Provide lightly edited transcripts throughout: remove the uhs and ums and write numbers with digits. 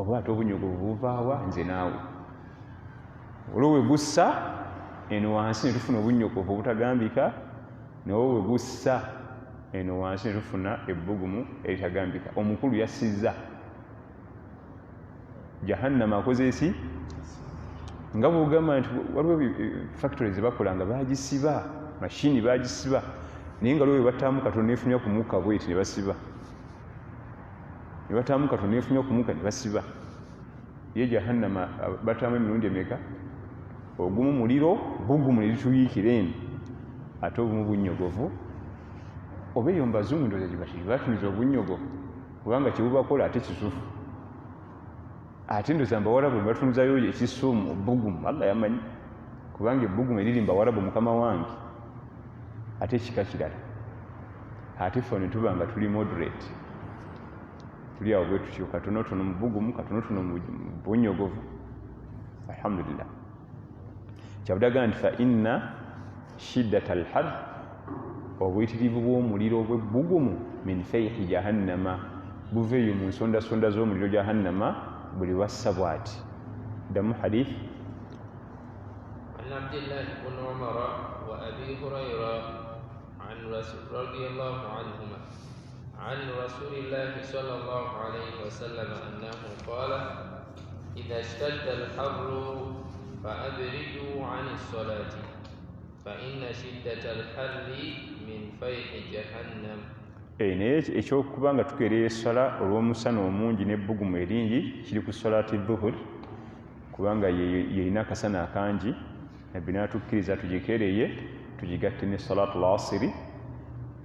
oba ate obunyogovu buvaawa nze naawe olwo we gussa eno wansi ne tufuna obunyogovu obutagambika nawo we gussa eno wansi ne tufuna ebbugumu eritagambika. Omukulu yassizza jahannama akoze esi nga bwogamba nti waliwo factories zebakola nga bagisiba mashini bagisiba naye nga lwe bataamu katono nefunira ku mukka bweti ne basiba ne bataamu katono nefunira ku mukka ne basiba. Ye jahannama bataamu emirundi emeka? Ogumu muliro bugumu ne lituyiikira eno ate obumu bunnyogovu oba eyo mbazungu ndowooza gye batumiza obunnyogovu kubanga kyebubakola ate kisufu ate ndowooza mbawarabu ne batumizayo ekisuumu bugumu Allah yamanyi kubanga ebbugumu eriri mbawarabu mukama wange ate ekika kirala ate ffe ne tuba nga tuli moderate tuli awo bwe tutyo katonotono mu bugumu katonotono mu bunnyogovu alhamdulillah. Kyabudaga nti fa inna shiddata alhar obuyitirivu bw'omuliro obw'ebbugumu min fayhi jahannama buva eyo mu nsondasonda z'omuliro jahannama buli wassa bw'ati. Ddamu hadith. عن عبد الله بن عمر وأبي هريرة رضي الله عنهما عن رسول الله صلى الله عليه وسلم أنه قال إذا اشتد الحر فأبردوا عن الصلاة فإن شدة الحر من فيح جهنم. Naye ekyokuba nga tukeerera essala olw'omusana omungi n'ebbugumu eringi kiri ku salaati dhuhur kubanga yerina akasana akangi nabbi n'atukkiriza tugikeereye tugigatte ne salaatu lasiri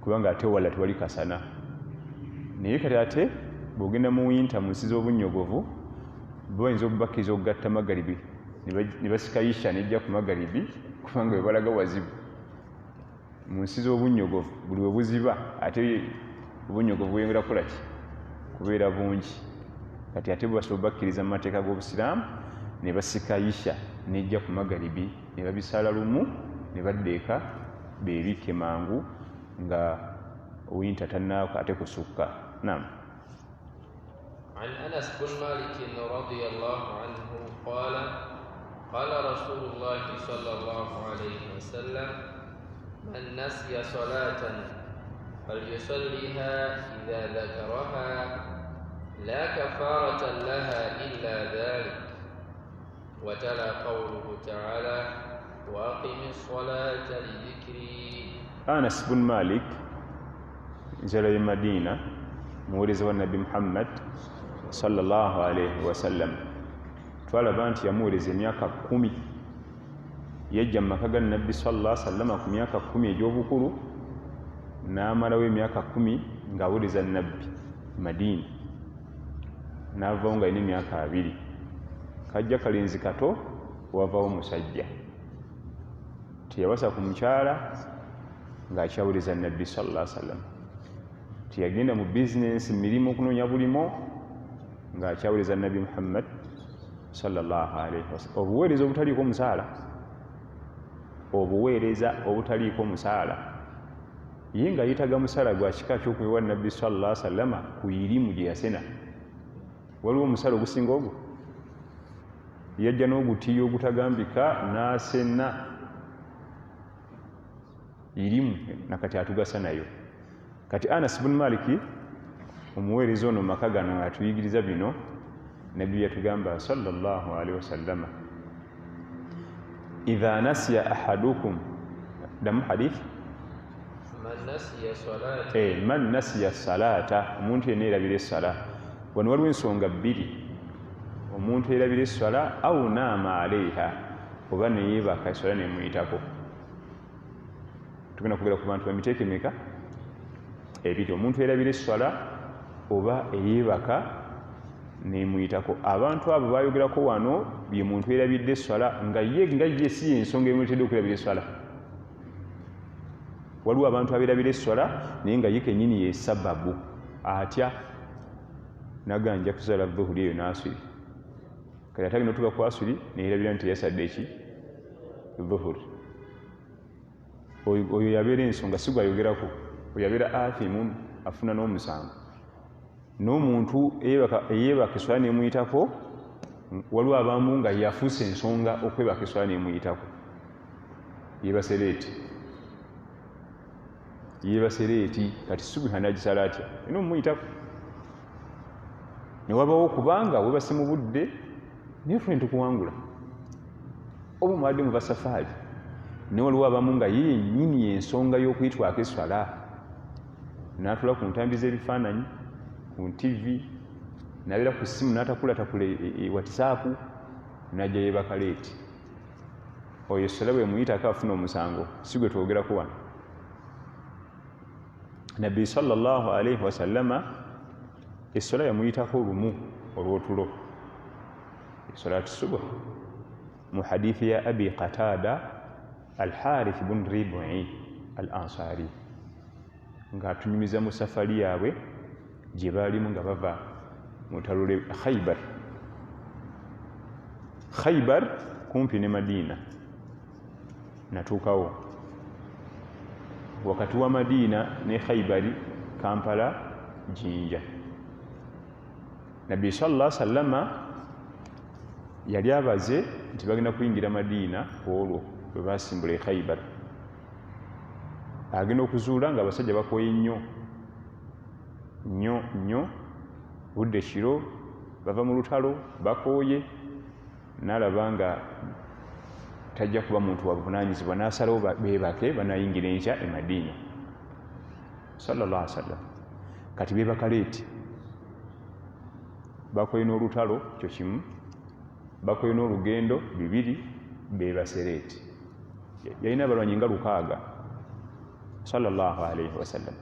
kubanga ate wala tewali kasana. Naye kati ate bw'ogenda mu winta mu nsi z'obunnyogovu bayinza okubakkiriza okugatta magalibi ne basika isha nejja ku magalibi kubanga bwe balaga wazibu. Mu nsi z'obunnyogovu buli we buziba ate obunnyogovu bweyongera kukola ki? Kubeera bungi. Kati ate basobola bakkiriza mu mateeka g'Obusiraamu ne basika isha nejja ku magalibi ne babisala lumu ne baddeeka beebikke mangu nga winta tannaako ate kusukka. Naam. عن أنس بن مالك رضي الله عنه قال قال رسول الله صلى الله عليه وسلم من نسي صلاة فليصليها إذا ذكرها لا كفارة لها إلا ذلك. وتلا قوله تعالى وأقم الصلاة لذكري. أنس بن مالك جل المدينة مورز والنبي محمد صلى الله عليه وسلم twalaba nti yamuweereza emyaka 10 yajja mu maka ga nabbi sallallahu alaihi wasallam ku myaka 10 egy'obukulu n'amalawo emyaka 10 ng'aweereza nabbi Madina n'avaawo nga alina emyaka 2 kajja kalenzi kato wavaawo musajja teyawasa ku mukyala ng'akyaweereza nabbi sallallahu alaihi wasallam teyagenda mu bizinensi mirimu okunoonya bulimo ng'akyaweereza nabbi Muhammad sallallahu alaihi wasallam. Obuweereza obutaliiko musaala obuweereza obutaliiko musaala ye nga yeetaga musaala gwa kika ky'okuwewa nabbi sallallahu alaihi wasallam ku irimu gye yasena. Waliwo omusaala ogusinga ogwo? Yajja n'ogutiya ogutagambika n'asenna irimu nakati atugasa nayo. Kati Anas bin Maliki omuweereza ono maka gano atuyigiriza bino nabbi yatugamba sallallahu alaihi wasallam idha nasiya ahadukum. Damu hadith. Man nasiya salata omuntu yenna erabira essala. Wano waliwo ensonga bbiri. Omuntu erabira essala au naama alaiha oba neyeebaka essala nemuyitako. Tugenda kugera ku bantu bamiteeke meka? Ebiri. Omuntu erabira essala oba eyeebaka nemuyitako. Abantu abo bayogerako wano bye muntu erabidde essala nga ye si yensonga emuletedde okurabira essala. Waliwo abantu abeerabira essala naye nga ye kennyini ye sababu atya naganja kusala dhuhuri eyo n'asiri kati ate agenda otuuka ku asiri neyerabira nti teyasadde eki dhuhuri. Oyo yabeera ensonga si gwayogerako, oyo yabeera athimu afuna n'omusango. n'omuntu eyeebaka eswala n'emuyitako waliwo abamu nga yafuusa ensonga okwebaka eswala n'emuyitako yeebaseleeti kati subuhi anagisala atya ina omuyitako newabawo kubanga webase mu budde nefune tukuwangula oba mwadde mu basafaari ne waliwo abamu nga ye yennyini ensonga y'okuyitwako eswala n'atula ku ntambi z'ebifaananyi ku tv nabeera ku ssimu n'atakulatakula watisaapu najja yeebaka leeti oyo essola bwe muyitako afuna omusango si gwe twogerako wano. Nabbi sallallahu alaihi wasallama essola yamuyitako lumu olw'otulo essolatu subh mu hadithi ya abi qatada al-harith bun rib'i al-ansari ng'atunyumiza mu safari yaabwe gye baalimu nga bava mu talule Khaybar kumpi ne Madiina natuukawo wakati wa Madiina ne Khaybari Kampala jinja. Nabbi sallallahu alaihi wasallama yali abaze nti bagenda kuyingira Madiina olwo bwe basimbula e Khaybar. Agenda okuzuula nga abasajja bakoye nnyo budde kiro bava mu lutalo bakooye n'alaba nga tajja kuba muntu wabuvunaanyizibwa n'asalawo beebake banayingira enkya e Madiina sallallahu alaihi wasallam. Kati beebaka leeti bakoye n'olutalo kyo kimu bakoye n'olugendo bibiri beebase leeti. Yalina abalwanyi nga 600 sallallahu alaihi wasallam.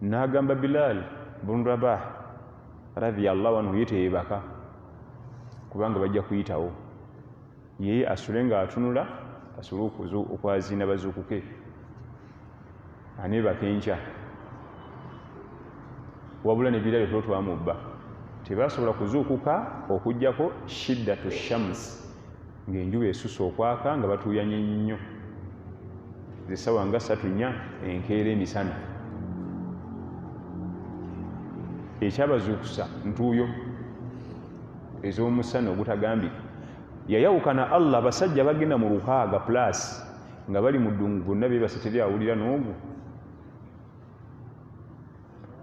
N'agamba Bilal bun Rabah radiyallahu anhu yeteebaka kubanga bajja kuyitawo yeye asule nga atunula asule okwaziina bazuukuke aneebaka enkya wabula ne Bilal totwamubba tebasobola kuzuukuka okujjako shiddatu shams ng'enjuba esusa okwaka nga batuuyanye nnyo zisawa nga 3-4 enkeera emisana. Ekyabazuukusa ntuuyo ez'omusana ogutagambika yayawukana Allah basajja bagenda mu 600+ nga bali mu ddungu bonna beebase teri awulira n'ogu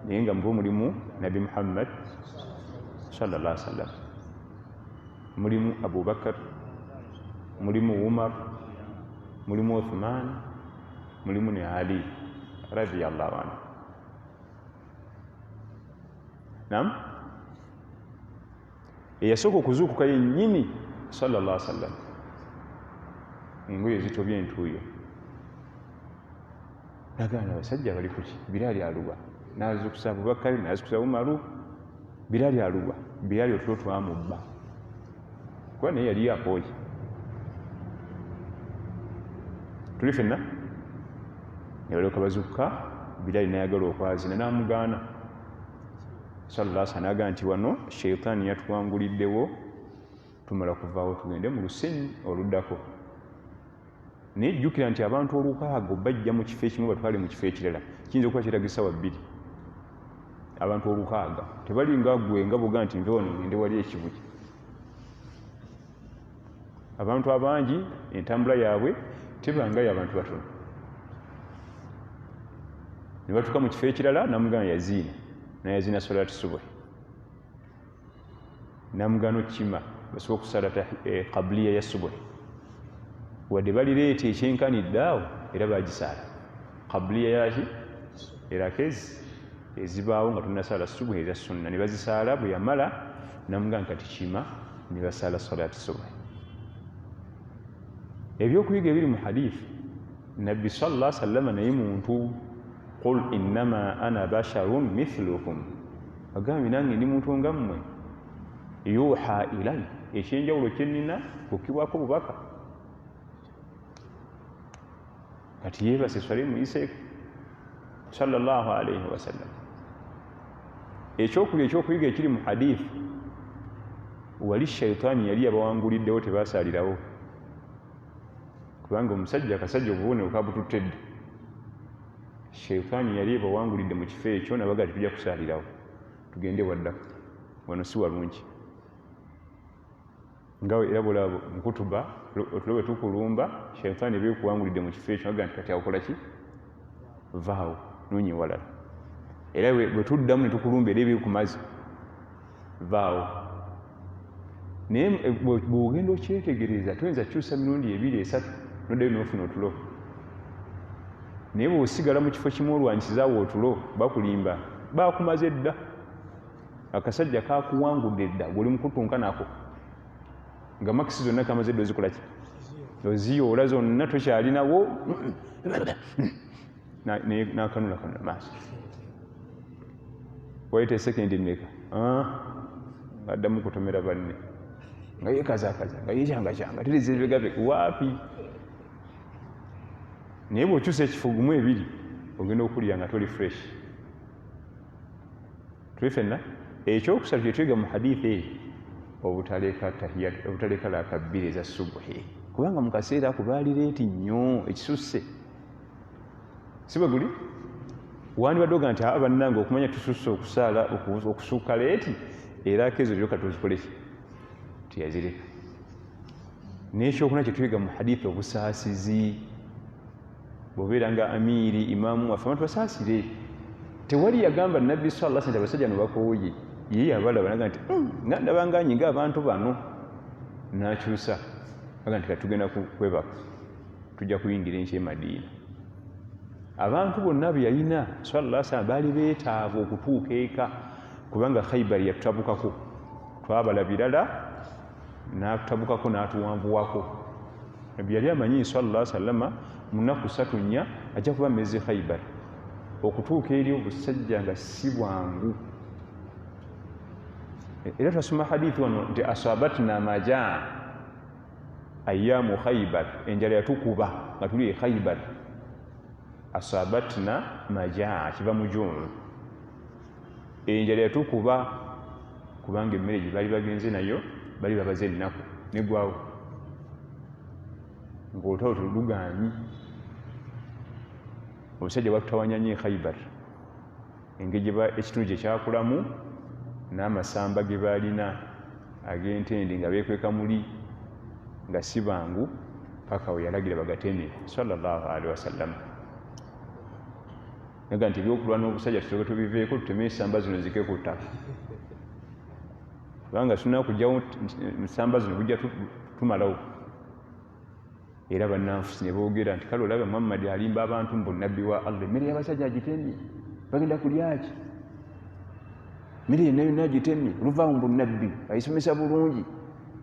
naye nga mulimu Nabi Muhammad sallallahu alaihi wasallam, mulimu Abubakar, mulimu Umar, mulimu Uthman, mulimu ne Ali radiyallahu anhu. Naam, eyasooka okuzuukuka yennyini sallallahu alaihi wasallam engoye zitobye entuuyo nagana abasajja bali kuki Bilali aluwa n'azuukusa Abubakar n'azuukusa Umaru Bilali aluwa Bilali otulo twamubba kuba naye yali akooye tuli fenna ne balyoka bazuukuka Bilali n'ayagala okwazina n'amugaana sallallahu alaihi wasallam n'agamba nti wano sheitaani yatuwanguliddewo tumala kuvaawo tugende mu lusenyi oluddako naye jjukira nti abantu 600 bajja mu kifo ekimu batwale mu kifo ekirala kiyinza okuba kyetagisa wa 2 abantu 600 tebali nga ggwe nga boga nti nve wano ngende wali ekibuki. Abantu abangi entambula yaabwe tebangayo abantu batono ne batuuka mu kifo ekirala namugana yaziina nayazina salatu subuhi namugano kima basobola okusala qabliya ya subuhi wadde balireeta ekyenkanidde awo era bagisala qabliya yaki erakezi ezibaawo nga tunasala subuhi eza sunna ne bazisala bwe yamala namugana kati kima ne basala salatu subuhi. Ebyokuyiga ebiri mu hadithi Nabbi sallallahu alaihi wasallam naye muntu qul innama ana basharun mithlukum agambi nange ndi muntu nga mmwe yuha ilay ekyenjawulo kyennina kukibwako bubaka kati yeebase swale muyiseeko sallallahu alaihi wasallam. Ekyokuyiga ekiri mu hadithi wali shaitaani yali yabawanguliddewo tebasalirawo kubanga omusajja akasajja obubonero kabututedde shaitaani yali yabawangulidde mu kifo ekyo nabaga tujja kusalirawo tugende wadda wano si walungi nga era bulabo mukutuba otulobe tukulumba shaitaani bekuwangulidde mu kifo ekyo aga nti kati akola ki vaawo nonyi walala era bwe tuddamu ne tukulumba era ebikumazi vaawo naye bwogenda okyetegereza toyinza kyusa mirundi 2-3 noddayo nofuna otulo naye bwosigala mu kifo kimu olwanyisizaawo otulo bakulimba bakumaze dda akasajja kakuwangudde dda guli mukutunka nako nga makisi zonna kamaze dda ozikola ki oziyoola zonna tokyalinawo nakanula kanula maaso wayita esekendi mmeka addamu kutomera banne nga yekazakaza nga yekyangacanga terezebegabe waapi naye bw'okyusa ekifugumu 2 ogenda okulya nga toli fresh tuli fenna ekyokusatu kyetwega mu hadithi eyo obutaleka laka 2 eza subuhi kubanga mu kaseera ako baali leeti nnyo ekisusse si bwe guli wandibadde oga nti bannange okumanya tususse okusaala okusuuka leeti era akezo byokka tuzikoleki tiyazireka nekyokuna kyetwega mu hadithi obusaasizi bwobeera nga amiiri imaamu waffe abantu basaasire tewali yagamba nabbi sallallahu alaihi wasallam abasajja nobakooye ye yabalaba naga nti nga ndabanga nyinga abantu bano nakyusa aga nti katugenda kwebaka tujja kuyingira enki Madiina abantu bonna bye yalina sallallahu alaihi wasallam baali beetaavu okutuuka eka kubanga Khaybar yatutabukako twabala birala n'atutabukako n'atuwanvuwako nabbi yali amanyi sallallahu alaihi wasallam mu nnaku 3 nnya ajja kuba mezi Khaybar okutuuka eri obusajja nga si bwangu era twasoma hadithi wano nti asabatna majaa ayyamu Khaybar enjala yatukuba nga tuli Khaybar asabatna majaa kiva mu jumu enjala yatukuba kubanga emmere gye baali bagenze nayo bali babaze ennaku negwawo ng'olutalo tulugaanyi omusajja batutawanyanye Khaybar engeri ekitundu gye kyakulamu n'amasamba ge baalina ag'entendi nga beekweka muli nga si bangu paka we yalagira bagateme sallallahu alaihi wasallam naga nti ebyokulwa n'obusajja tutoke tubiveeko tuteme ensamba zino zike ku ttaka kubanga tulina kugyawo ensamba zino bujja tumalawo era bannanfusi ne boogera nti kale olaba Muhammad alimba abantu mu bunnabbi wa Allah emmere y'abasajja agitemye bagenda kulyaki mmere yenna yonna agitemye oluvaamu mu bunnabbi ayisomesa bulungi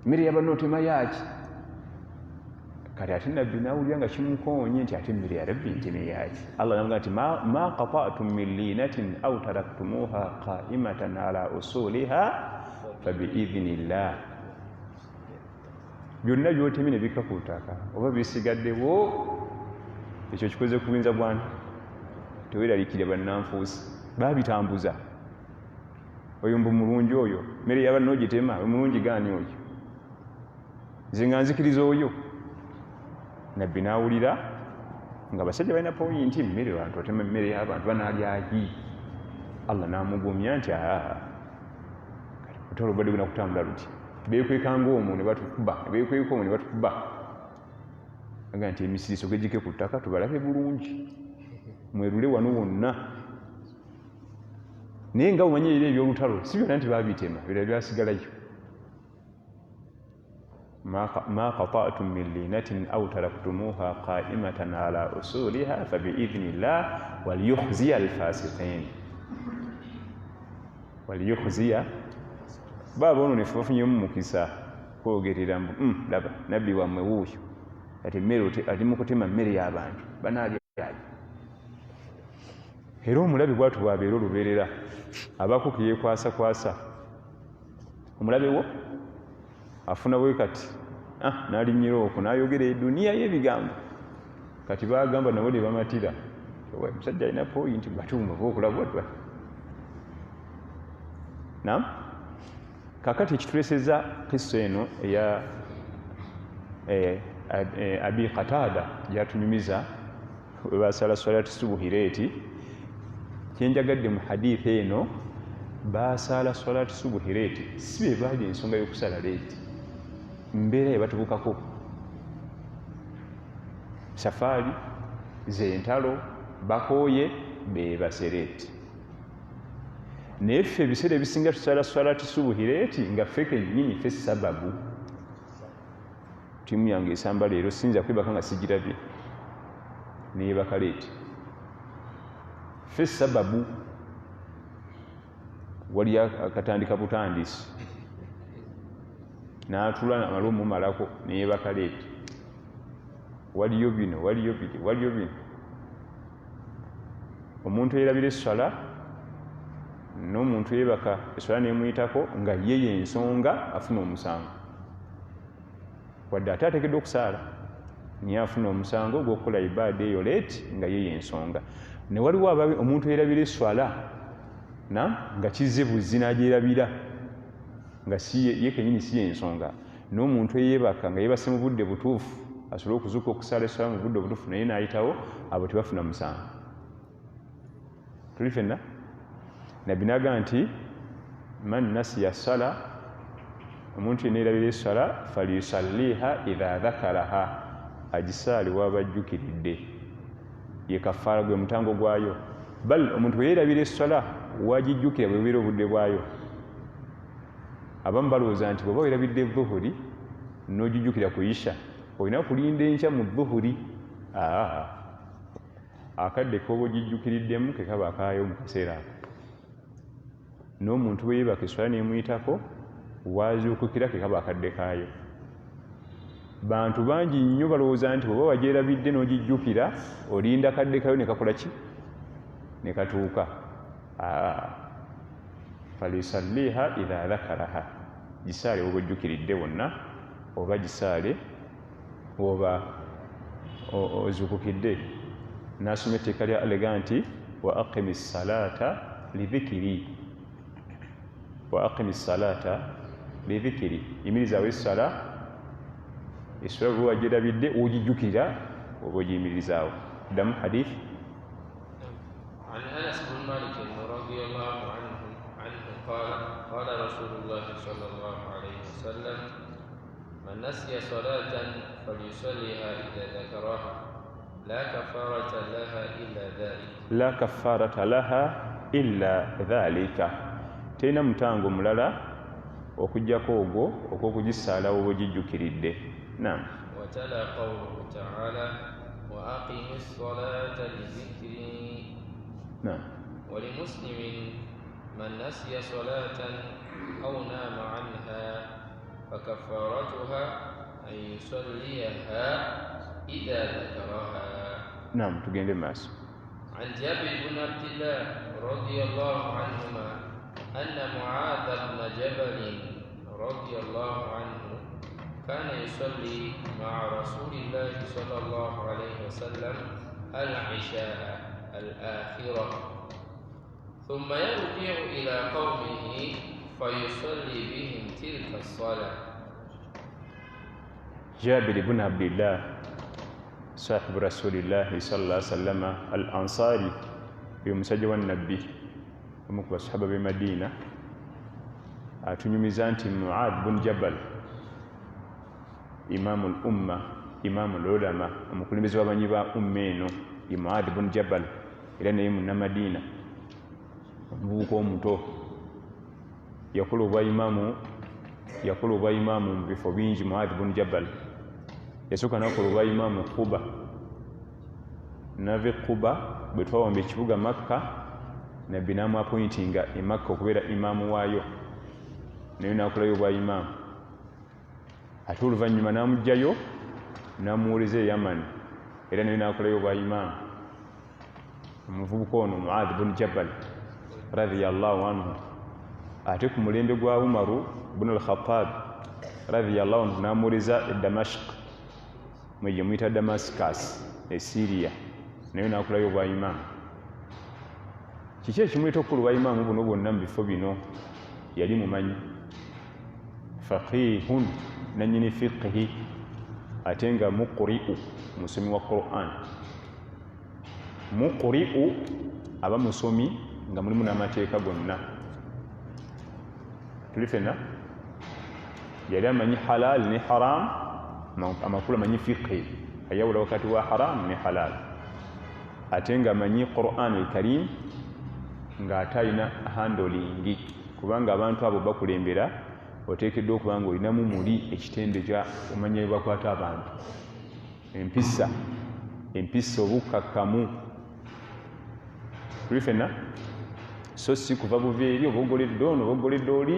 mmere y'abanootema yaaki kati ate nabbi n'awulira nga kimukoonye nti ate emmere ya rabbi nteme yaaki Allah namuga nti ma qata'tum min linatin aw taraktumuha qa'imatan ala usuliha fabiidhnillah byonna byotemye ne bikka ku ttaka oba bisigaddewo ekyo kikoze ku buyinza bwani teweeraliikire bannanfuusi baabitambuza oyo mbu mulungi oyo mmere yaba noogitema mulungi gaani oyo nze nga nzikiriza oyo nabbi n'awulira nga basajja balina poyinti mmere abantu otema emmere y'abantu banaalyaki Allah n'amugumya nti olutalo lubadde buna kutambula luti beekwekanga omwo ne batukuba beekweka omwo ne batukuba aga nti emisiriso gegike ku ttaka tubalabe bulungi mwerule wano wonna naye nga bumanyi era ebyolutalo si byonna nti baabitema birala byasigalayo ma qata'tum min linatin aw taraktumuha qa'imatan ala usuliha fabiidhnillah waliyukhziya alfasiqin waliyukhziya baba ono ne bafunyemu mukisa kwogerera mbu laba nabbi wammwe wuuyo ati mmere ali mu kutema mmere y'abantu banaalyayi era omulabe bwatu bwabeera olubeerera abakuku yeekwasakwasa omulabe wo afuna bwe kati n'alinnyira okwo n'ayogera eduniya y'ebigambo kati baagamba nabo ne bamatira omusajja alina poyinti batuumava okulabwa nam kakati ekituleeseza kisa eno eya abi Qatada gyatunyumiza webasala salatu subuhi leeti kyenjagadde mu hadithi eno basaala salaati subuhi leeti si be baali ensonga y'okusala leeti, mbeera yebatubukako safaari zentalo bakooye beebase leeti. naye ffe ebiseera ebisinga tusala salaati subuhi leeti nga ffe kennyini ffe sababu. Ttiimu yange esamba leero siyinza kwebaka nga sigirabye neebaka leeti, ffe sababu. Wali akatandika butandisi n'atula amala omumalako neebaka leeti, waliyo bino waliyo bino waliyo bino. Omuntu yeerabira esswala n'omuntu yeebaka esswala n'emuyitako nga ye yensonga afuna omusango, wadde ate ateekeddwa okusaala niye afuna omusango ogw'okukola ibaada eyo leeti nga ye yensonga. Ne waliwo omuntu yeerabira esswala nga kizze buzzi n'agyerabira nga ye kennyini si yensonga, n'omuntu eyeebaka nga yeebase mu budde butuufu asobole okuzuuka okusala esswala mu budde obutuufu naye n'ayitawo, abo tebafuna musango. Tuli fenna nabbi n'agamba nti man nasiya sala, omuntu yenna yeerabira esswala falyusalliha idha dhakaraha, agisaale waba ajjukiridde, ye kafaara gwe mutango gwayo. Bal omuntu bwe yeerabira esswala wagijjukira bwe bubeera obudde bwayo. Abamu balowooza nti bw'oba weerabidde dhuhuri n'ogijjukira ku isha olina kulinda enkya mu dhuhuri. Akadde k'oba ogijjukiriddemu ke kaba akaayo mu kaseera ako. N'omuntu bwe yeebaka esswala n'emuyitako waazuukukira ke kaba akadde kaayo. Bantu bangi nnyo balowooza nti bw'oba wagyerabidde n'ogijjukira olinda akadde kaayo ne kakola ki? Ne katuuka. Falyusalliha idha dhakaraha, gisaale oba ojjukiridde wonna, oba gisaale oba ozuukukidde. N'asoma etteeka lya Allah nti wa aqimi salata lidhikiri, wa aqimi salata lidhikiri, yimirizaawo essala. Essala bwe wagyerabidde ogijjukira oba ogiyimirizaawo. Ddamu hadith. عن أنس بن مالك رضي الله عنه قال قال رسول الله صلى الله عليه وسلم من نسي صلاة فليصليها إذا ذكرها لا كفارة لها إلا ذلك. لا كفارة لها إلا ذلك. تينا mutango mulala okujjako ogwo okwokugisaalawo oba ogijjukiridde. Naam. وتلا قوله تعالى وأقم الصلاة لذكري. نعم. ولمسلم من نسي صلاة أو نام عنها فكفارتها أن يصليها إذا ذكرها. نعم تجين الماس. عن جابر بن عبد الله رضي الله عنهما أن معاذ بن جبل رضي الله عنه كان يصلي مع رسول الله صلى الله عليه وسلم العشاء الآخرة ثم يرجع إلى قومه فيصلي بهم تلك الصلاة. جابر بن عبد الله صاحب رسول الله صلى الله عليه وسلم الأنصاري يومسجى والنبي ومكبر صحابة بمدينة atunyumiza nti Muadh bun Jabal imamu al-umma imamu al-ulama omukulembeze w'abanyi ba umma eno Muadh bun Jabal era naye munnamadina omuvubuka omuto yakola obwa imaamu mu bifo bingi. Muadh bun Jabal yasooka nakola obwa imaamu Quba, nave Quba bwe twawamba ekibuga Makka nabbi n'amuappointinga e Makka okubeera imaamu waayo, naye nakolayo obwa imaamu. Ate oluvannyuma n'amugjayo n'amuwoleza e Yaman era naye nakolayo obwa imaamu. Omuvubuka ono Muadh bun Jabal radiyallahu anhu, ate ku mulembe gwa Umaru bun al-Khattab radiyallahu anhu n'amuwoleza e Damashq mwe gye muyita Damascus e Syria, naye nakolayo obwa imaamu. Kiki ekimuleeta okukola obwa imaamu buno bwonna mu bifo bino? Yali mumanyi faqihun, nannyini fiqhi, ate nga muqri'u, musomi wa Qur'an. Muqri'u aba musomi nga mulimu n'amateeka gonna. tuli fenna yali amanyi halal ne haram amakulu amanyi fiqhi ayawula wakati wa haram ne halal ate nga amanyi Quran al-Karim ng'ate alina handling kubanga abantu abo bakulembera oteekeddwa okuba nga olinamu muli ekitendekya omanya bwe bakwata abantu empisa obukakkamu tuli fenna so si kuva buva eri oba ogoledde ono oba ogoledde oli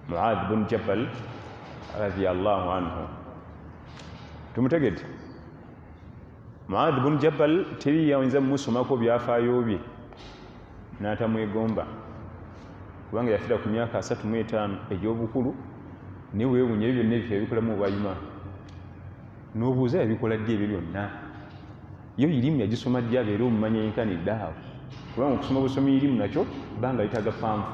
Muadh bin Jabal radiyallahu anhu tumutegedde Muadh bin Jabal teri yawinza mumusomako byafaayo bye n'atamwegomba kubanga yafiira ku myaka 35 egy'obukulu naye weewunya ebyo byonna ebifo ebikolamu obwayima n'obuuza yabikola ddi ebyo byonna yo irimu yagisoma ddi abeera omumanya yenkanidde awo kubanga okusoma busomi irimu nakyo banga litaaga fanvu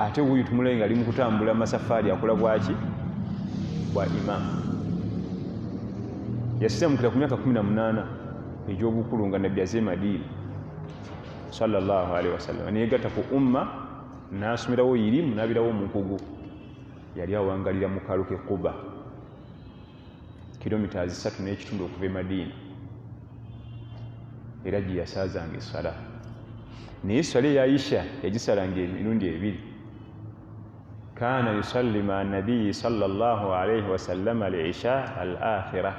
ate wuuyo tumulaye nga ali mu kutambula masafaari akola bwaki bwa imaamu yasiramukira ku myaka 18 egy'obukulu nga nabbi azze Madiina sallallahu alaihi wasallam neyegatta ku umma n'asomerawo irimu n'abirawo omukugu yali awangalira mu kaalo ke Quba kilomita 3.5 okuva e Madiina era gye yasaazanga essala naye essala eya Aisha yagisalanga emirundi ebiri kaana yusalli maa nabiyyi sallallahu alaihi wasallam al-isha al-akhira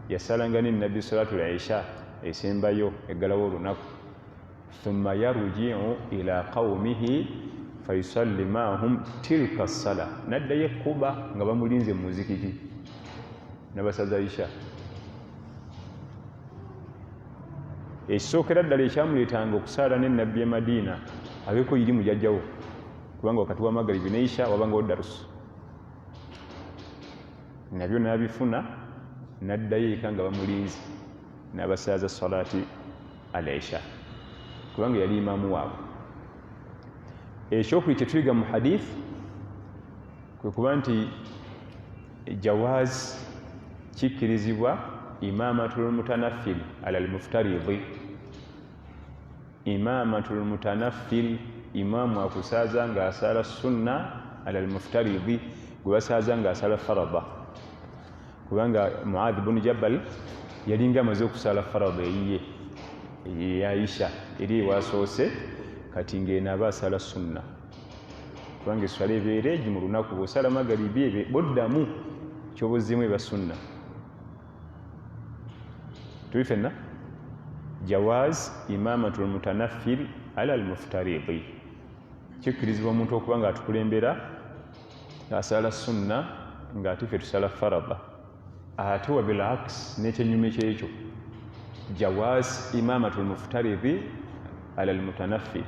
yasalanga ne nabbi salatu al-isha esembayo eggalawo olunaku thumma yarji'u ila qaumihi fayusalli maahum tilka as-sala naddayo Quba nga bamulinze mu muzikiti n'abasaza Aisha ekisookera ddala ekyamuleetanga okusaala ne nabbi e Madiina abeeko irimu jajjawo kubanga wakati wa Magaribi ne Aisha wabangawo darusu nabyo n'abifuna n'addayo eka nga bamulinze n'abasaaza salaati al-Isha kubanga yali imaamu waabwe ekyokuli kye tuyiga mu hadith kwe kuba nti jawaz kikkirizibwa imamatul mutanaffil ala al-muftaridi imamatul mutanaffil imaamu akusaaza ng'asala sunna ala al-muftaridi gwe basaaza ng'asala farada kubanga Muadh bin Jabal yalinga amaze okusala farada eyiye ya Aisha eri wasoose kati ng'enaaba asala sunna kubanga esswala ebeera egi mu lunaku bw'osala magaribi ebe boddamu ky'obuzzimu eba sunna tuli fenna jawaz imamatul mutanaffil ala al-muftaridi kikkirizibwa omuntu okuba ng'atukulembera asala sunna ng'ate ffe tusala farada ate wa bilaks n'ekyenyume kyekyo jawaz imamatul muftaridi ala al-mutanaffil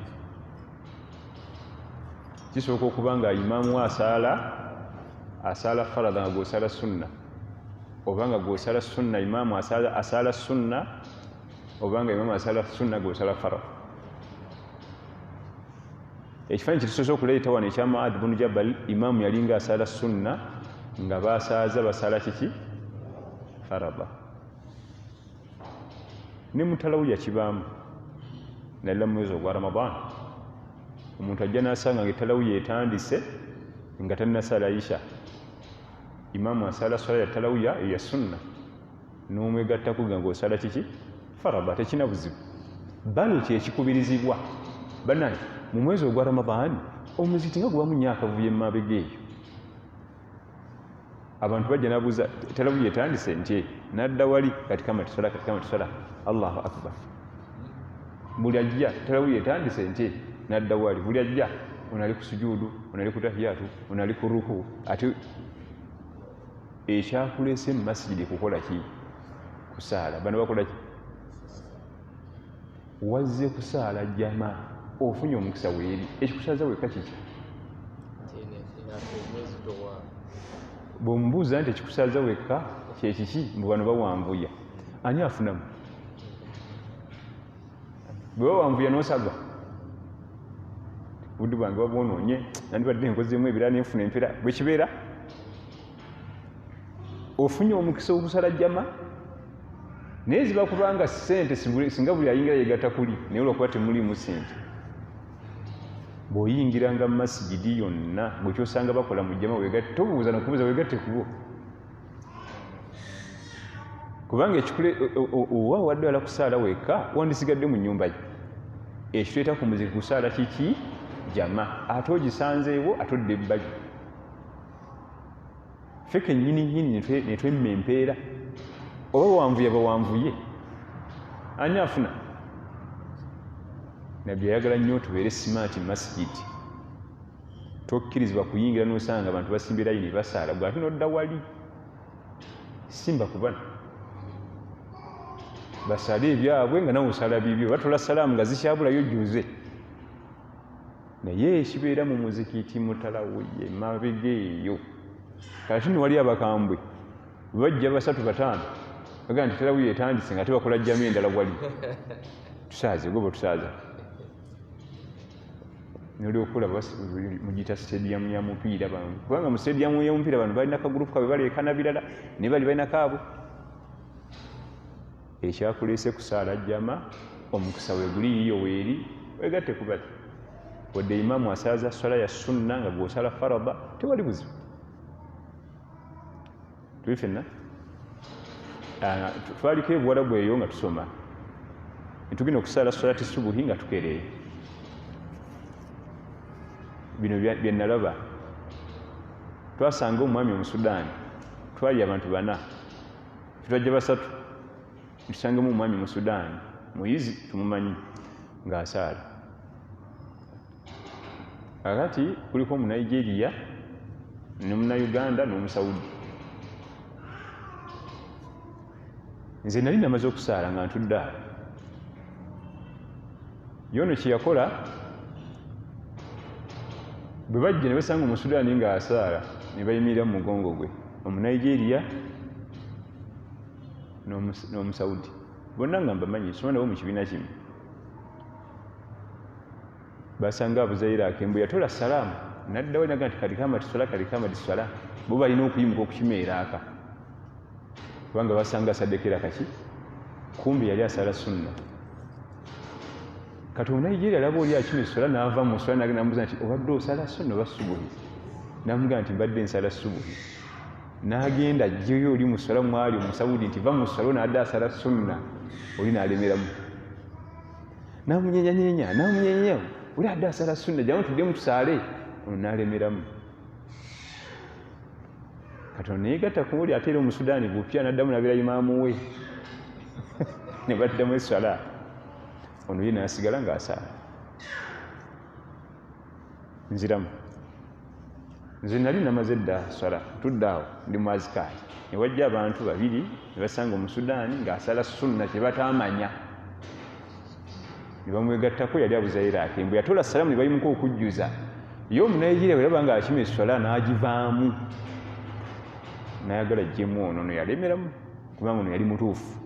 kisooka okuba nga imaamu asala farada nga gw'osala sunna oba nga gw'osala sunna imaamu asala sunna oba nga imaamu asala sunna gw'osala farada ekifaananyi kitusoose okuleeta wano ekya Muadh bin Jabal imaamu yalinga asala sunna nga basaaza basala kiki farada ne mutalawuya kibaamu naddala mu mwezi ogwa Ramadan omuntu ajja n'asanga ng'etalawuya etandise nga tannasala Aisha imaamu asala swala ya talawuya eya sunna n'omwegattako nga ng'osala kiki farada tekina buzibu balo kyekikubirizibwa bannange mu mwezi ogwa Ramadan omuzikiti nga gubamu nnyo akavuyo emabega eyo abantu bajja nabuuza talawuya etandise nti nadda wali katikama tusala Allahu akbar buli ajja talawuya etandise nti nadda wali buli ajja onali ku sujuudu onali ku tahiyatu onali ku ruku ate ekyakuleese mu masjidi kukola ki kusaala bano bakola ki wazze kusaala jama ofunye omukisa weeri ekikusaza weka kiki bw'omubuuza nti ekikusaza weka kyekiki mbu bano bawanvuya ani afunamu bwe bawanvuya n'osagwa budde bwange babwonoonye nandibadde enkozeemu ebirala nenfuna empera bwe kibeera ofunye omukisa okusala jama naye ziba kubanga ssente singa buli ayingira yegatta kuli naye olwokuba temuliimu ssente bw'oyingiranga mu masigidi yonna bwe kyosanga bakola mu jjama weegatte tobuuza nokubuuza weegatte kubo kubanga ekikule owa waddala kusaala wekka wandisigadde mu nnyumba ye ekituleeta ku muziki kusaala kiki jama ate ogisanzeewo ate odda ebbali ffe kennyini netwemma empeera oba wanvuye bawanvuye ani afuna nabbi ayagala nnyo tubeere simaati masigidi tokkirizibwa kuyingira n'osanga abantu basimba layini basaala gwe ate nodda wali simba kubana basale ebyabwe nga nawe osala bibyo batola salaamu nga zikyabulayo juze naye ekibeera mu muzikiti mutalawuye mabega eyo kati niwali abakambwe bajja 3 5 baga nti talawuye etandise nga tebakola jjama endala wali tusaaze goba tusaaza noli okola mugita stadium ya mupiira bantu kubanga mu stadium ya mupiira bantu balina kagurupu kabwe baleekana birala ne bali balina kaabwe ekyakuleese kusaala jjama omukisa weeguli yiyo weeri weegatte kubali wadde imaamu asaaza swala ya sunna nga gw'osala farada tewali buzibu tuli fenna twaliko ebuwala bweyo nga tusoma netugenda okusaala swalati subuhi nga tukereeye bino byenalaba twasanga omwami omusudaani twali abantu 4 twajja 3 tusangemu omwami mu sudaani muyizi tumumanyi ng'asaala kakati kuliko mu Nigeria ne mu Uganda n'omu Saudi nze nali namaze okusaala nga ntudde awo yono kyeyakola bwe bajja ne basanga omusudaani ng'asaala ne bayimirira mu mugongo gwe omu Nigeria n'omu Saudi bonna nga mbamanyi soma nabo mu kibiina kimu basanga abuzaire akembu yatola salaamu naddawo naga nti kalikama tiswala bo balina okuyimuka okukimeera aka kubanga basanga asaddekera kaki kumbi yali asala sunna kati omunayigeria alaba oli akima eswala n'ava mu swala namubuuza nti obadde osala sunna oba subuhi namugamba nti mbadde nsala subuhi n'agenda ajjeyo oli mu swala mwali omusawudi nti va mu swala n'adde asala sunna oli n'alemeramu namunyenyanya oli adde asala sunna jamu tuddemu tusaale ono n'alemeramu kati ono neyegatta ku oli ate era omusudaani bupya n'addamu nabeera imaamu we ne baddamu eswala ono ye n'asigala ng'asaala nziramu nze nali namaze dda swala tudde awo ndi mu azikaari ne wajja abantu 2 ne basanga omusudaani ng'asala sunna kye bataamanya ne bamwegattako yali abuzaire akembu yatola salaamu ne bayimuka okujjuza ye omunayigeria bwe yaba ng'akima eswala n'agivaamu n'ayagala jjemu ono yalemeramu kubanga ono yali mutuufu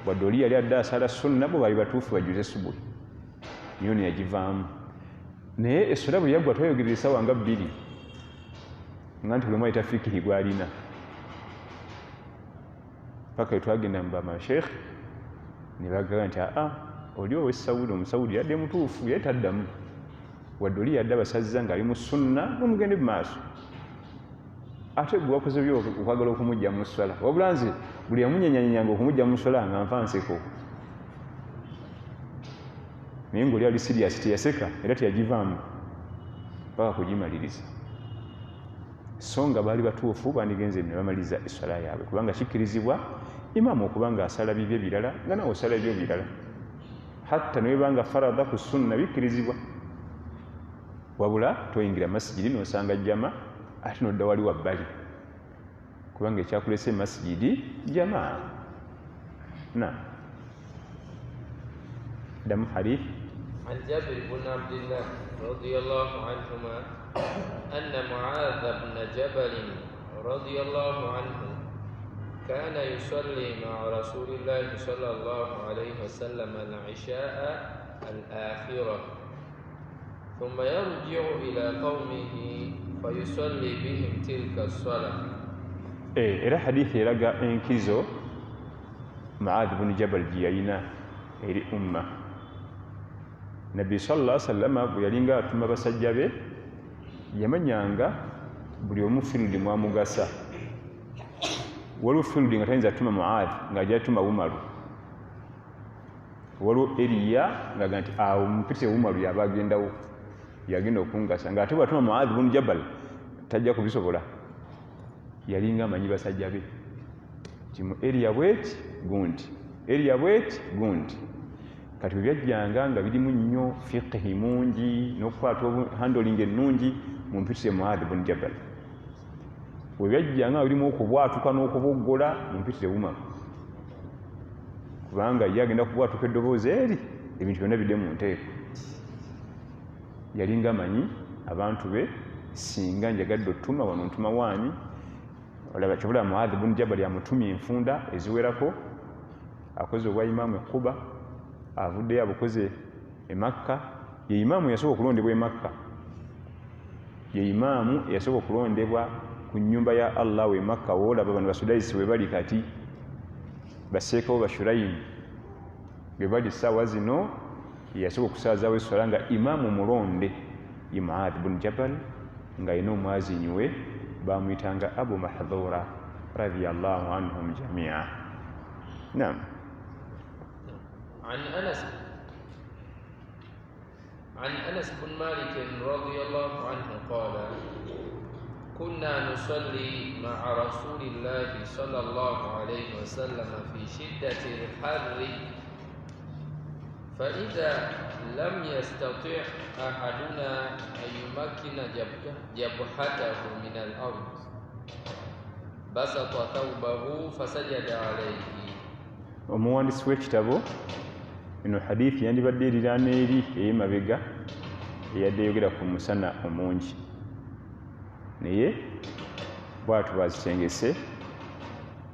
wadde oli yali adde asala sunna bo bali batuufu bajjuze subuhi niyo ne yagivaamu naye eswala bwe yaggwa twayogerera essaawa nga 2 nga nti buli omu ayita fikihi gw'alina paka etwagenda mu bamasheekh ne bagamba nti oli ow'essawudi omusawudi yadde mutuufu yali taddamu wadde oli yadde abasazza ng'ali mu sunna nomugende mu maaso ate gwe wakoze byo okwagala okumujja mu swala wabula nze buli yamunyenyanyanga okumujja mu swala nga nfa nseko naye ng'oli ali siriasi teyaseka era teyagivaamu paka kugimaliriza so nga baali batuufu bandigenze ne bamaliriza esswala yaabwe kubanga kikkirizibwa imaamu okuba ng'asala bibye birala nga nawe osala ebyo birala hatta ne webanga farada ku sunna bikkirizibwa wabula toyingira masigidi n'osanga jjama ate n'odda wali wabbali kubanga ekyakulese masigidi jjama damu hadith عن جابر بن عبد الله رضي الله عنهما أن معاذ بن جبل رضي الله عنه كان يصلي مع رسول الله صلى الله عليه وسلم العشاء الآخرة ثم يرجع إلى قومه فيصلي بهم تلك الصلاة. إلى حديث رجع إنكيزو معاذ بن جبل جيينا إلى أمة nabbi sallallahu alaihi wasallam bwe yalinga atuma basajja be yamanyanga buli omu field mwamugasa. Waliwo field nga tayinza atuma Muadh ng'ajja atuma Umaru, waliwo eriya ng'aga nti awo mpite Umaru yaba agendawo yagenda okungasa, ng'ate bw'atuma Muadh bun Jabal tajja kubisobola. Yalinga amanyi basajja be nti mu eriya bweti gundi, eriya bweti gundi. Kati byajjanga nga birimu nnyo fiqhi mungi n'okukwata handling ennungi mumpitire Muadh bun Jabal. Bwe byajjanga birimu okubwatuka n'okuboggola mumpitire Umaru, kubanga ye agenda kubwatuka eddoboozi eri ebintu byonna bidde mu nteeko. Yalinga amanyi abantu be, singa njagadde ottuma wano ntuma waani. Olaba kyobula Muadh bun Jabal yamutumya enfunda eziwerako, akoze obwa imaamu Quba, avuddeyo abukoze e Makka. Ye imaamu yasooka okulondebwa e Makka, ye imaamu yasooka okulondebwa ku nnyumba ya Allah we Makka. Woolaba bano Basudaisi we bali kati, baseekawo Bashurayimu be bali essaawa zino, yasooka okusaazaawo esswala nga imaamu mulonde ye Muadh bun Jabal, ng'alina omwazinyi we bamuyitanga Abu Mahdhura radiyallahu anhum jamia. Naam. عن أنس بن مالك رضي الله عنه قال كنا نصلي مع رسول الله صلى الله عليه وسلم في شدة الحر فإذا لم يستطع أحدنا أن يمكن جبهته من الأرض بسط ثوبه فسجد عليه. Omuwandiisi w'ekitabo eno hadithi yandibadde eriraana eri ey'emabega eyadde eyogera ku musana omungi, naye bw'atyo bwazitengese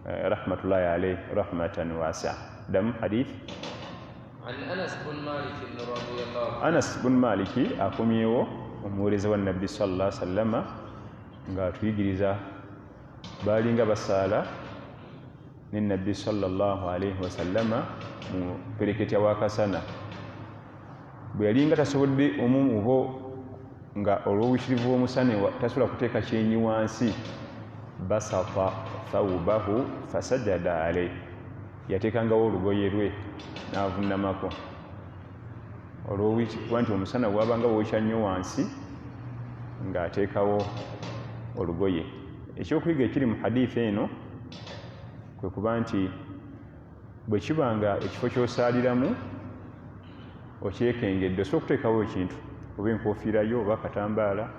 rahmatullahi alayhi rahmatan wasi'a. Ddamu hadithi. عن أنس بن مالك رضي الله عنه. Anas bun Maliki akomyewo omuweereza wa Nabbi sallallahu alaihi wasallam ng'atuyigiriza baalinga basaala ne Nabbi sallallahu alaihi wasallama mu pereketya w'akasana. Bwe yalinga tasobodde omu bo nga olw'obuyitirivu bw'omusana tasobola kuteeka kyenyi wansi, basata thawbahu fasajada alayhi, yateekangawo olugoye lwe n'avunnamako. Olw'obuyitirivu nti omusana bwabanga bwokya nnyo wansi ng'ateekawo olugoye. Ekyokuyiga ekiri mu hadithi eno kwe kuba nti bwe kibanga ekifo ky'osaaliramu okyekengedde, osobola okuteekawo ekintu, oba enkofiira yo oba akatambaala,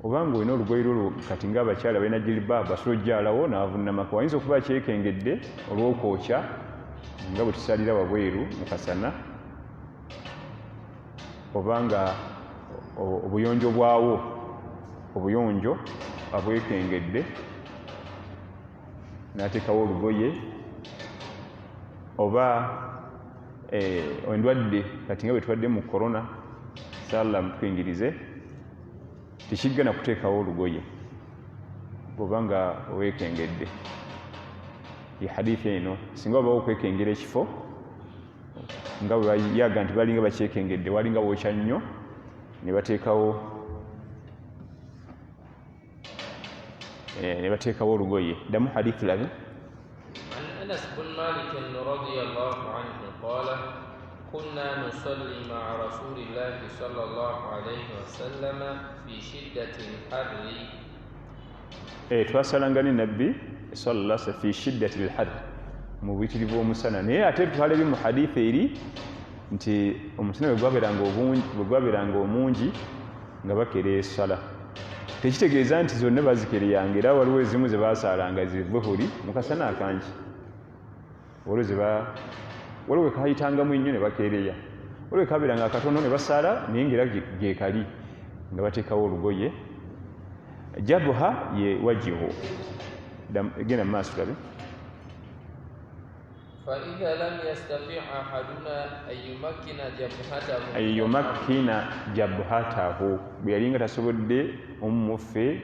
oba ng'olina olugoye lwo kati ng'abakyala balina jilibaabu asobola ojjalawo n'avunnamako. Ayinza okuba akyekengedde olw'okwokya nga bwe tusaalira wabweru mu kasana, oba nga obuyonjo bwawo obuyonjo abwekengedde n'ateekawo olugoye, oba endwadde kati nga bwe tubadde mu korona, salla mutwingirize, tekiggana kuteekawo olugoye bw'oba nga weekengedde. Ye hadithi eno singa obawo okwekengera ekifo nga bwe bayaga nti balinga bakyekengedde, walinga bookya nnyo ne bateekawo olugoye. Ddamu hadithi labe. عن أنس بن مالك رضي الله عنه قال كنا نصلي مع رسول الله صلى الله عليه وسلم في شدة الحر. Twasalanga ne Nabbi sallallahu alaihi wasallam fi shiddati al-har, mu buyitirivu bw'omusana. Naye ate twalabye mu hadithi eri nti omusana bwe gwabeeranga omungi nga bakeera essala. Tekitegeeza nti zonna bazikereyanga, era waliwo ezimu ze baasaalanga zivuhuli mu kasana akangi, waliwo kayitangamu ennyo ne bakeereya, waliwo kabeeranga akatono ne basaala naye ng'era geekali nga bateekawo olugoye. Jabuha ye wajihu. Genda mu maaso labe. فإذا لم يستطع أحدنا أن يمكن جبهته ayyumakkina jabhatahu, bwe yalinga tasobodde omuffe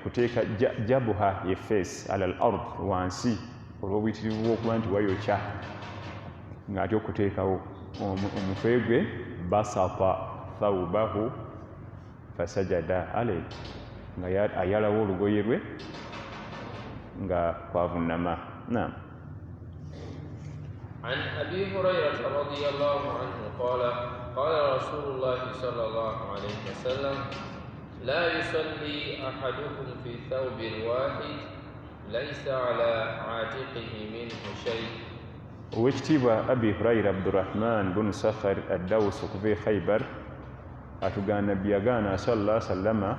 kuteeka jabuha ye face ala al-ard, wansi olw'obuyitirivu bw'okuba nti wayokya ng'ate okuteekawo omutwe gwe basata thawbahu fasajada alayhi nga ayalawo olugoye lwe nga kwavunama. Naam. عن أبي هريرة رضي الله عنه قال قال رسول الله صلى الله عليه وسلم لا يصلي أحدكم في ثوب واحد ليس على عاتقه منه شيء. Owekitiibwa Abi Hurayra Abdurrahman bin Sakhar ad-Dawsi okuva e Khaybar atugana Nabbi yagaana sallallahu alaihi wasallama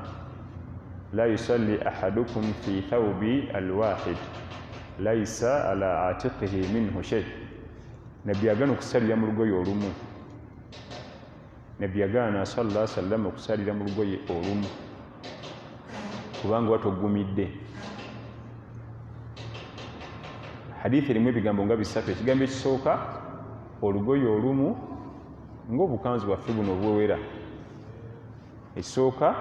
la yusalli ahadukum fi thawbi alwahid laysa ala atiqihi minhu shay. Nabbi yagaana okusalira mu lugoye olumu. Nabbi yagaana sallallahu alaihi wasallama okusalira mu lugoye olumu kubanga watogumidde. Hadithi erimu ebigambo nga bisatu. Ekigambo ekisooka olugoye olumu ng'obukanzu bwaffe buno obwewera. Ekisooka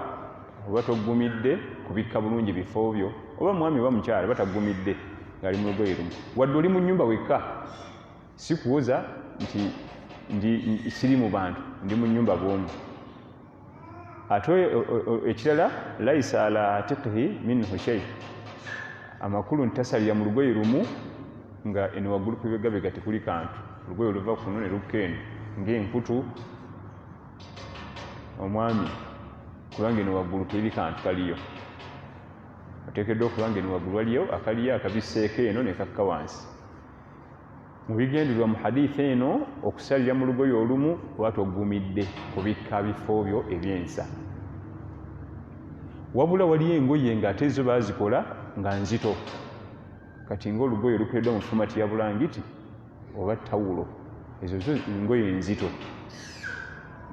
oba togumidde kubikka bulungi bifo byo, oba mwami oba mukyala batagumidde ng'ali mu lugoye lumu, wadde oli mu nnyumba wekka, si kuwoza nti siri mu bantu, ndi mu nnyumba bw'omu. Ate ekirala laisa ala atiqihi minhu shay, amakulu ntasalira mu lugoye lumu nga eno waggulu kwibegabega tekuli kantu, olugoye oluva kuno ne lukka eno ng'enkutu omwami, kubanga eno waggulu teri kantu kaliyo. Oteekeddwa okubanga eno waggulu waliyo akaliyo akabisseeko eno ne kakka wansi. Mu bigendererwa mu hadithi eno okusalira mu lugoye olumu oba togumidde kubikka bifo byo ebyensa. Wabula waliyo engoye ng'ate zo baazikola nga nzito, kati ng'olugoye olukoleddwa mu fomati ya bulangiti oba tawulo, ezo zo engoye nzito.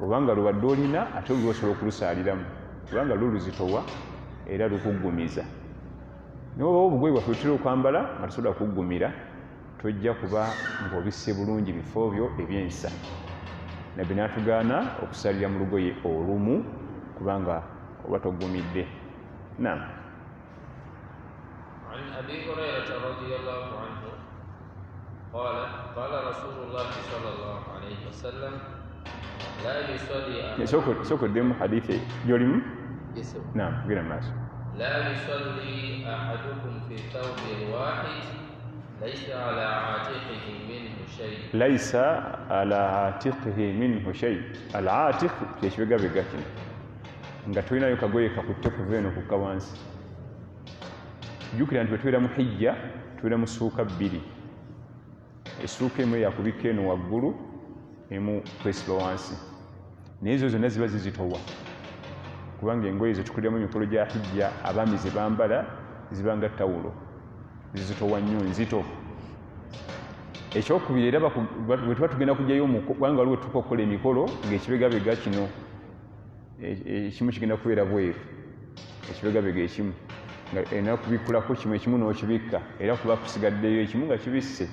Obanga lubadde olina ate olulo osobola okulusaaliramu kubanga luluzitowa era lukugumiza. Naye obawo obugoye bwaffe tutera okwambala nga tusobola kuggumira, tojja kuba ng'obisse bulungi bifo byo ebyensa. Nabbi n'atugaana okusalira mu lugoye olumu kubanga oba togumidde. Naam. عن أبي هريرة رضي الله عنه قال قال رسول الله صلى الله عليه وسلم لا يصلي sokoddemu hadithi gy'olimu. Yes, Naam, genda maaso. لا يصلي أحدكم في ثوب واحد ليس على عاتقه منه شيء. ليس على عاتقه منه شيء. العاتق kyekibegabega kino nga tolinayo kagoye kakutte kuva eno kukka wansi. Jjukira nti bwe tubeera mu hijja tubeera mu ssuuka bbiri. Essuuka emu yakubikka eno waggulu, emu kwesiba wansi. Naye ezo zonna ziba zizitowa kubanga engoye ze tukoleramu emikolo gya hijja abaami ze bambala ziba nga tawulo, zizitowa nnyo, nzito. Ekyokubiri era bwe tuba tugenda kujjayo kubanga waliwo tuka okukola emikolo ng'ekibegabega kino ekimu kigenda kubeera bweru, ekibegabega ekimu nga erina kubikkulako kimu ekimu n'okibikka, era kuba kusigaddeyo ekimu nga kibisse.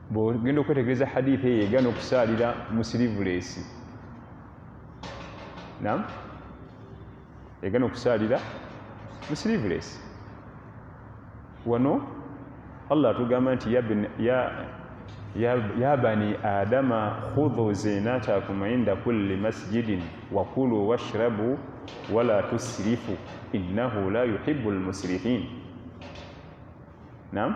Bw'ogenda okwetegereza hadithi eyo egaana okusaalira mu sirivuleesi. Naam, egaana okusaalira mu sirivuleesi. Wano Allah atugamba nti ya bani adama khudhu zinatakum inda kulli masjidin wa kulu washrabu wala tusrifu innahu la yuhibbul musrifin. Naam,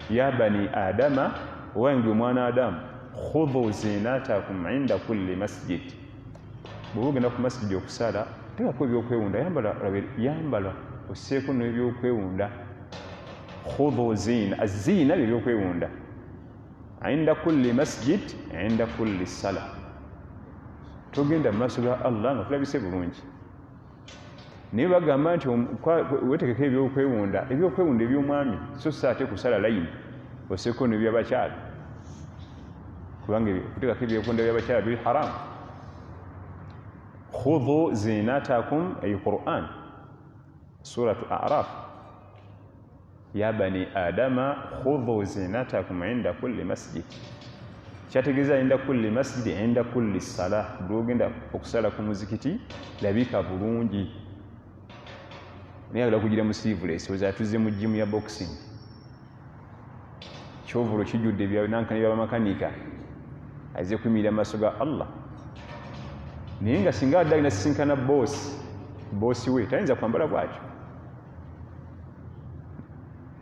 ya bani adama, wange omwana Adamu, khudhu zinatakum inda kulli masjid. Bw'oba ogenda ku masjidi okusala teekako ebyokwewunda, yambala osseeko n'ebyokwewunda. Khudhu zina, azina byebyokwewunda. Inda kulli masjid, inda kulli sala. Togenda mu maaso ga Allah nga tulabise bulungi. Naye bagamba nti weetegeka ebyokwewunda eby'omwami, so si ate kusala layini osseeko n'ebyabakyala, kubanga okuteekako ebyokwewunda by'abakyala biri haramu. Khudhu zinatakum ay Qur'an, suratu A'raf. Ya bani adama khudhu zinatakum inda kulli masjid. Kyategeeza inda kulli masjid, inda kulli salah. Bw'ogenda okusala ku muzikiti labika bulungi. Naye agala kugira mu sleeveless, oza atuze mu gym ya boxing. ekyovulo kijjudde nankani byabamakanika azze kuyimirira mu maaso ga Allah. Naye nga singa adde alina sisinkana boosi we tayinza kwambala bwatyo.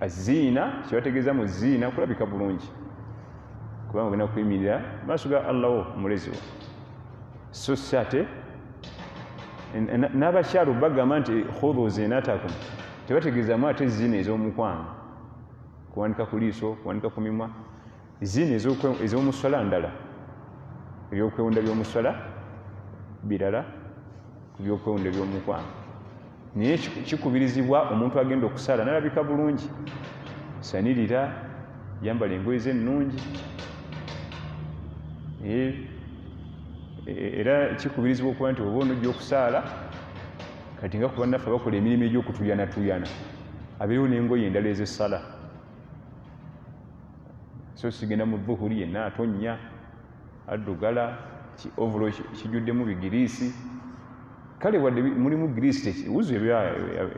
Aziina kyebategeeza mu ziina kulabika bulungi kubanga ogenda kuyimirira mu maaso ga Allah wo omulezi wo. So si ate n'abakyalo bagamba nti khudhu zinatakum, tebategeezamu ate ziina ez'omukwano, kuwanika ku liiso, kuwanika ku mimwa. Ziina ez'omuswala ndala, ebyokwewunda by'omuswala birala ku byokwewunda by'omukwano. Naye kikubirizibwa omuntu agenda okusaala n'alabika bulungi, sanirira, yambala engoye ze ennungi. Era kikubirizibwa okuba nti oba onojja okusaala kati nga ku bannaffe bakola emirimu egy'okutuyana abeerewo n'engoye endala ez'essala. So sigenda mu dhuhuri yenna atonnya addugala, ovulo kijjuddemu bigiriisi. Kale wadde mulimu giriisi, wuzu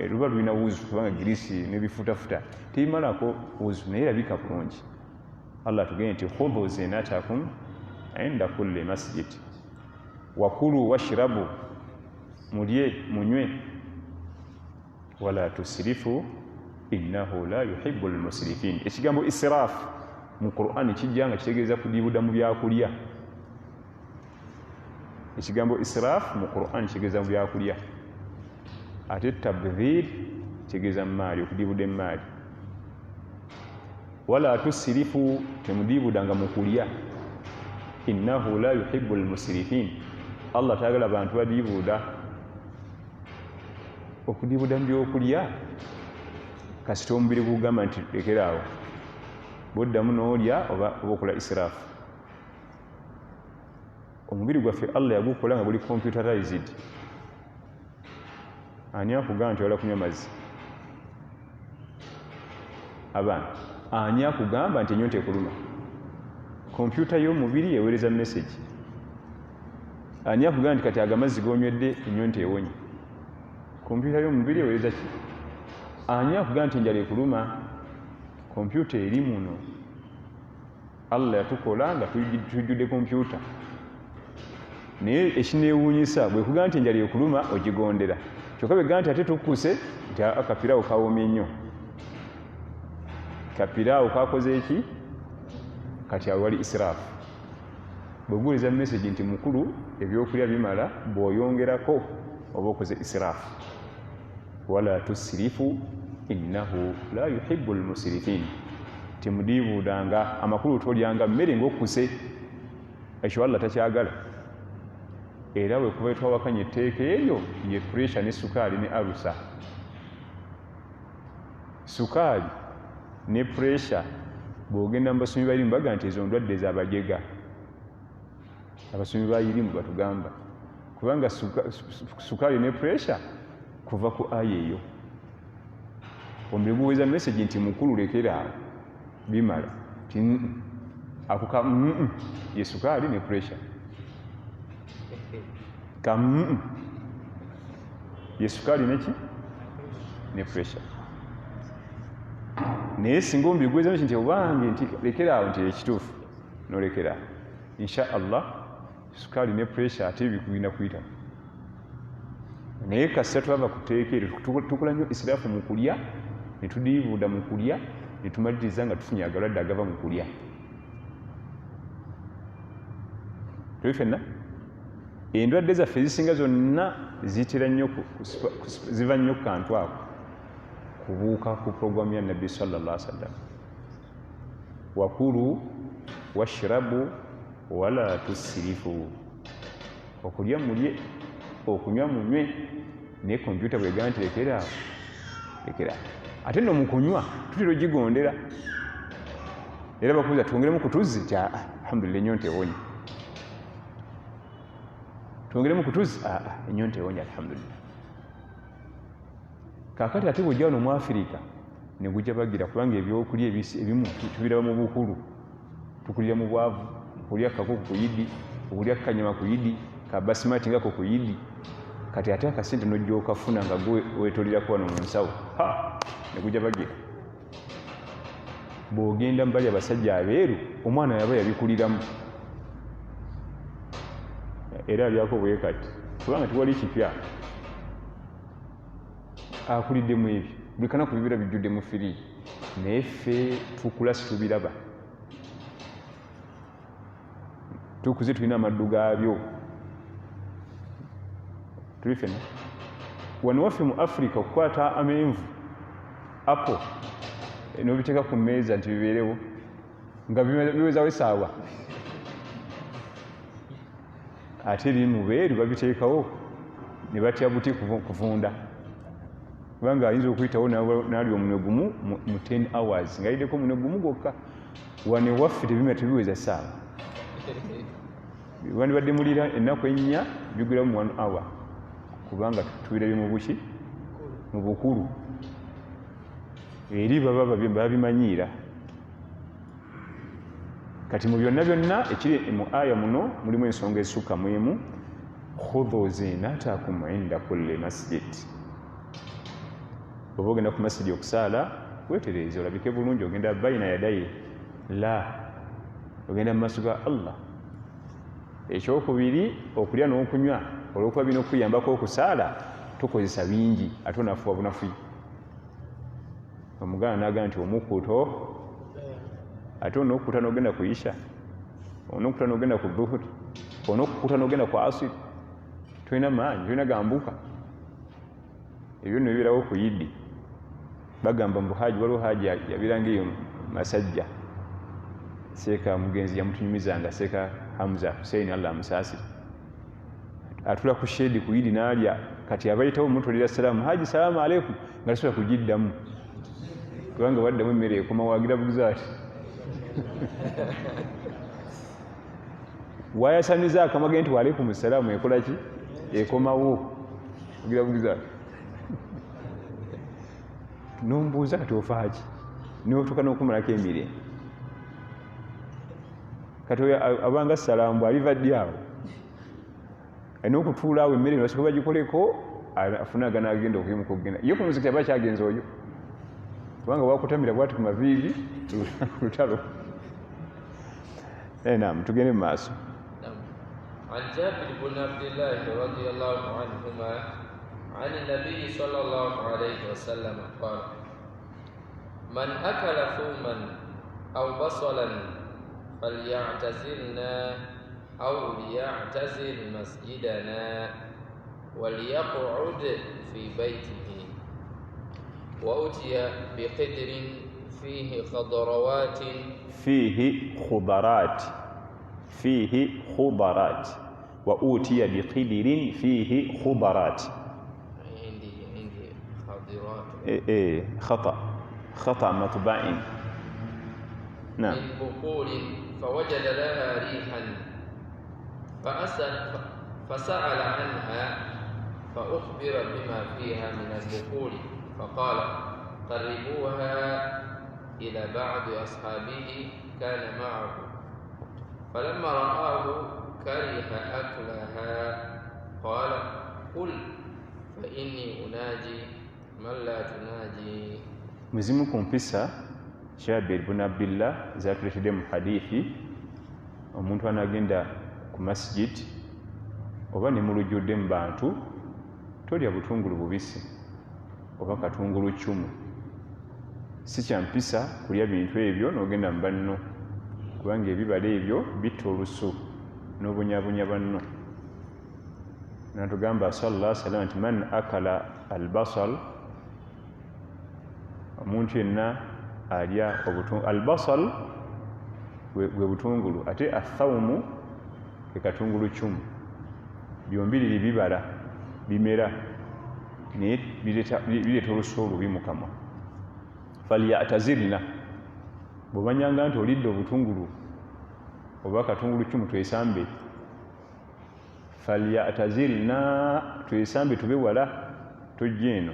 luba lulina wuzu kubanga giriisi n'ebifuutafuta tebimalako wuzu, naye erabika bulungi. Allah tugende nti khudhu zinatakum inda kulli masjid wakulu washrabu, mulye munywe, wala tusirifu innahu la yuhibbu almusrifin. Ekigambo israfu mu Qur'an kijja nga kitegeeza kudiibuda mu byakulya. Ekigambo israfu mu Qur'an kitegeeza mu byakulya, ate tabdhir kitegeeza mu maali, okudiibuda emaali. Wala tusirifu, temudiibudanga mu kulya. Innahu la yuhibbu almusrifin, Allah tayagala bantu badiibuda. Okudiibuda mu byokulya kasita omubiri gugamba nti lekeraawo, boddamu n'olya oba okola israfu. Omubiri gwaffe Allah yagukola nga guli computerized. Ani akugamba nti oyala kunywa mazzi? Abaana, ani akugamba nti ennyonta ekuluma? Kompyuta y'omubiri eweereza message. Ani akugamba nti kati agamazzi g'onywedde ennyonta ewonye? Kompyuta y'omubiri eweereza ki? Ani akugamba nti enjala ekuluma? Kompyuta eri muno. Allah yatukola nga tujjudde kompyuta. Naye ekineewuunyisa bwe kugamba nti enjala ekuluma ogigondera. Kyokka bwe gamba nti ate tukkuse nti akapiraawo kawoomye nnyo. Kapiraawo kakoze eki? Kati awo wali israfu. Bweguwuliriza message nti mukulu ebyokulya bimala, bw'oyongerako oba okoze israfu. Wala tusirifu innahu la yuhibbu almusrifin, temudiibudanga amakulu tolyanga mmere ng'okkuse, ekyo Allah takyagala. Era bwe kuba twawakanya etteeka eryo ye pressure ne sukaali ne alusa. Sukaali ne pressure bw'ogenda mu basomi ba irimu baga nti ezo ndwadde ez'abajega. Abasomi ba irimu batugamba kubanga sukaali ne pressure kuva ku aya eyo. Omubiri guweeza message nti mukulu lekeraawo bimala, akuka ye sukaali ne pressure. Ka ye sukaali neki ne pressure. Naye singa omubiri guweeza message nti obange nti lekeraawo nti ekituufu n'olekeraawo, insha Allah sukaali ne pressure ate bikugenda kuyita. Naye kasita twava ku tteeka eryo tukola nnyo israfu mu kulya, ne tudiibuuda mu kulya, ne tumaliriza nga tufunye agalwadde agava mu kulya. Tuli ffenna endwadde zaffe ezisinga zonna ziyitira nnyo ziva nnyo ku kantu ako, kubuuka ku puroguramu ya Nabbi sallallahu alaihi wasallam. Wakulu washrabu wala tusirifu, okulya mulye, okunywa munywe. Naye kompyuta bwegamba nti lekeraawo, lekeraawo. Ate nno mu kunywa tutera ogigondera. Era bakubuuza twongeremu ku tuzzi nti alhamdulillah ennyonta ewonye. Twongeremu ku tuzzi, ennyonta ewonye alhamdulillah. Kaakati ate bw'ojja wano mu Afirika ne gujja bagira kubanga ebyokulya ebimu tubiraba mu bukulu. Tukulira mu bwavu, okulya kako ku yidi, okulya kanyama ku yidi, ka basimati ngako ku yidi. Kati ate akasente n'ojja okafuna nga gwe weetolirako wano mu nsawo, ne gujja bagira. bw'ogenda mu bali abasajja abeeru omwana yaba yabikuliramu era alyako bwe kati kubanga tewali kipya akuliddemu ebyo buli kanaku bibira bijjuddemu firi naye ffe tukula situbiraba tukuze tulina amaddu gaabyo tuli fena wano waffe mu Africa okukwata amenvu apple n'obiteeka ku mmeeza nti bibeerewo nga biwezawo essaawa ate eri mu beeru babiteekawo ne batya buti kuvunda kubanga ayinza okuyitawo n'ali omunwe gumu mu 10 hours ng'ayiddeko omunwe gumu gwokka wane waffe tebiweza essaawa wandibadde mulira ennaku ennya bigwira mu 1 hour kubanga tubirabye mu buki mu bukulu eri baba babimanyiira kati mu byonna byonna ekiri mu aya muno mulimu ensonga ezisukka mu emu khudhu zinatakum inda kulli masjid oba ogenda ku masjidi okusaala weetereeze olabike bulungi ogenda bayina yadayi la ogenda mu maaso ga Allah ekyokubiri okulya n'okunywa olwokuba bino okuyambako okusaala tukozesa bingi ate onafuwa bunafuyi omuganda naga nti omukuto ate onokukuta n'ogenda ku isha onokukuta n'ogenda ku dhuhuri onokukuta n'ogenda ku asiri tolina maanyi tolina gambuka ebyo nno bibirawo ku yiddi bagamba mbu haji waliwo haji yabiranga eyo masajja seeka mugenzi yamutunyumizanga seeka Hamza Hussein Allah amusaasire atula ku shedi ku yiddi n'alya kati abayitawo mutulira salaamu haji salaamu aleikum nga tasobola kugiddamu kubanga waddamu emmere ekoma wagira bugiza ati wayasaniza akamage nti waalaikum salaamu ekola ki ekomawo wagira bugiza ati nombuuza kati ofaaki notuuka n'okumalako emire kati abanga salaamu bw'aliva ddi awo alina okutuula awo emmere nebasooka bagikoleko afunaga n'agenda okuyimuka okugenda ye ku muzikiti aba kyagenza oyo kubanga wakutamira bwati ku maviivi lutalo naam tugende mu maaso عن جابر بن عبد الله رضي الله عنهما عن النبي صلى الله عليه وسلم قال من أكل ثوما أو بصلا فليعتزلنا أو ليعتزل مسجدنا وليقعد في بيته وأتي بقدر فيه خضروات فيه خضرات وأوتي بقدر فيه خضرات عندي خضرات خطأ مطبع نعم من بقول فوجد لها ريحا فسأل عنها فأخبر بما فيها من البقول فقال قربوها إلى بعض أصحابه كان معه فلما رآه كره أكلها قال قل فإني أناجي من لا تناجي muzimu ku mpisa Jabir ibn Abdillah zatuletedde mu hadithi omuntu anagenda ku masjid oba ne mulujjudde mu bantu tolya butungulu bubisi oba katungulu ccumu si kyampisa kulya bintu ebyo n'ogenda mu banno kubanga ebibala ebyo bitta olusu n'obunyabunya banno natugamba sallallahu alaihi wasallam nti man akala albasal omuntu yenna alya albasal gwe butungulu ate athawumu ke katungulu ccumu byombiriri bibala bimera naye bireeta olusu olubi mu kamwa falyatazirna bw'omanyanga nti olidde obutungulu oba katungulu ccumu twesambe falyatazirna twesambe tube wala tujja eno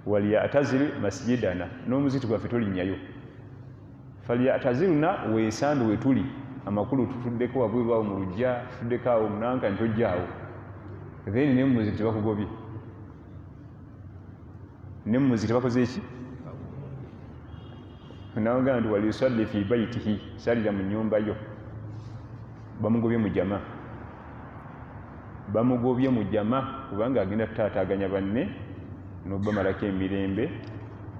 walyatazir masjidana n'omuzikiti gwaffe tolinnyayo falyatazirna weesambe we tuli amakulu tutuddeko wabweru awo mu lujja tutuddeko awo munanka ntojjaawo then ne mumuzikiti bakugobye ne mumuzikiti bakoze eki naga nti waliusalli fi baitihi, salira mu nnyumba yo. Bamugobye mu jama, bamugobye mu jama kubanga agenda tutaataganya banne n'obamalako emirembe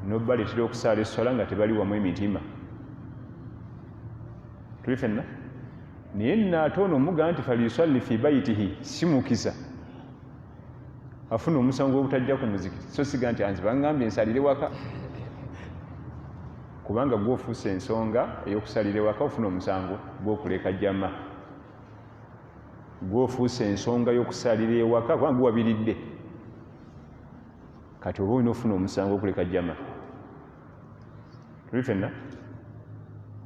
n'obaleetera okusaala esswala nga tebali wamu emitima. Tuli fenna naye nnaate ono omuga nti faliusalli fi baitihi, si mukisa afuna omusango gw'obutajja ku muzikiti, so siga nti anzi bangambye nsalire waka, kubanga gw'ofuusa ensonga ey'okusalira waka ofuna omusango gw'okuleka jama. Gw'ofuusa ensonga y'okusalira ewaka kubanga guwabiridde, kati oba olina ofuna omusango okuleka jama. Tuli fenna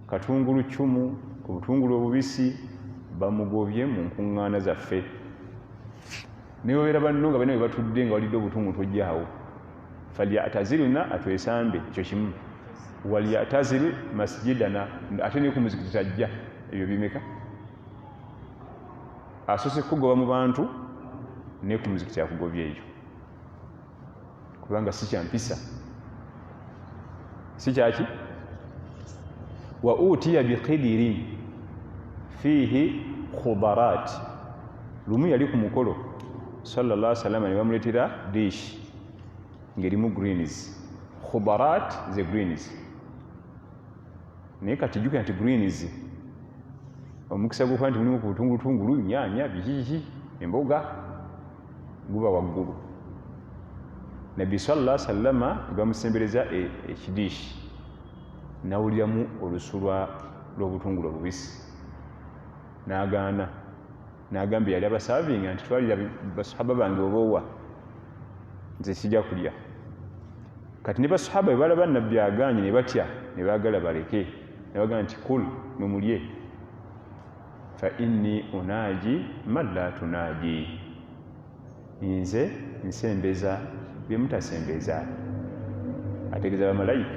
katungulu cumu, obutungulu obubisi bamugobye mu nkuŋŋaana zaffe. Naye obeera banno nga balina we batudde nga walidde obutungulu tojjaawo. Falyatazilna, atwesambe, ekyo kimu. Walyatazil masjidana, ate ne ku muzikiti tajja. Ebyo bimeka? Asoose kugoba mu bantu ne ku muzikiti akugobye eyo, kubanga si kyampisa, si kyaki. Wa utiya biqidirin fihi khubarat, lumu yali ku mukolo sallallahu alaihi wasallam ne bamuleetera dish ng'erimu greens. Khubarat ze greens, naye kati jjukira nti greens omukisa gw'okuba nti mulimu ku butungulutungulu, nyaanya, bikiki, emboga guba waggulu. Nabbi sallallahu alaihi wasallam ne bamusembereza ekidishi, nawuliramu olusu lw'obutungulu obubisi, n'agaana. N'agambye yali abasavinga nti twalira basahaba bange oboowa, nze sijja kulya. Kati ne basahaba bwe balaba nabbi agaanye ne batya, ne baagala baleke, ne bagamba nti kul, mumulye, fa inni unaaji man la tunaaji, nze nsembeza bye mutasembeza. Ategeeza bamalayika,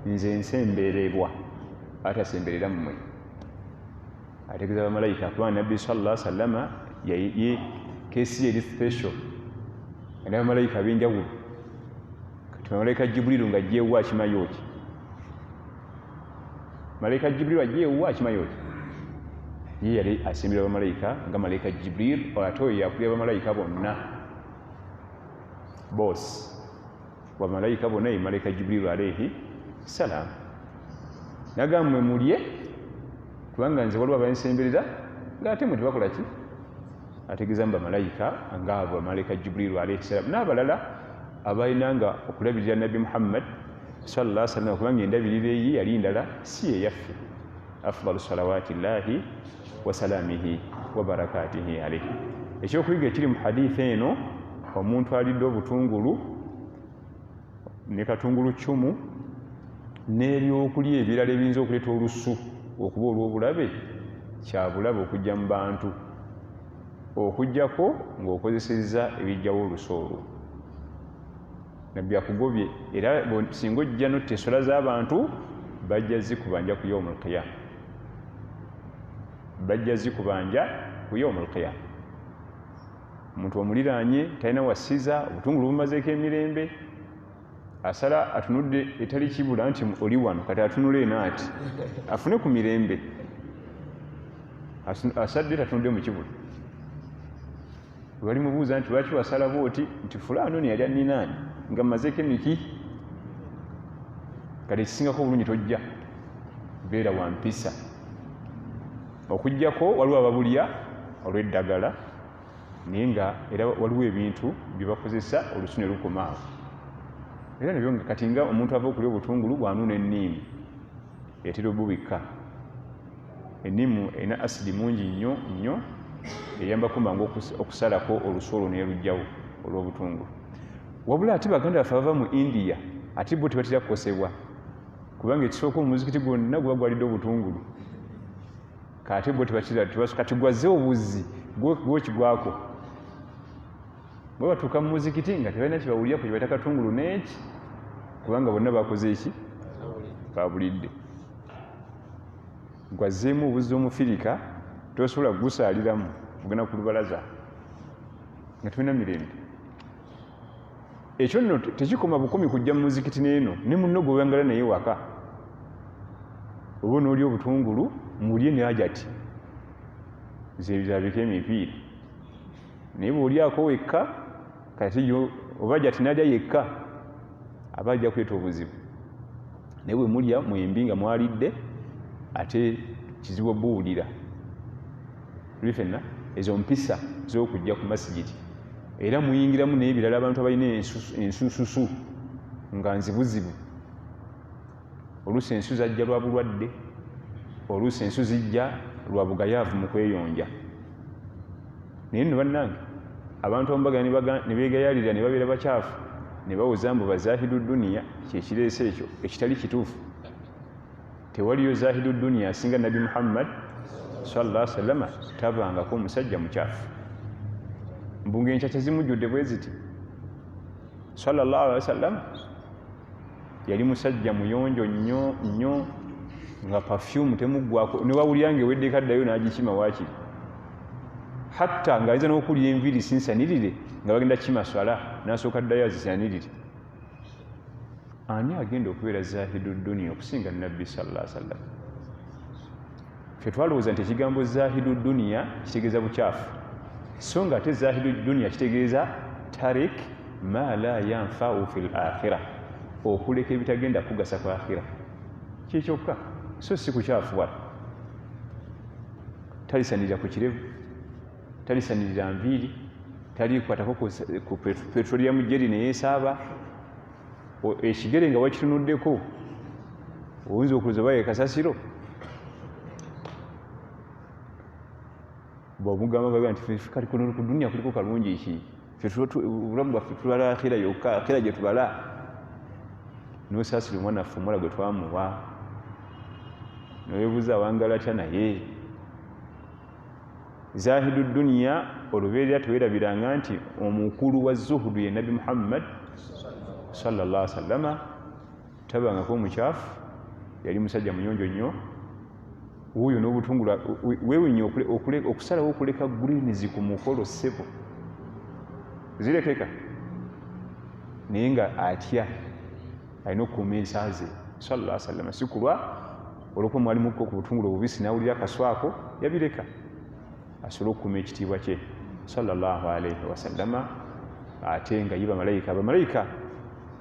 nze nsemberebwa atasemberera mmwe. Ategeeza bamalayika kubanga nabbi sallallahu alaihi wasallam ye keesi yeri special, era bamalayika ab'enjawulo. Kati malayika Jibrilu ng'ajjeewo akimanyi ki? Malayika Jibrilu ajjeewo akimanyi ki? Ye yali asembera bamalayika nga malayika Jibrilu, ate oyo yakulira bamalayika bonna. Boss wa malayika bonna ye malayika Jibrilu alayhi salam. Nagamba mwe mulye kubanga nze waliwo abansemberera ng'ate mwe tebakola ki? Ategeeza mu bamalayika ng'abo malayika Jibrilu alayhi salam n'abalala abalinanga okulabirira Nabbi Muhammad sallallahu alaihi wasallam, kubanga endabirira ye yali ndala si eyaffe. Afdalu salawatillahi wa salamihi wa barakatihi alayhi. Ekyokuyiga ekiri mu hadithi eno, omuntu alidde obutungulu ne katungulu cumu n'ebyokulya ebirala ebiyinza okuleeta olusu okuba olw'obulabe, kya bulabe okujja mu bantu, okujjako ng'okozesezza ebijjawo olusu olwo. Nabbi akugobye, era singa ojja notta ensola z'abantu bajja zikubanja ku yawmul qiyama, bajja zikubanja ku yawmul qiyama. Omuntu omuliraanye talina wasiza, obutungulu bumazeeko emirembe, asala atunudde etali kibula nti oli wano, kati atunule naati afune ku mirembe, asadde tatunudde mu kibula. Bali mubuuza nti lwaki wasala bwoti, nti fulaani ono yali anninaani nga mmazeeko emiki. Kati ekisingako obulungi tojja, beera wa mpisa. Okujjako waliwo ababulya olw'eddagala, naye nga era waliwo ebintu bye bakozesa olusu ne lukomaawo. Era nabyo nga kati nga omuntu ava okulya obutungulu bw'anuuna enniimu etera obubikka. Enniimu erina asidi mungi nnyo nnyo, eyambako mangu okusalako olusu olwo n'erugjawo olw'obutungulu. Wabula ate baganda baffe abava mu India ate bo tebatera kukosebwa, kubanga ekisooka omuzikiti gwonna guba gwalidde obutungulu. Kati bo tebatera, kati gwazze obuzzi gw'okigwako. Bwe batuuka mu muzikiti nga tebalina kibawulira ku kye bayita katungulu n'eki, kubanga bonna bakoze eki? Babulidde. Gwazzeemu obuzzi omufirika, tosobola kugusaaliramu, ogenda ku lubalaza nga tulina mirembe. Ekyo nno tekikoma bukumi kujja mu muzikiti n'eno, ne munno gw'oyangala naye waka oba onoolya obutungulu mulye ne ajati zebirabika emipiira naye bw'olyako wekka kati oba ajati nalya yekka aba ajja kuleeta obuzibu naye bwe mulya mwembi nga mwalidde ate kizibu obuwulira tuli fenna ezo mpisa z'okujja ku masigiti era muyingiramu n'ebirala abantu abalina ensususu nga nzibuzibu oluusi ensu zajja lwa bulwadde oluusi ensu zijja lwa bugayaavu mu kweyonja naye nno bannange abantu amubaga ne beegayaalira ne babeera bakyafu ne bawoza mbu bazaahidu duniya kyekireese ekyo ekitali kituufu tewaliyo zaahidu duniya asinga nabi muhammad sallallahu alaihi wasallam tabangako omusajja mukyafu mbunga enkyaca zimujjudde bwe ziti sallallahu alaihi wasallam yali musajja muyonjo nnyo nga perfume temuggwako ne wawulira ng'ewedde kaddayo n'agikima waakiri hatta ng'aliza n'okulya enviiri sinsanirire nga bagenda kima swala n'asooka ddayo azisanirire ani agenda okubeera zaahidu duniya okusinga nabbi sallallahu alaihi wasallam ffe twalowooza nti ekigambo zaahidu duniya kitegeeza bukyafu so nga ate zaahidu duniya kitegeeza tarik ma la yanfau fi l-akhira okuleka ebitagenda kugasa ku akhira kikyokka so si kukyafu wala talisanirira ku kirevu talisanirira nviiri talikwatako ku petrolium jeri neyesaaba ekigere nga wakitunuddeko oyinza okulooza oba ye kasasiro bwomugamba baga nti kati kuno ku duniya kuliko kalungi ki obulamu bwaffe tulala akhira yokka akhira gye tubala nosaasira omwana ffe omuwala gwe twamuwa noyebuuza awangala atya naye zahidu duniya olubeerera tewerabiranga nti omukulu wa zuhudu ye nabi muhammad sallallahu alaihi wasallama tabangako omukyafu yali musajja muyonjo nnyo wuuyo n'obutungula weewunya okusalawo okuleka greens ku mukolo ssebo zirekeka naye nga atya alina okukuuma ensa ze sallallahu alaihi wasallama si kulwa olwokuba mwalimuko ku butungulu obubisi n'awulira akaswako yabireka asobole okukuuma ekitiibwa kye sallallahu alaihi wasallama ate nga ye bamalayika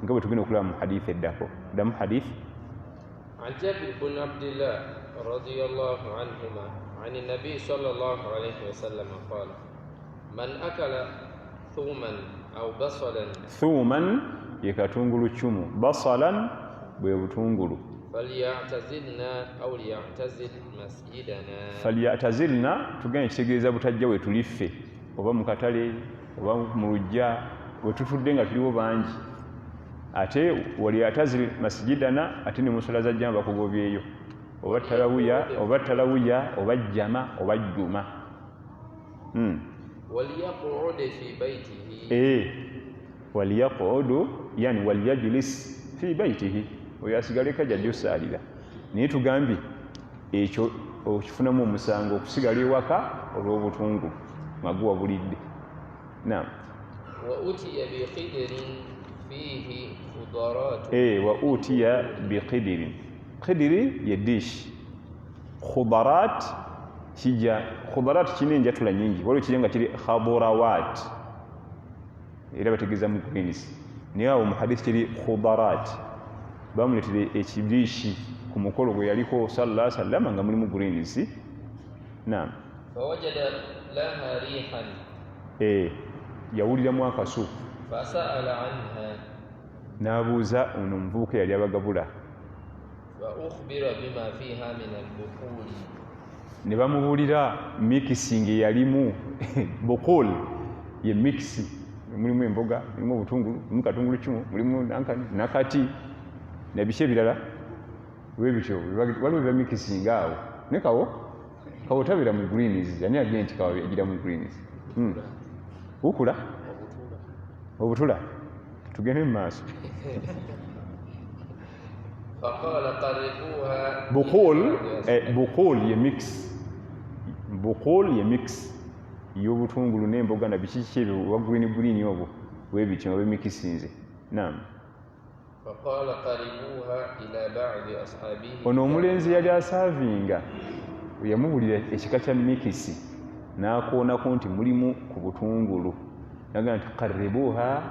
nga bwe tugenda okulaba mu hadithi eddako ddamu hadithi عن جابر بن عبد الله رضي الله عنهما عن النبي صلى الله عليه وسلم قال من أكل ثوما أو بصلا ثوما يكتungulu chumu basalan bwe butungulu فليعتزلنا أو ليعتزل مسجدنا فليعتزلنا tugenda kitegeeza butajja we tuliffe oba mu katale oba mu lujja we tutudde nga tuliwo bangi ate waliyatazil masjidana ate ne musala za jjama bakugobyeyo oba talawuya oba jjama oba jjuma waliyaqud fi baytihi waliyaqud yani waliyajlis fi baytihi oyo asigale kajja josaalira naye tugambye ekyo okifunamu omusango okusigala ewaka olw'obutungu maguwa bulidde naam wa utiya biqidrin fihi khudarat wa utiya biqidrin qidri ye dish khudarat kijja khudarat kine enjatula nyingi waliwo kijja nga kiri khaburawat era bategeeza mu greens naye awo mu hadisi kiri khudarat bamuletera ekidishi ku mukolo gwe yaliko sallallahu alaihi wasallam nga mulimu greens naam fawajada laha rihan yawuliramu akasu fasaala anha n'abuuza ono omuvubuka yali abagabula faukhbira bima fiha min albukuli ne bamubuulira mixing eyalimu bukul ye mixi mulimu emboga mulimu obutungulu mulimu katungulu kimu mulimu nakati nebiki ebirala webityo waliwo bya mixing awo ne kawo tabira mu greens yani agenti kawo yagira mu greens ukula obutula tugende mu maaso faqala qaribuha bukul ye mix bukul ye mix y'obutungulu n'emboga na biki ebyo wa green obwo webityo nga bemikisinze naam فقال قربوها إلى بعض أصحابه. ono omulenzi yali asaavinga yamuwulira ekika kya mikisi n'akoonako nti mulimu ku butungulu naga nti qaribuha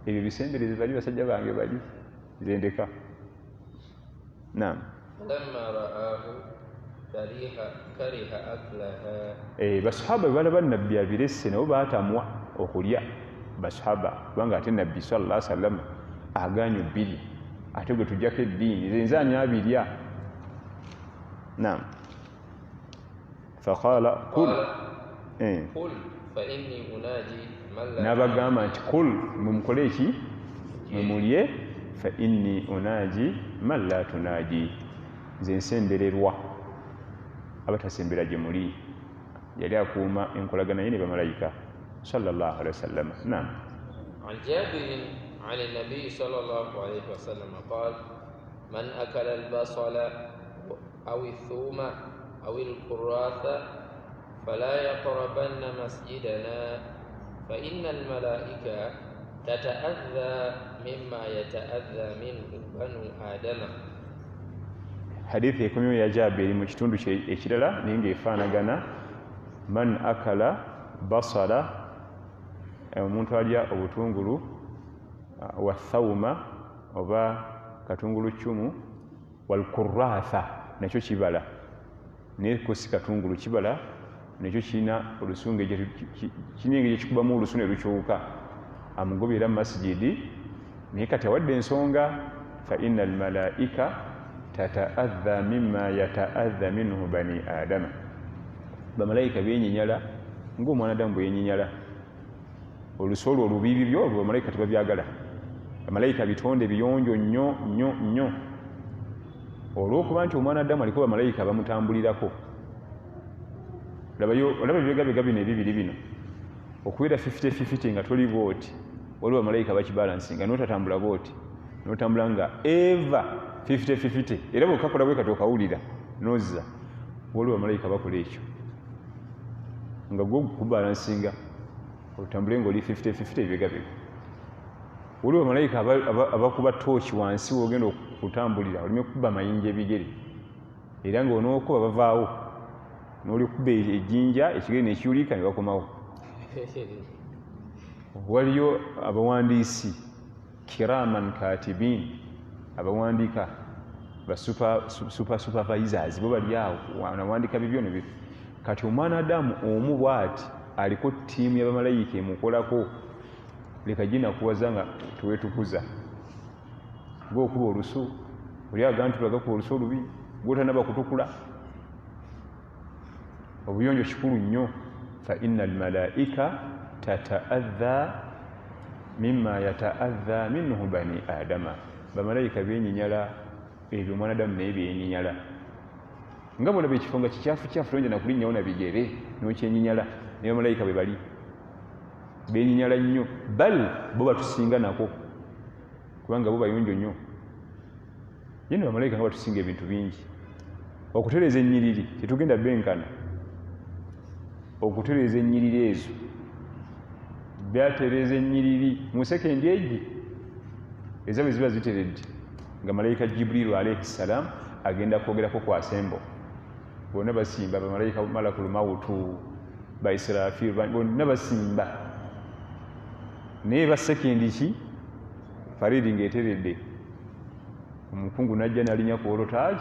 ebyo bisembereze bali basajja bange bali zendeka. Naam. فلما رآه كره أكلها. basahaba balaba nabbi abiresse nabo baatamwa okulya basahaba kubanga ate nabbi sallallahu alaihi wasallam agaanyo bbiri ate gwe tujjako eddiini zenze ani abirya. Naam. faqala kul فإني أناجي من لا. n'abagamba nti kul mumukole eki mumulye fa inni unaji man la tunaji nze nsembererwa abatasembera gye muli. yali akuuma enkolagana ye ne bamalayika sallallahu alaihi wasallam. Naam. عن جابر عن النبي صلى الله عليه وسلم قال من أكل البصل أو الثوم أو الكراث فلا يقربن مسجدنا فإن الملائكة تتأذى مما يتأذى منه بنو آدم. حديث يكون يا جابر mu kitundu ekirala naye ng'efaanagana man akala basala omuntu alya obutungulu wa thawma oba katungulu cumu wal kurratha nakyo kibala naye ko si katungulu kibala nakyo kirina olusunge kinenge kikubamu olusu ne lukyuka amugobera masjidi naye kati awadde ensonga fa innal malaika tataadha mimma yataadha minhu bani adama. bamalayika benyinyala ng'omwanadamu bwe yenyinyala olusu olwo olubibi byo olwo bamalayika tebabyagala. bamalayika bitonde biyonjo nnyo nnyo nnyo olw'okuba nti omwanadamu aliko bamalayika bamutambulirako. olaba ebibegabega bino ebibiri bino okubeera 50-50 nga toli booti waliwo bamalayika bakibalansinga n'otatambula booti n'otambula nga eva 50-50 era bwekakola bwe kati okawulira nozza waliwo bamalayika bakola ekyo nga gwe kubalansinga otambule ng'oli 50-50 ebibegabega. waliwo bamalayika abakuba tooki wansi wogenda okutambulira olime kuba mayinja ebigere era ng'onookuba bavaawo n'olikuba ejjinja ekigere nekiyulika ne bakomawo. waliyo abawandiisi kiraman katibin abawandiika ba supervisors bo bali awo nawandika bibyo ne bibyo. kati omwanadamu omu bw'ati aliko ttiimu y'abamalayika emukolako leka ginakuwaza nga teweetukuza ng'okuba olusu oli aga nti tulaga ku olusu olubi gwotanaba kutukula obuyonjo kikulu nnyo. fa inna almalaika tataadha mimma yataadha minhu bani adama. bamalayika benyinyala ebyo omwanadamu naye byenyinyala nga bolaba ekifo nga kikyafu kyafu tonja nakulinnyawo na bigere n'okyenyinyala naye bamalayika bwe bali benyinyala nnyo bal bo batusinga nako kubanga bo bayonjo nnyo. yene bamalayika nga batusinga ebintu bingi. okutereeza ennyiriri tetugenda benkana okutereeza ennyiriri ezo byatereeza ennyiriri mu sekendi egi eza bwe ziba ziteredde nga malayika Jibrilu alayhi salam agenda kwogerako ku asembo bonna basimba bamalayika malakul mawutu ba Israfil bonna basimba naye ba sekendi ki faridi ng'eteredde omukungu najja n'alinnya ku olotaagi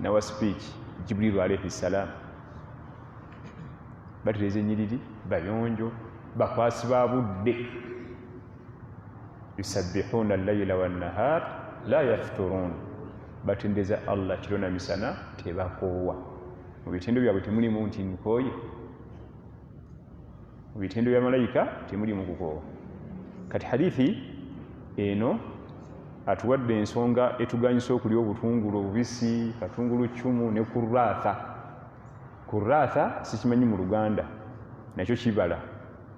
nawa speech Jibrilu alayhi salam. batereeza ennyiriri bayonjo bakwasi ba budde yusabbihuna allayla wannahar la yafturun batendeza Allah kiro na misana tebakoowa. mu bitendo byabwe temulimu nti nkooye mu bitendo bya malayika temulimu kukoowa. kati hadithi eno atuwadde ensonga etuganyisa okulya obutungulu obubisi katungulu cumu ne kurratha. kurratha sikimanyi mu Luganda nakyo kibala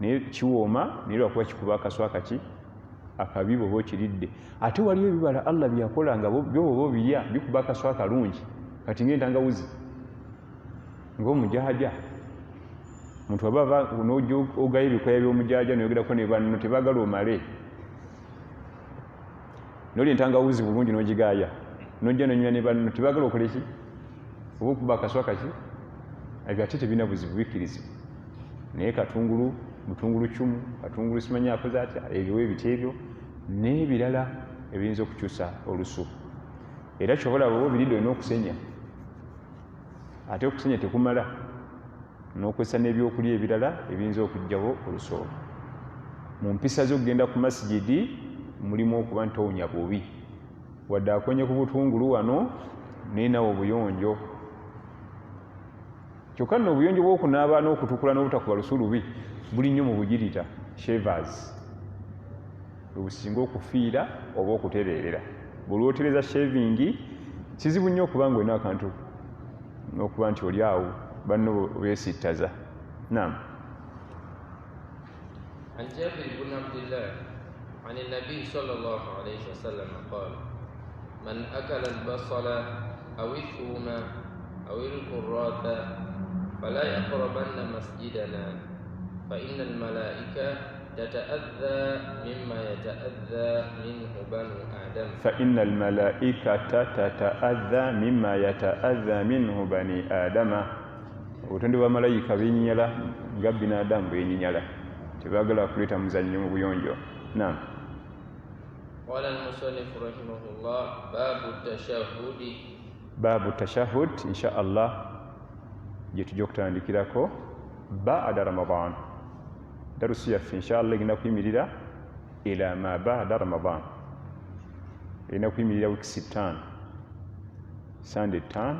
naye kiwooma naye lwakuba kikuba akaswa kaki akabi bwoba okiridde. ate waliyo ebibala Allah byakola nga byo bwoba obirya bikuba akaswa akalungi kati ng'entangawuzi ng'omujaja omuntu aba n'ojja ogayo ebikoya by'omujaja noyogerako ne banno tebaagala omale noli entangawuzi bulungi n'ogigaaya n'ojja nonywa ne banno tebagala okole ki oba okuba akaswa kaki ebyo ate tebina buzibu bikkirizibwa naye butungulu cumu katungulu simanyi akoze atya ebyo ebiti ebyo n'ebirala ebiyinza okukyusa olusu era kyobalaba oba obiridde olina okusenya ate okusenya tekumala n'okozesa n'ebyokulya ebirala ebiyinza okugjawo olusu mu mpisa z'okugenda ku masigidi mulimu okuba nti towonya bubi wadde akonye ku butungulu wano neenawo obuyonjo kyokka nno obuyonjo bw'okunaaba n'okutukula n'obutakuba lusu lubi buli nnyo mu bugirita shavers bwebusinga okufiira oba okutereerera bwe lwotereza shaving kizibu nnyo okuba nga olina akantu n'okuba nti oli awo banno beesittaza naam عن جابر بن عبد الله عن النبي صلى الله عليه وسلم قال من أكل البصل أو الثوم أو الكراث فلا يقربن مسجدنا فإن الملائكة تتأذى مما يتأذى منه بنو آدم فإن الملائكة تتأذى مما يتأذى منه بني آدم obutonde bwa malayika benyinyala nga binadamu benyinyala tebagala kuleeta muzannyo mu buyonjo naam قال المصنف رحمه الله باب التشهد إن شاء الله gye kutandikirako baada ramadan darusi yaffe inshallah egenda kuyimirira ila ma baada ramadan erina kuyimirira wiiki 5 sunday 5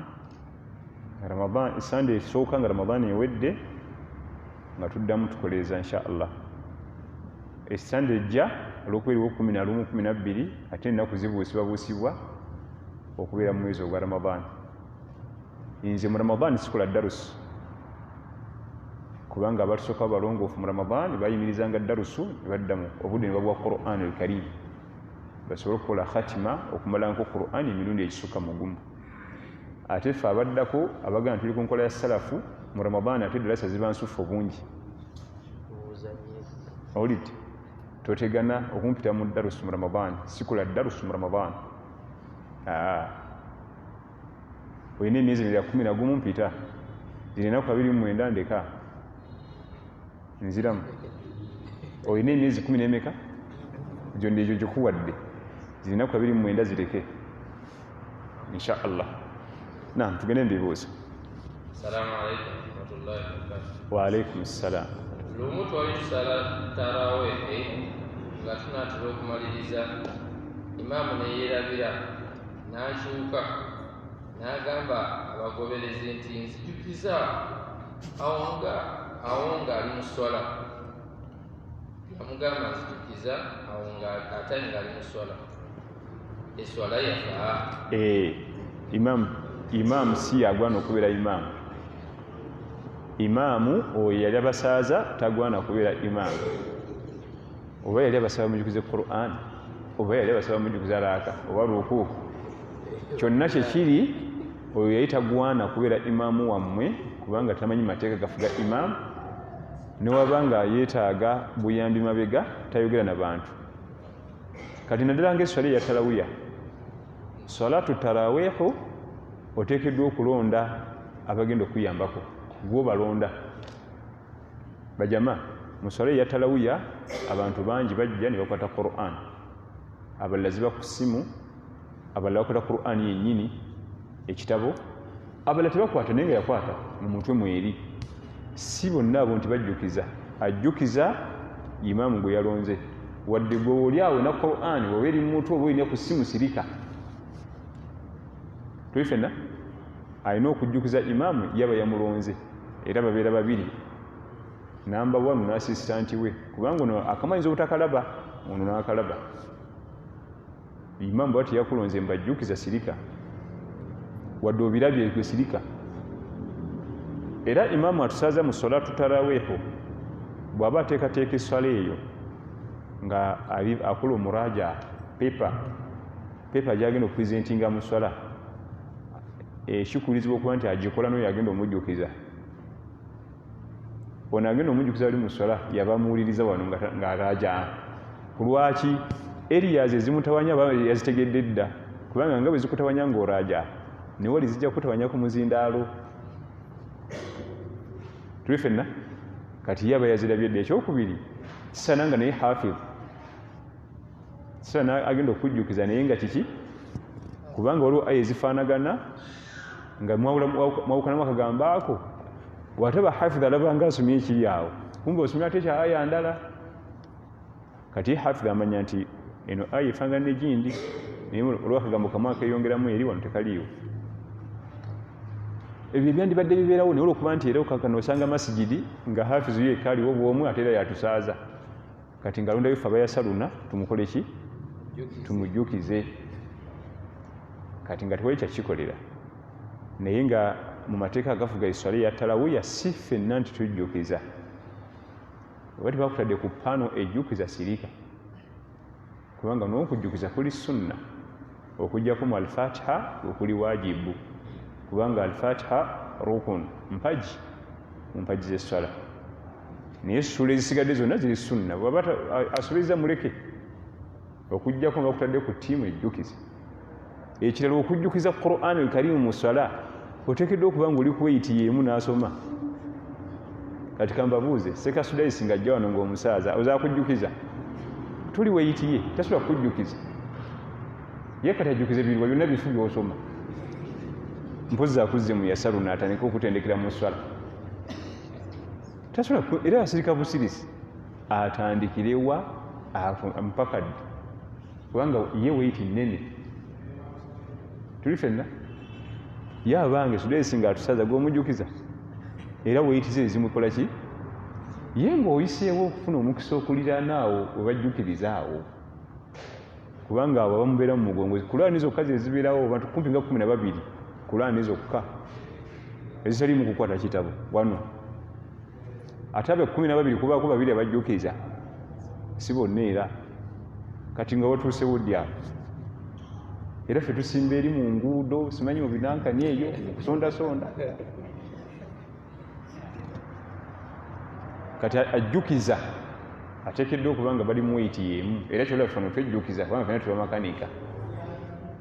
ramadan sunday esooka nga ramadan ewedde nga tuddamu tukoleeza inshallah esande ejja olw'okubeera 11 12 ate ennaku zibuusibwabuusibwa okubeera mu mwezi ogwa ramadan nze mu ramadan sikola darusu kubanga abatusooka balongoofu mu ramadan bayimirizanga darusu ne baddamu obudde ne babwa quran al-karim basobole okukola khatima okumalanko quran emirundi ekisukka mu gumu ate ffe abaddako abagamba tuli ku nkola ya salafu mu ramadan ate darasa ziba nsufu obungi olidde totegana okumpita mu darusu mu ramadan sikola darusu mu ramadan olina emyezi emirala 11 mpita zirina ku 29 ndeka nziramu olina emyezi 10 n'emeka gyonna egyo gikuwadde zirina ku 29 zireke inshaallah naam tugende mbibuuza Assalamu alaikum warahmatullahi wabarakatuh. Wa alaikum salam. Lumu twali tusala tarawehe nga tunatera okumaliriza imaamu ne yeerabira n'akyuka n'agamba abagoberezi nti nzijukiza awo nga ali mu swala. Yamugamba nzijukiza awo nga ate nga ali mu swala. Eswala yafaa. Imaamu si yagwana okubeera imaamu. Imaamu oyo yali abasaaza tagwana kubeera imaamu. Oba yali abasaba mujjukize Qur'an, oba yali abasaba mujjukize raaka, oba ruku. Kyonna kye kiri oyo yali tagwana kubeera imaamu wammwe kubanga tamanyi mateeka gafuga imaamu. Ne wabanga yeetaaga buyambi mabega tayogera na bantu. Kati naddala ng'eswala ya tarawiya. Salatu taraweehu oteekeddwa okulonda abagenda okuyambako. Gwo balonda bajama musole ya tarawiya abantu bangi bajja ne bakwata Qur'an abalala ziba ku ssimu abalala bakwata Qur'an yennyini ekitabo abalala tebakwata naye nga yakwata mu mutwe mweri si bonna abo nti bajjukiza ajjukiza imaamu gwe yalonze wadde gwe oli awo na Qur'an wowe eri mu mutwe oba olina ku ssimu sirika twifenna alina okujjukiza imaamu yaba yamulonze era babeera babiri namba 1 n'assistant we kubanga ono akamanyiza obutakalaba ono n'akalaba imaamu bwati yakulonze mbajjukiza sirika wadde obirabye gwe sirika era imaamu atusaaza mu salatu taraweeho bw'aba ateekateeka esswala eyo nga akola omuraja pepa gyagenda okupresentinga mu swala ekikurizibwa okuba nti agikola n'oyo agenda omujjukiza ono agenda omujjukiza ali mu swala yaba amuwuliriza wano ng'araja ku lwaki areas ezimutawanya yazitegedde dda kubanga nga bwe zikutawanya ng'oraaja newali zijja kutawanya ku muzindaalo tuli ffenna kati ye aba yazirabye dda. Ekyokubiri kisaana nga naye hafidh kisaana agenda okujjukiza naye nga kiki kubanga waliwo aya ezifaanagana nga mwawukanamu akagambo ako bw'ataba hafidh alaba nga asomye ekiri awo kumbe osomye ate ekya aya ndala. Kati hafidh amanya nti eno aya efaanagana n'egindi naye olwa akagambo kamu akeyongeramu eri wano tekaliiwo. Ebyo byandibadde bibeerawo naye olwokuba nti era okakano osanga masigidi nga hafidh ye ekaliwo bw'omu ate era yatusaaza kati nga alondayo ffe abayasaluna tumukole ki tumujjukize kati nga tewali kyakikolera naye nga mu mateeka agafuga eswala ya talawiya si ffenna nti tujjukiza oba tebakutadde ku paano ejjukiza sirika kubanga n'okujjukiza kuli sunna okujjako mu alfatiha okuli wajibu kubanga alfatiha rukun mpaji mu mpaji z'esswala naye essula ezisigadde zonna ziri sunna bwaba asobeza muleke okujjako nga bakutadde ku ttiimu ejjukiza. Ekirala okujjukiza Qur'an al-Karim mu swala oteekeddwa okuba nga oli kuweyiti y'emu n'asoma. Kati kambabuuze Sekasudayisi ng'ajja wano ng'omusaaza oza kujjukiza tuli weyiti ye tasobola kujjukiza ye kati ajjukiza ebirwa byonna bifu by'osoma mpozi akuzze mu yasalu n'atandika okutendekera mu swala tasobola era asirika busirisi atandikirewa mpaka ddi kubanga ye weyiti nnene tuli ffenna ye abange Sudayisi ng'atusaaza gw'omujjukiza era weyitize ezimukola ki ye ng'oyiseewo okufuna omukisa okuliraanaawo webajjukirizaawo kubanga abo abamubeera mu mugongo kulaani zokka zezibeerawo bantu kumpi nga 12 kulaani zokka ezitali mu kukwata kitabo wano ate abe 12 kubaako 2 abajjukiriza si bonna era kati nga watuusewo ddi awo era ffe tusimba eri mu nguudo simanyi mu binankani eyo kusondasonda kati ajjukiza ateekeddwa okuba nga bali muweyiti y'emu era kyolaba fano twejjukiza kubanga fena tuba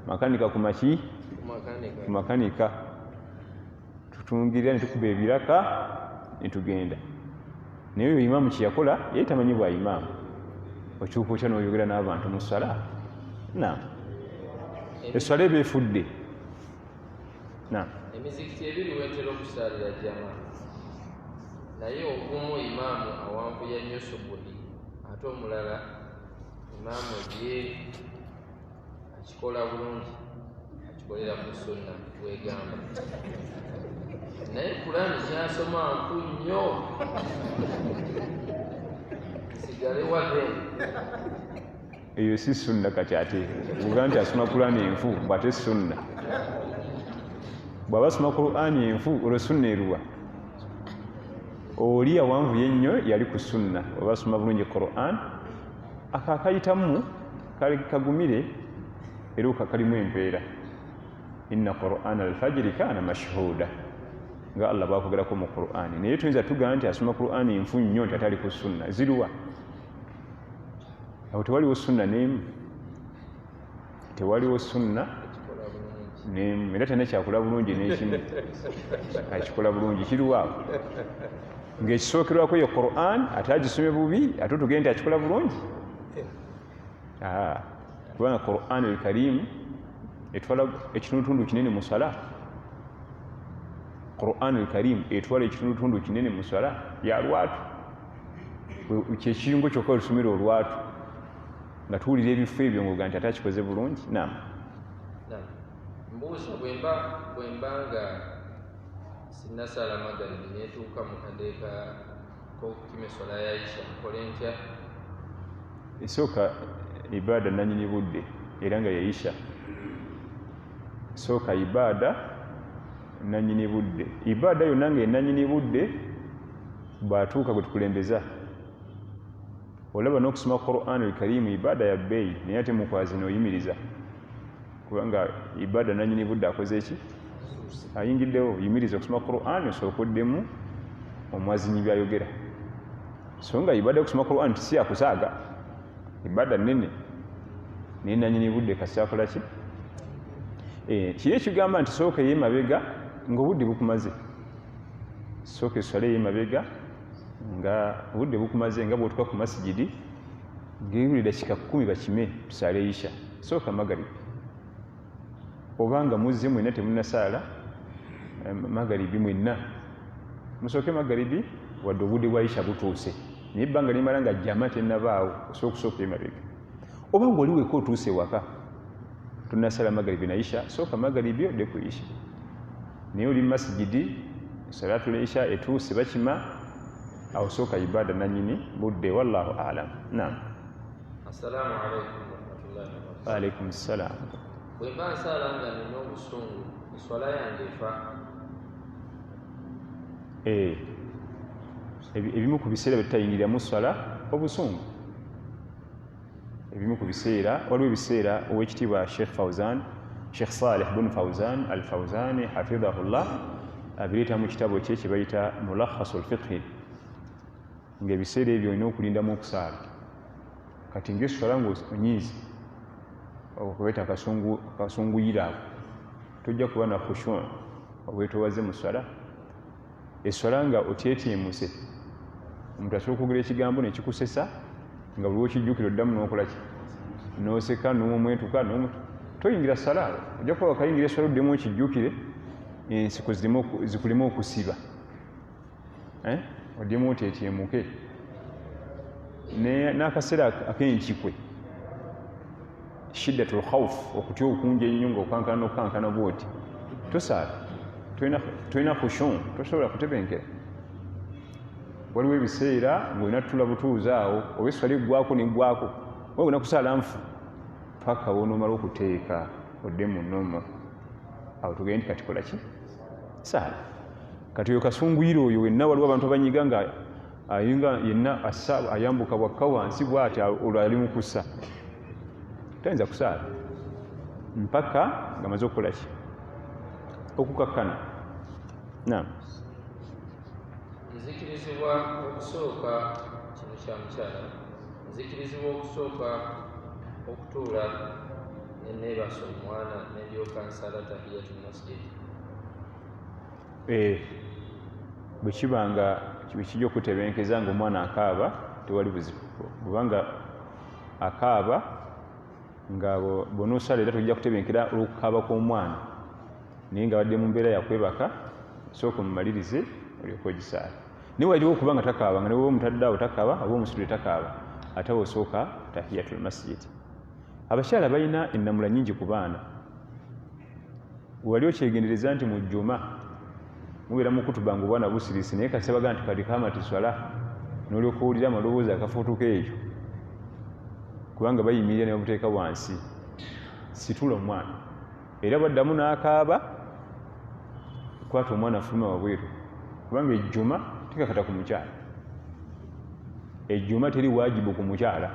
makanika ku maki ku makanika tutungirira ne tukuba ebiraka ne tugenda naye oyo imaamu kyeyakola yali tamanyi bwa imaamu okyuka otya n'oyogera n'abantu mu ssala esswala eba efudde emizikiti ebiri wentera okusaalira jama naye ogumu imaamu awanvuya nnyo subuhi ate omulala imaamu ebyeri akikola bulungi akikolera ku sunna wegamba naye Kurani kyasoma nku nnyo sigale wade eyo si sunna kati ate uga nti asoma Kurani enfu bwate sunna bw'aba asoma Kurani enfu olwo sunna eruwa oli awanvuye ennyo yali ku sunna oba asoma bulungi Qur'an akakayitamu kagumire era kalimu empeera inna Qur'ana al-fajri kana mashhuda nga Allah bwakogerako mu Qur'ani naye tuyinza tugamba nti asoma Qur'ani enfu nnyo nti atali ku sunna ziruwa awo tewaliwo sunna n'emu tewaliwo sunna n'emu era tena kyakola bulungi n'ekimu akikola bulungi kiruwaawo ng'ekisookerwako ye Qur'an ate agisome bubi ate tugende nti akikola bulungi kubanga Qur'an al-Karim etwala ekitundutundu kinene mu sala Qur'an al-Karim etwala ekitundutundu kinene mu sala ya lwatu kyekiyungo kyokka olusomera olwatu nga tuwulira ebifo ebyo ngoga nti ate akikoze bulungi mbuusa bwemba nga sinasala magaribi netuuka mu kadeeka k'okukima eswala ya Isha nkole ntya esooka ibaada nanyini budde era nga ya Isha sooka ibaada nanyini budde ibaada yonna nga enanyini budde bw'atuuka gwe tukulembeza olaba n'okusoma Qur'an al-Karim ibaada ya bbeeyi naye ate mukwazi n'oyimiriza kubanga ibaada nanyini budde akoze eki ayingiddewo yimiriza okusoma Qur'an osookoddemu omwazinyi byayogera so nga ibaada y'okusoma Qur'an si yakusaaga ibaada nnene naye nannyini budde kasaakola ki kiri ekigamba nti sooka ey'emabega ng'obudde bukumaze, sooka eswala ey'emabega nga obudde bukumaze, nga bw'otuka ku masigidi ng'ebulira dakika 10 bakime tusaale isha, sooka magaribi. Obanga muzze mwenna temunnasaala magaribi, mwenna musooke magaribi wadde obudde bwa isha butuuse, naye ebbanga limala nga jama tennabaawo osobola okusooka emabega. Oba ng'oli weka otuuse waka tonnasaala magaribi na isha, sooka magaribi odde ku isha. Naye oli masigidi salaatul isha etuuse bakima, awo sooka ibaada nannyini budde. Wallahu alam. Naam. Assalamu alaikum warahmatullahi wabarakatuh. Wa alaikum salaam. Bwe mba nsaala nga nina obusungu eswala yange efa? Ebimu ku biseera bye tutayingiriramu swala obusungu, ebimu ku biseera, waliwo ebiseera ow'ekitiibwa Sheikh Saleh bin Fawzan al-Fawzani hafidhahullah abireeta mu kitabo kye kye bayita Mulakhasul Fiqhi, ng'ebiseera ebyo olina okulindamu okusaala. Kati ng'eswala ng'onyiizi okubeeta kasunguyira ako, tojja kuba na khushu' obwetoowaze mu swala. Eswala nga otyetyemuse, omuntu asobola okwogera ekigambo nekikusesa nga buli wokijjukira oddamu n'okola ki, n'oseka n'omwetuka toyingira sala. Ojja kuba wakayingira eswala oddemu okijjukire, ensiko zikulemu okusiba, oddemu oteetyemuke. N'akaseera ak'enkikwe, shiddatul khawf, okutya okungi ennyo ng'okankana n'okukankana bw'oti, tosaala, tolina khushu', tosobola kutebenkera. Waliwo ebiseera ng'olina tutula butuuzi awo, oba eswala eggwako neggwako, oba olina kusaala nfu paka w'onoomala okuteeka odde mu nnomo, awo tugende nti kati kola ki? Saala. Kati oyo kasunguyira oyo wenna, waliwo abantu abanyiga nga ayinga yenna ayambuka bwakka wansi bw'ati olwo ali mu kussa, tayinza kusaala mpaka nga maze okukola ki? Okukakkana. Naam. Nzikirizibwa okusooka, kino kya mukyala, nzikirizibwa okusooka okutuula neneebasa omwana n'endyoka nsala tahiyatul masjid. Bwe kiba nga kijja okutebenkeza ng'omwana akaaba, tewali buzibu. Bwebanga akaaba nga bw'onoosala era tojja kutebenkera olw'okukaaba kw'omwana, naye nga badde mu mbeera yakwebaka, sooka omumalirize olyoka ogisaala. Naye waliwo okuba nga takaaba, nga ne bw'oba omutadde awo takaaba, oba omusitule takaaba, ate osooka tahiyatul masjid. Abakyala balina ennamula nnyingi ku baana. Wali okyegendereza nti mu jjuma mubeera mu kutuba nga obwana busirisi, naye kati baga nti kati kaamati swala, n'olyoka owulira amaloboozi akafuutuka eyo, kubanga bayimirira ne bamuteeka wansi. Situla omwana, era bwaddamu n'akaaba, kwata omwana afuluma wabweru, kubanga ejjuma tekakata ku mukyala. Ejjuma teri waajibu ku mukyala.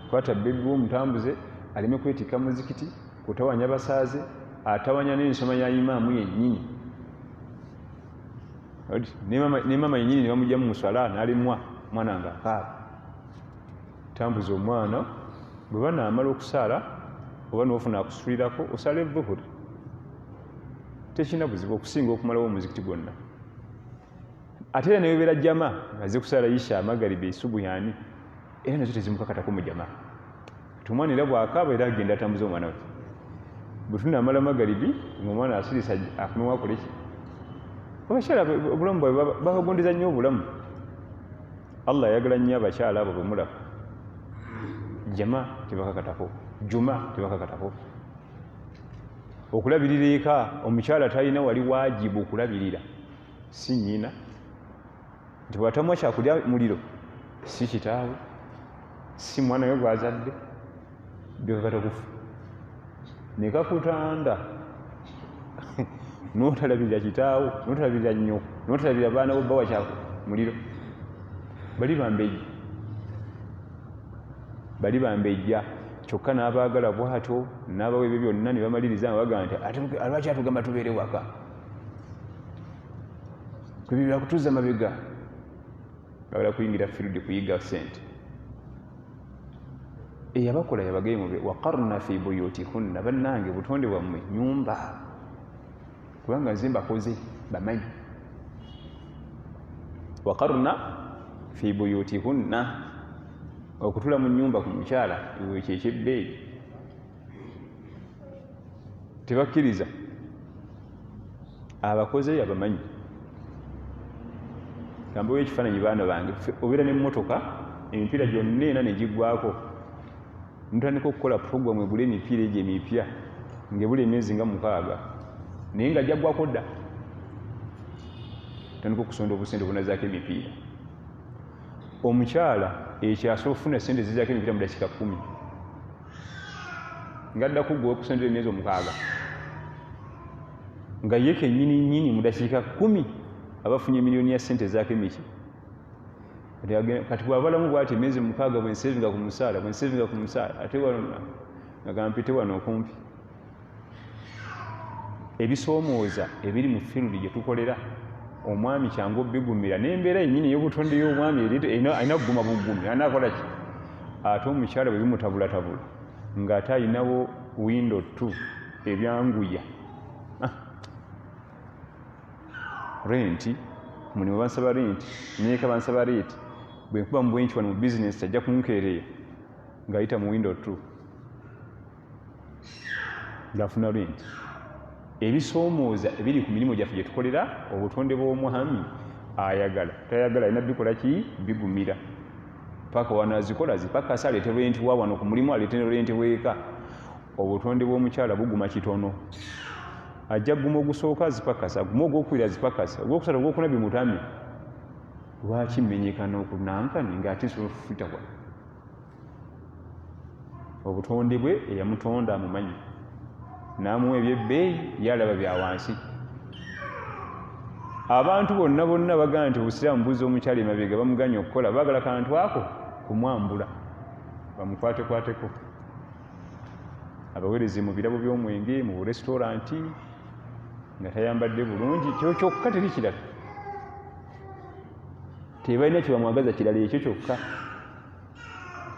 Kwata bbebi w'omutambuze aleme kwetikka muzikiti, kutawanya basaaze, atawanya n'ensoma ya imaamu yennyini. Ne mama yennyini ne bamugyamu mu swala n'alemwa, omwana nga akaaba. Tambuza omwana, bwe banaamala okusaala oba n'ofuna akusulirako, osala evvuhuri. Tekirina buzibu okusinga okumalawo omuzikiti gwonna. Ate era newebeera jama azze kusaala isha, magaribi, subuyaani, era nazo tezimukakatako mu jama. Omwana era bw'akaaba era agenda atambuza omwana we. Bwe tunaamala magaribi ng'omwana asirisa akomewo akole ki? Abakyala obulamu bwabwe babagondeza nnyo obulamu. Allah ayagala nnyo abakyala abo bwe mulaba. Jama tebakakatako, juma tebakakatako. Okulabirira eka, omukyala talina wali waajibu okulabirira, si nnyina. Nti bw'atamwa kyakulya muliro, si kitaawe, si mwana we gw'azadde, byokakata kufa. Ne kakutanda n'otalabirira kitaawo, n'otalabirira nnyoko, n'otalabirira baana bo bawa kyako muliro. Bali bambejja kyokka n'abaagala bw'atyo, n'abawa ebyo byonna ne bamaliriza nga bagamba nti ate lwaki atugamba tubeere waka? Kwebyo byakutuuza mabega. Bagala kuyingira field kuyiga ssente. eyabakola yabagaye mube waqarna fi buyutikunna bannange butonde bwammwe nyumba kubanga nze mbakoze bamanyi waqarna fi buyutikunna okutula mu nyumba ku mukyala iwe kyekyebbee tebakkiriza abakoze abamanyi kambawo ekifaananyi baana bange obeera n'emmotoka emipiira gyonna ena negigwako mutandika okukola puroguramu egula emipiira egyo emipya ngaebula emyezi nga 6 naye nga jaggwako dda tandika okusonda obusente obunazaako emipiira omukyala ekyasobola okufuna sente zizaako emipiira mu dakiika 10 ngaddako gwe okusondera emyezi 6 nga ye kennyini mu dakiika 10 abafunye miliyoni ya sente zaako emiki kati bwabalamu bwati emyezi 6 bwensevinga ku musaala ate nagampite wano okumpi ebisoomooza ebiri mu field gye tukolera omwami kyangu obigumira n'embeera yennyini ey'obutonde y'omwami alina kuguma bugumi anakola ki ate omukyala bwe bimutabulattabula ng'ate alinawo window 2 ebyanguya renti mulimu bansaba renti nyeeka bansaba renti bwe nkuba mu bwenki wano mu bizinesi tajja kunkeereya ng'ayita mu window 2 ng'afuna renti ebisoomooza ebiri ku mirimu gyaffe gye tukolera obutonde bw'omwami ayagala tayagala alina bikola ki bigumira paka wanazikola zipakasa aleete renti wa wano ku mulimu aleete renti weeka obutonde bw'omukyala buguma kitono ajja guma ogusooka zipakasa guma ogwokubira zipakasa ogwokusatu ogwokuna bimutamye lwaki mmenyekana okunankani ng'ate nsobola okufutawa obutonde bwe eyamutonda amumanyi n'amuwa ebyebbeeyi yalaba bya wansi abantu bonna bagamba nti obusiraamu buzza omukyala emabega bamuganya okukola baagala kantu ako kumwambula bamukwatekwateko abaweereze mu birabo by'omwenge mu resitoranti nga tayambadde bulungi kyokka teri kirala tebalina kyebamwagaza kirala ekyo kyokka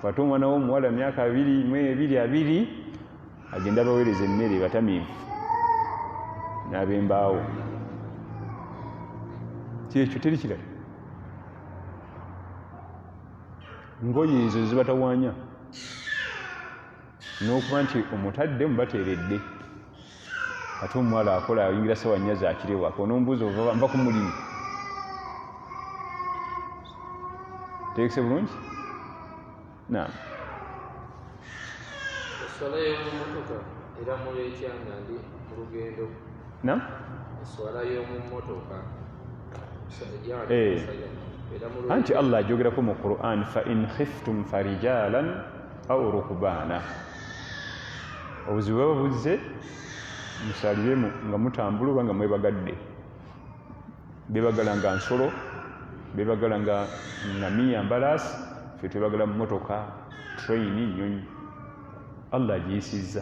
kwate omwana w'omuwala myaka 22 agenda abaweereza emmere batamiivu n'abembaawo kyekyo teri kirala ngoye ezo zibatawaanya n'okuba nti omutadde mubateeredde ate omuwala akola ayingira sawa 4 zakirewako n'omubuuza ova nva ku mulimu tegese bulungi naam eswala y'omumotoka eramula etya nga ndi mu lugendo naam eswala y'omumotoka anti allah ajogerako mu quran fa in khiftum farijalan aw rukbana obuzibu baba buzze musaliremu nga mutambula oba nga mwebagadde bebagala nga nsolo bebagala nga ngamiya mbalaasi fe twebagala mu motoka traini nyonyi allah agiyisizza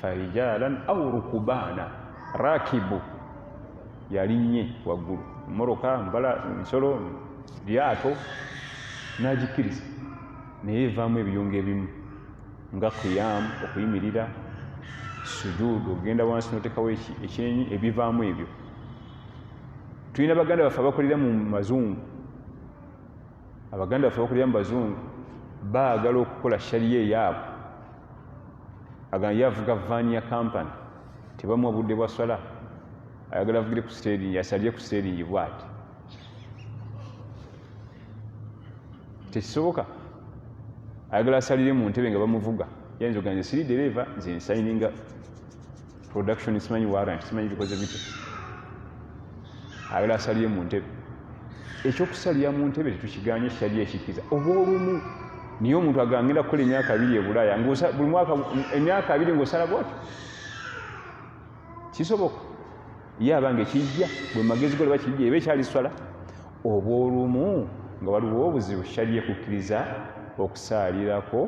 farijalan aw rukbana rakibu yalinnye waggulu moroka nsolo lyato n'agikkiriza naye evaamu ebiyungo ebimu nga qiyamu okuyimirira sujuudu ogenda wansi notekawo ekyenyi ebivaamu ebyo tulina baganda baffe abakolera mu mazungu abaganda baffe abakolera mu bazungu baagala okukola shariya eyaabo agamba yavuga vaani ya kampani tebamuwa budde bwa swala ayagala avugire ku steringi asalire ku steringi bwati tekisoboka ayagala asalire mu ntebe nga bamuvuga yayinza ogamba nze siri dereva nze nsayininga production simanyi warrant simanyi bikoze bityo ayagala asalire mu ntebe ekyokusalira mu ntebe tetukiganye shariya ekikkiriza oba olumu niye omuntu agangenda kukola emyaka 2 e Bulaaya buli mwaka emyaka 2 ng'osala bwati kisoboka ye abange kijja bwe magezi gole bakijja ebe kyali swala oba olumu nga waliwo obuzibu shariya ekukkiriza okusaalirako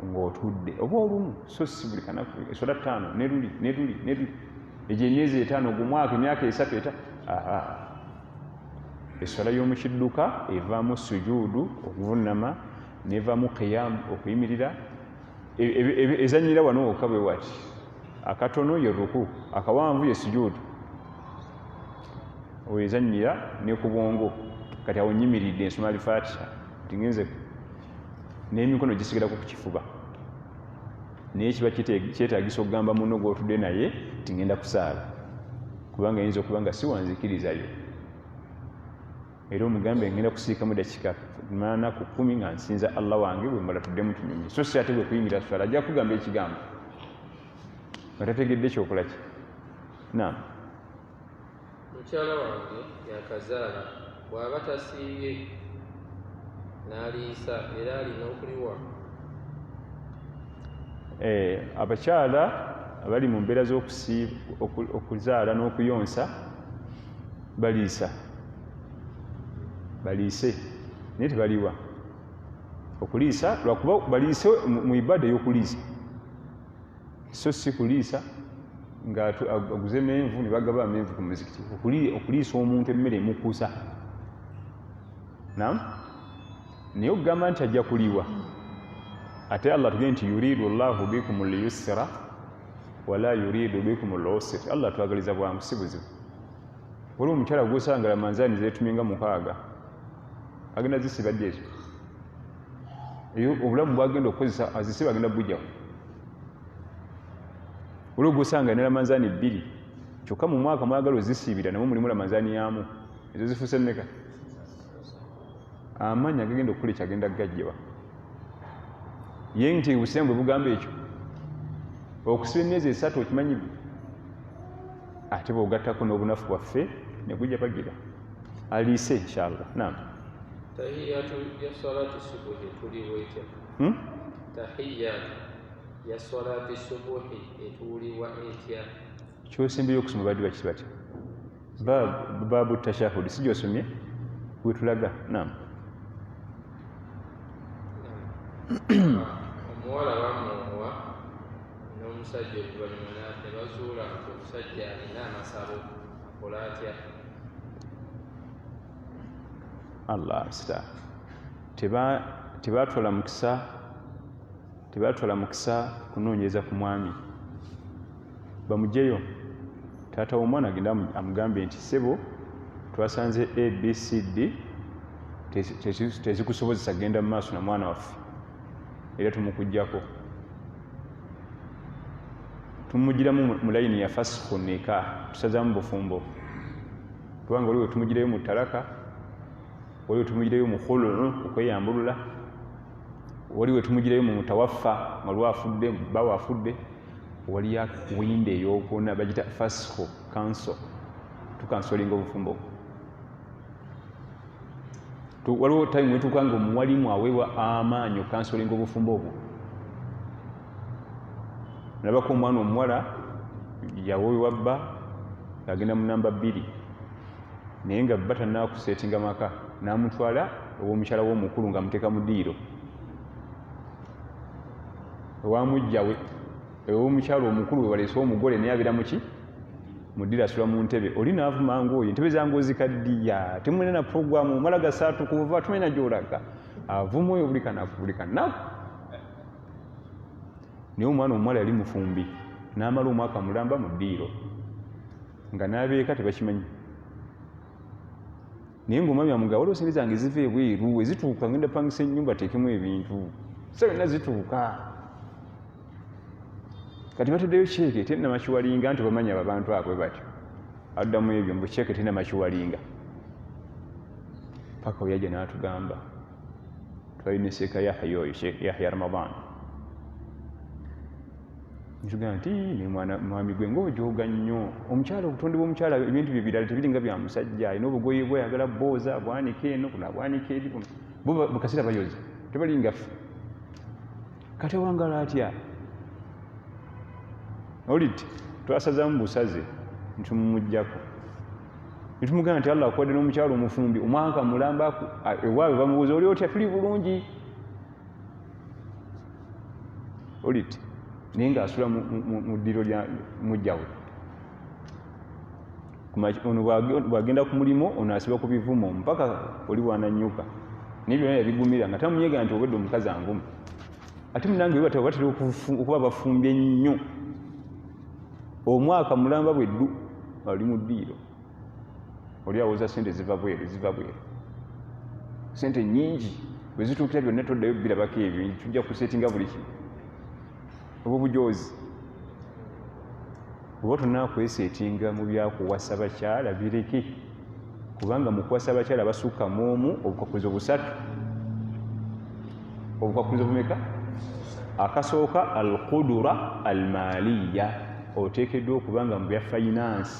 ng'otudde oba olumu so si buli kanaku eswala 5 neruli egyo emyezi 5 ogumwaka emyaka 3 eswala y'omu kidduka evaamu sujuudu okuvunama nevaamu qiyamu okuyimirira ezanyira wano wokka bwe wati akatono ye ruku akawanvu ye sujudu wezanyira ne ku bwongo kati awo nyimiridde ensoma Al-Fatiha tingenze n'emikono gisigalako ku kifuba naye kiba kyetaagisa okugamba muno gw'otudde naye tingenda kusaala kubanga yinza okuba nga si wanzikirizayo era omugambe ngenda kusiikamu dakika 8 ku 10 nga nsinza Allah wange bwe mala tuddemu tunyumye so si ate bwe kuyingira swala ajja kugamba ekigambo nga tategedde kyokola ki naam mukyala wange yakazaala bw'aba tasiibye n'aliisa era alina okuliwa abakyala abali mu mbeera okuzaala n'okuyonsa baliise naye tebaliwa okuliisa lwakuba baliise mu ibada ey'okuliisa so si kuliisa nga aguze menvu ne bagaba amenvu ku muzikiti okuliisa omuntu emmere emukuusa naam naye okugamba nti ajja kuliwa ate Allah tugende nti yuridu Allahu bikum al-yusra wala yuridu bikum al-usra Allah twagaliza bwangu si buzibu waliwo omukyala gwosangala manzaani zeetuminga 6 agenda zisibadde ezo eyo obulamu bwagenda okukozesa azisiba agenda bujjawo waliwo gwosanga ne lamanzaani 2 kyokka mu mwaka mwagala ozisiibira namwe mulimu lamanzaani yamu ezo zifuuse mmeka amaanyi agagenda okukola ekyagenda gajjeba ye nti obusiiramu bwe bugamba ekyo okusiba emyezi 3 okimanyi ate bw'ogattako n'obunafu bwaffe ne gujja bagira aliise inshallah naam tahiyatu ya salati subuhi tuliwo etya tahiyatu ya salati subuhi etuuliwa etya kyosembeyo okusoma baddi bakiti batya baabu tashahudi si gyosomye wetulaga naam omuwala bamuwa n'omusajja oluvannyuma ne bazuula nti omusajja alina amasabo akola atya Allah sita tebatwala mukisa kunoonyeza ku mwami bamugyeyo taata w'omwana agenda amugambe nti sebo twasanze ABCD tezikusobozesa genda mu maaso na mwana waffe era tumukujjako tumugiramu mu layini ya fasiko neka tusazaamu bufumbo kubanga waliwo tumugirayo mu talaka waliwo tumugirayo mu khulu okweyambulula waliwo tumugirayo mu mutawaffa nga lwafudde bbawe afudde waliyo winde ey'okwona bagita fasiko kanso tukansolinga obufumbo waliwo time wetuuka nga omuwalimu aweebwa amaanyi okansolinga obufumbo obwo nabako omwana omuwala yaweebwa bba agenda mu namba 2 naye nga bba tannakuseetinga maka n'amutwala ow'omukyala w'omukulu nga amuteeka mu ddiiro ewamujjawe ew'omukyala omukulu we waleese omugole naye abeera muki mu ddiiro asula mu ntebe oli naavuma ngaoyo entebe zange ozikaddiya temulina na puroguramu omala gasaatu kuva tumenya gy'olaga avuma oyo buli kanaku naye omwana omuwala yali mufumbi n'amala omwaka mulamba mu ddiiro nga n'abeeka tebakimanyi naye ng'omwami amugaa waliwo sente zange ziva ebweru ezituuka ngenda pangisa ennyumba teekemu ebintu sebena zituuka kati bataddeyo kyeke tena makiwalinga nti bamanya abantu abwe batyo addamu ebyo mbu kyeke tena makiwalinga paka oyajja n'atugamba twalina seeka Yahya oyo Yahya Ramadan ntugamba nti mwami gwe ng'ojooga nnyo omukyala obutonde bw'omukyala ebintu bye birala tebiringa bya musajja alina obugoye bwe ayagala booza bwanika eno kuno abwanika eri kuno bo bukasira bayoza tebalingaffe kati awangala atya oliti twasazaamu busaze ntumumuggyako nitumugamba nti Allah akuwadde n'omukyala omufumbi omwaka mulambaku ewaabwe bamubuuza oli otya tuli bulungi oliti naye ng'asula mu ddiiro lya mujjawe ono bw'agenda ku mulimu ono asiba ku bivumo mpaka oli wananyuka naye byonna yabigumira nga tamunyega nti obwedde omukazi anvuma ate munange batera okuba bafumbye nnyo omwaka mulamba bweddu ali mu ddiiro oli awoza sente ziva bweru sente nnyingi bwe zituukira byonna toddayo birabako ebyo tujja kusetinga buli kimu obwo bujozi oba tonna kwesetinga mu byakuwasa bakyala bireke kubanga mu kuwasa bakyala basukka mu omu obukwakulizo busatu obukwakulizo bumeka akasooka alqudura almaliya oteekeddwa okubanga mu bya finance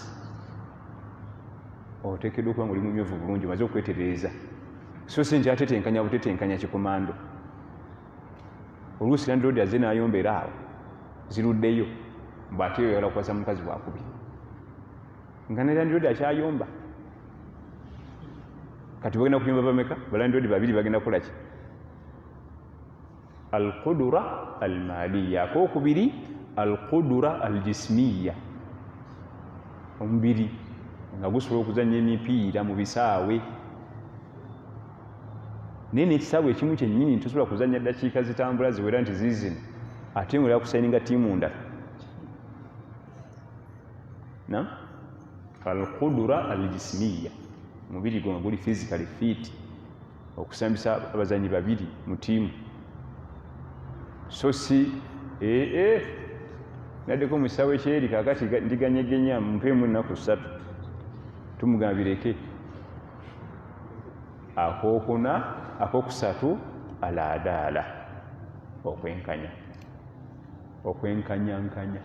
oteekeddwa okuba nga oli mumyovu bulungi omaze okwetereeza so si nti atetenkanya butetenkanya kikomando oluusi landiroodi aze n'ayombera awo ziruddeyo bw'ate oyagala kukwasa mukazi bwakubye nga ne landiroodi akyayomba kati bagenda kuyomba bameka balandiroodi babiri bagenda kukola ki alqudura almaliya akokubiri alqudura aljismiya omubiri nga gusobola okuzanya emipiira mu bisaawe naye nekisaawe ekimu kyennyini tosobola kuzanya ddakiika zitambula ziwera nti ziizino ate ngolera kusayininga ttiimu ndala alqudura aljismiya omubiri gwe nga guli physically fit okusambisa abazanyi babiri mu ttiimu so si naddeko mu kisaawe kyeri kakati ndiganyegenya mpemu ennaku 3 tumugambireke akokusatu alaadaala okwenkanyankanya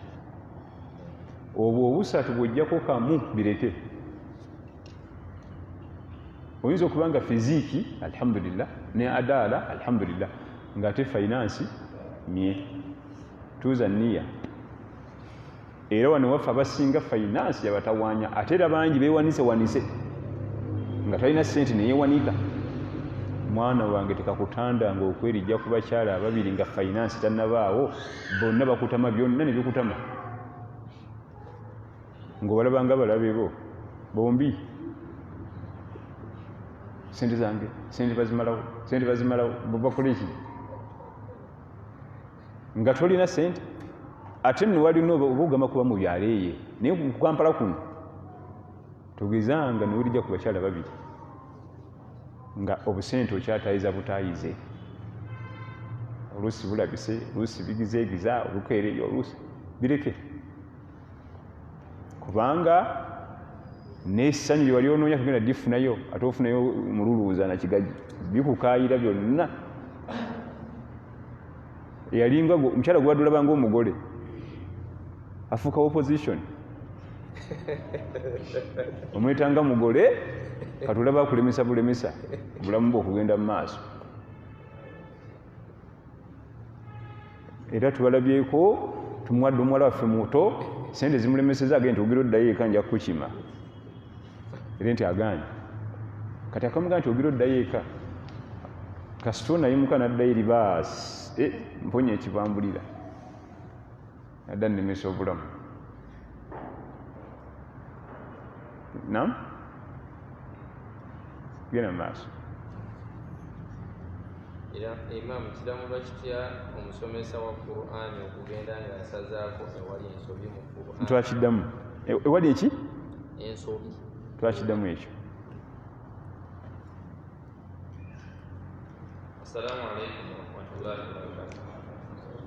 obwo obusatu bwojjako kamu bireke oyinza okuba nga fiziiki alhamdulillah ne adaala alhamdulillah ng'ate finance mye tuuza niya era wano waffe abasinga finance yabatawaanya ate era bangi beewanise nga talina sente neyewanika mwana wange tekakutandanga okwerijja ku bakyala ababiri nga finance tannabaawo bonna bakutama byonna ne bikutama ng'obalabanga balabe bo bombi sente zange sente bazimalawo bakola eki nga tolina sente ate nno walina oba ogamba kuba mu byalo eye naye kukampala kuno togezanga newulijja ku bakyala babiri nga obusente okyatayiza butayize oluusi bulabise oluusi bigizeegiza olukeereyo oluusi bireke kubanga n'essanyu lye wali onoonya kugenda difunayo ate ofunayo mululuuza nakigagi bikukaayira byonna eyalinga omukyala gwe wadulabanga omugole afuuka opposition omwetanga mugole katulaba akulemesa bulemesa obulamu bwe okugenda mu maaso era tubalabyeko tumuwadde omuwala waffe muto sente zimulemeseza agende ogera oddayo eka nja kukima era nti aganye kati akamugaa nti ogera oddayo eka kasito nayimuka naddayo eri baasi mponya ekibambulira nadda nnemesa obulamu nam genda mu maaso era imamu kiramulwa kitya omusomesa wa Qur'ani okugenda ng'asazaako ewali ensobi mu Qur'ani twakiddamu ewali eki ensobi twakiddamu ekyo Assalamu alaikum warahmatullahi wabarakatuh.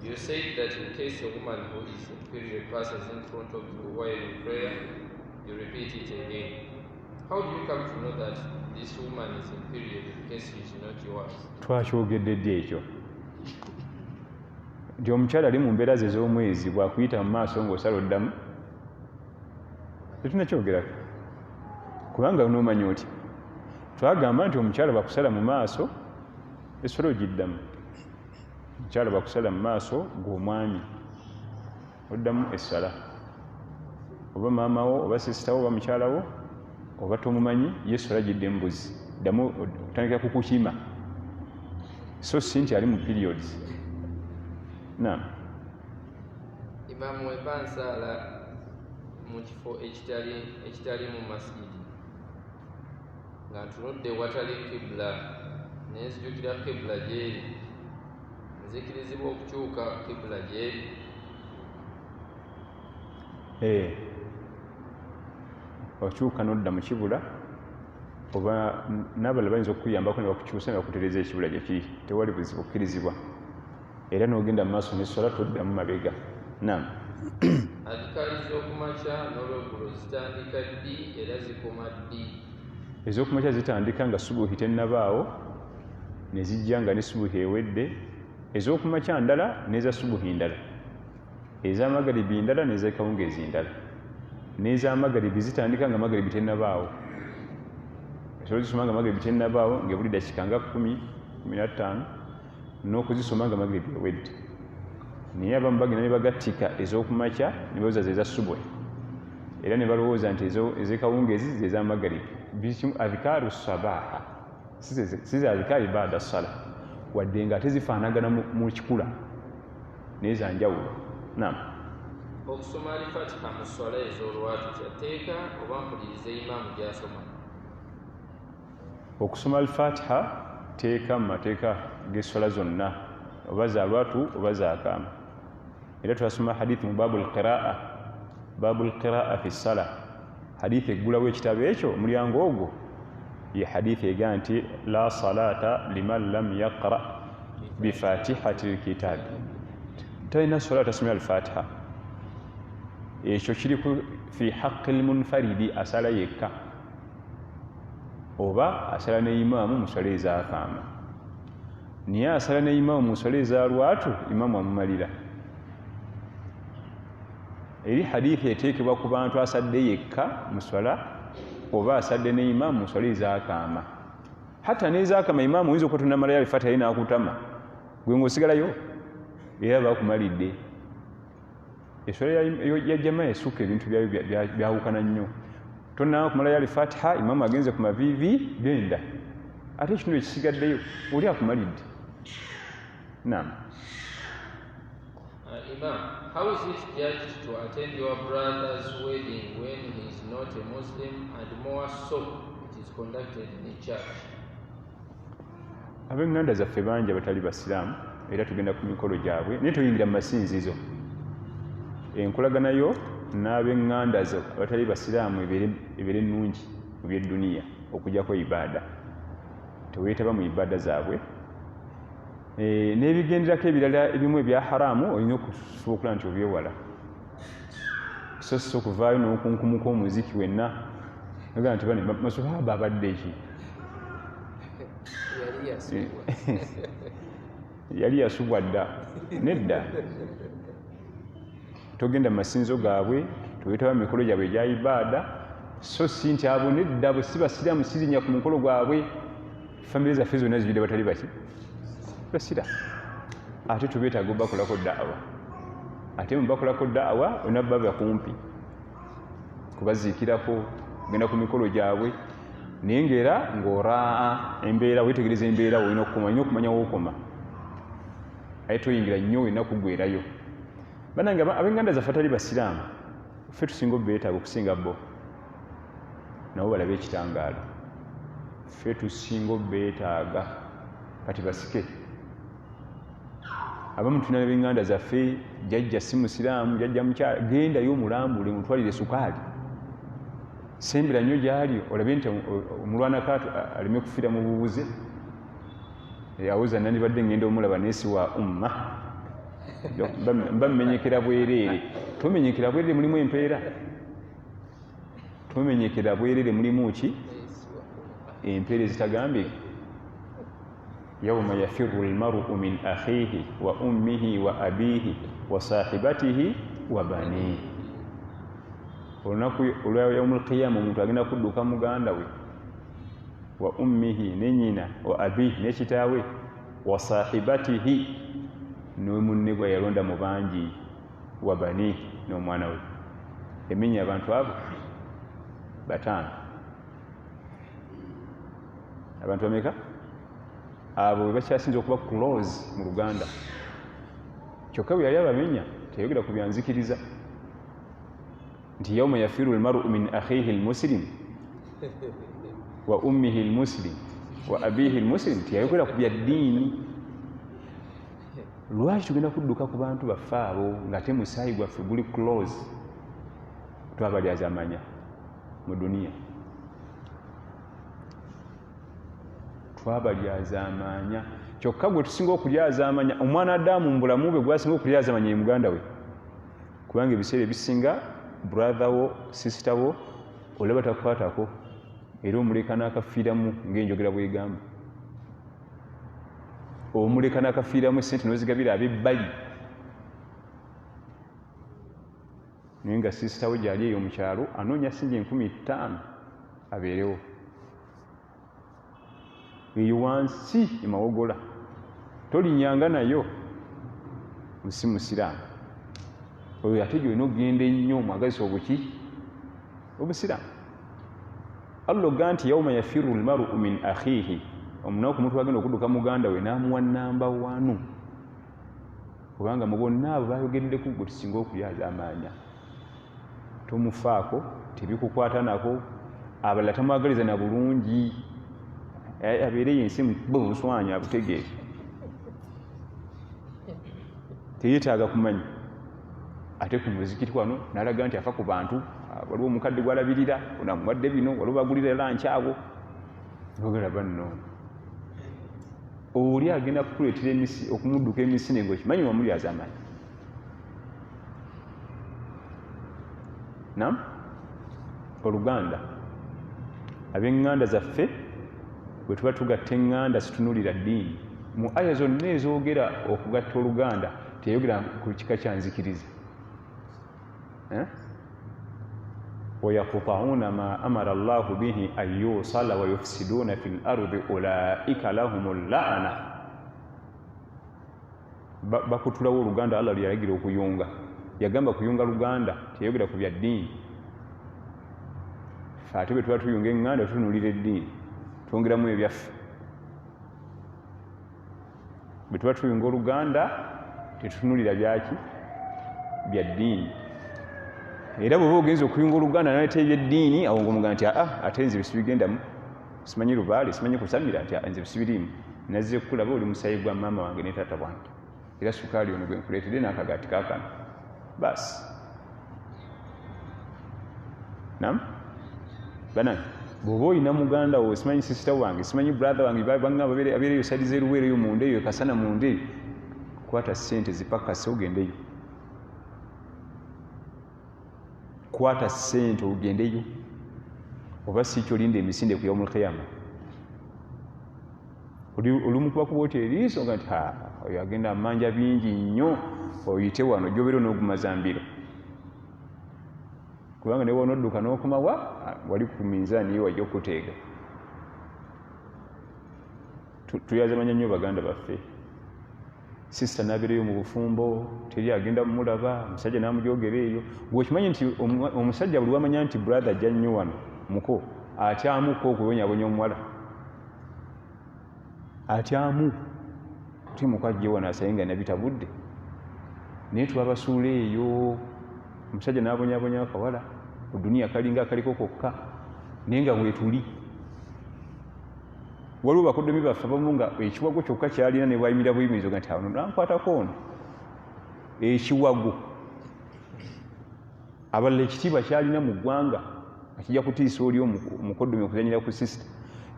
You said that in case a woman who is in period passes in front of you while in prayer, you repeat it again. How do you come to know that this woman is in period in case she is not yours? Twakyogedde ddi ekyo nti omukyala ali mu mbeera ze z'omwezi bw'akuyita mu maaso ng'osala oddamu tetunakyogerako kubanga n'omanya oti twagamba nti omukyala bakusala mu maaso essola ogiddamu omukyala bakusala mu maaso ng'omwami oddamu essala oba maamawo oba sisitawo oba mukyalawo oba tomumanyi yesola gidde mbuzi ddamu otandikira kukukima so si nti ali mu periods naam Imamu weba nsaala mu kifo ekitali mu masjidi nga ntunudde watali kibula ne nzijukira kibula gyeri nzikirizibwa okukyuka kibula gyeri okyuka n'odda mu kibula oba n'abalala bayinza okukuyambako ne bakukyusa ne bakutereeza ekibula gye kiri tewali buzibu okkirizibwa era n'ogenda mu maaso n'essola toddamu mabega nam adhikaari z'okumakya n'olweggulo zitandika ddi era zikoma ddi ez'okumakya zitandika nga subuhi tennabaawo ne zijja nga ne subuhi ewedde ez'okumakya ndala n'eza subuhi ndala ez'amagaribi ndala n'ez'ekawungeezi ndala n'ez'amagaribi zitandika nga magaribi tennabaawo osobola zisoma nga magaribi tennabaawo ng'ebuli dakika nga 10-15 n'okuzisoma nga magaribi ewedde naye abamu bagenda ne bagattika ez'okumakya ne balowooza zeza subuhi era ne balowooza nti ez'ekawungeezi zez'amagaribi adhikaaru sabaaha si za adhikaari baada sala wadde nga ate zifaanagana mu kikula naye za njawulo nam okusoma alifatiha mu swala ez'olwatu kyateeka oba mpulirize imaamu gy'asoma okusoma alfatiha teeka mu mateeka g'esswala zonna oba za lwatu oba za kaama era twasoma hadithi mu baabu lqiraa fi ssala hadithi eggulawo ekitabo ekyo omulyango ogwo ye hadithi ega nti la salata liman lam yaqra bifatihati lkitaabi talina sola tasomera alfatiha ekyo kiri fi haqqi lmunfaridi asala yekka oba asala ne imaamu mu swala ezakaama niye asala ne imaamu mu swala eza lwatu imaamu amumalira eri hadithi eteekebwa ku bantu asadde yekka mu swala oba asadde ne imaamu mu swala ezakaama hatta n'ezakaama imaamu oyinza okuba tonamalayo alifatiha yali nakutama gwe ng'osigalayo era bakumalidde eswala ya jamaa esukka ebintu byayo byawukana nnyo tonaba kumalayo alifatiha imaamu agenze ku maviivi genda ate ekitundu ekisigaddeyo oli akumalidde nam Imam, how is it judged to attend your brother's wedding when he is not a Muslim and more so it is conducted in a church? Ab'enganda zaffe bangi abatali basiraamu era tugenda ku mikolo gyabwe naye toyingira mu masinzizo enkolagana yo n'ab'enganda zo abatali basiraamu ebeere ennungi mu by'edduniya okugyako ibaada teweetaba mu ibaada zaabwe n'ebigenderako ebirala ebimu ebya haraamu olina okusobola nti obyewala so si okuvaayo n'okunkumuka omuziki wenna ogaa nti bane masubaba abadde eki yali yasubwa dda nedda togenda mu masinzo gaabwe toweetaba mu mikolo gyabwe egya ibaada so si nti abo nedda bwe si basiraamu sirinnya ku mukolo gwabwe famire zaffe zonna zijjudde batali baki basira ate tubeetaaga obakolako daawa ate mubakolako daawa olina baba kumpi kubaziikirako genda ku mikolo gyabwe naye ng'era ng'oraa embeera weetegereza embeera olina okumanya wookoma aye toyingira nnyo olina kugwerayo banange ab'enganda zaffe atali basiraamu ffe tusinga obeetaaga okusinga bo nabo balabe ekitangaalo ffe tusinga obeetaaga kati basike abamu tulina ab'enganda zaffe jjajja si musiraamu jjajja mukyala gendayo omulambule mutwalire sukaali sembera nnyo gyali olabe nti omulwanako aleme kufiira mu bubuze awoza nandibadde ngenda omulaba neesi wa umma mba mmenyekera bwereere tomenyekera bwereere mulimu empeera tomenyekera bwereere mulimu ki empeera ezitagambye yawma yafiru lmaru min akhihi wa ummihi wa abihi wa sahibatihi wa banihi olunaku olwa yaumul qiyama omuntu agenda kudduka muganda we wa ummihi ne nyina wa abihi ne kitaawe wa sahibatihi n'omunne gwe yalonda mu bangi wa banihi n'omwana we eminya abantu abo bataano abantu bameka abo bwe bakyasinza okuba close mu Luganda kyokka bwe yali abamenya teyogera ku byanzikiriza nti yawma yafiru lmaru min akhihi lmuslim wa ummihi lmuslim wa abihi lmuslim tiyayogera ku bya ddiini lwaki tugenda kudduka ku bantu baffe abo ng'ate musaayi gwaffe guli close twabalyazaamanya mu duniya, twabalyazaamanya. Kyokka gwe tusinga okulyazaamanya, omwana Adamu mu bulamu bwe gwasinga okulyazaamanya ye muganda we, kubanga ebiseera ebisinga brother wo sister wo olaba takukwatako era omuleka n'akafiiramu ng'enjogera bw'egamba, omuleka n'akafiiramu essente n'ozigabira ab'ebbali, naye nga sister we gyali eyo mu kyalo anoonya singi 50,000 abeerewo eyo wansi emawogola, tolinyanga nayo musi musiraamu oyo ate gyolina okugenda ennyo omwagazisa obuki obusiraamu. Allah ogga nti yawma yafiru lmaru min akhihi, omunaku omuntu agenda okudduka muganda we n'amuwa namba 1, kubanga mu bonna abo bayogeddeko gwe tusinga okulyazaamanya. Tomufaako, tebikukwata nako, abalala tamwagaliza na bulungi, abeere yensi mukuba obuswanya abutegeere, teyeetaaga kumanya. Ate ku muzikiti wano n'alaga nti afa ku bantu, waliwo omukadde gwalabirira onamuwadde bino, waliwo bagulira lanci abo, ogera banno oli agenda kukuleetera emisi, okumudduka emisinde ng'okimanyi wamulyazaamanya. Naam, Oluganda, ab'eŋŋanda zaffe bwe tuba tugatta eŋŋanda situnuulira ddiini. Mu aya zonna ezoogera okugatta Oluganda teyogera ku kika kya nzikiriza. وَيَقْطَعُونَ مَا أَمَرَ اللَّهُ بِهِ أَن يُوصَلَ وَيُفْسِدُونَ فِي الْأَرْضِ أُولَٰئِكَ لَهُمُ اللَّعْنَةُ. Bakutulawo Oluganda Allah lwe yalagira okuyunga, yagamba kuyunga Luganda, teyogera ku bya ddiini. Ffe ate bwe tuba tuyunga eŋŋanda tutunuulira eddiini, twongeramu ebyaffe. Bwe tuba tuyunga Oluganda tetutunuulira byaki bya ddiini. Era bw'oba ogenza okuyunga Oluganda n'aleeta ebyeddiini, awo ng'omugamba nti ate nze bisibigendamu, simanyi lubaale, simanyi kusamira, nti nze bisibiriimu, nazze kukulaba oli musayi gwa maama wange ne taata wange, era sukaali ono gwe nkuleetedde n'akagaati kaakano baasi. Naam, banange bw'oba olina muganda wo, simanyi sisita wange, simanyi brother wange, bangamba abeereyo saidi z'eruweero eyo munda eyo kasana munda eyo, kwata ssente zipakase ogendeyo, kwata ssente ogendeyo, oba si kyolinda emisinde ku yaumul qiyama. Olumu kuba kuba oti eriiso nga nti oyo agenda amanja bingi nnyo, oyite wano gy'obeera n'ogumazambiro, kubanga ne wonodduka n'okomawa wali ku minzaani yo wajja okuteega. Tuyazaamanya nnyo baganda baffe. Sisita n'abeereyo mu bufumbo, teri agenda mulaba, omusajja n'amujogera eyo. Gwekimanyi nti omusajja buli wamanya nti brother ajja nnyo wano muko, atyamuko okubonyabonya omuwala, atyamu ti muko ajje wano asaye nga nabitabudde, naye twabasuula eyo. Omusajja n'abonyabonya akawala, ku duniya kalinga akaliko kokka, naye nga weetuli. Waliwo bakoddomi baffe abamu nga ekiwago kyokka kyalina ne bwayimira buyimirizo nga nti awo nankwatako ono ekiwago. Abalala ekitiibwa kyalina mu ggwanga nga kijja kutiisa oli omukoddomi okuzanyira ku sisita,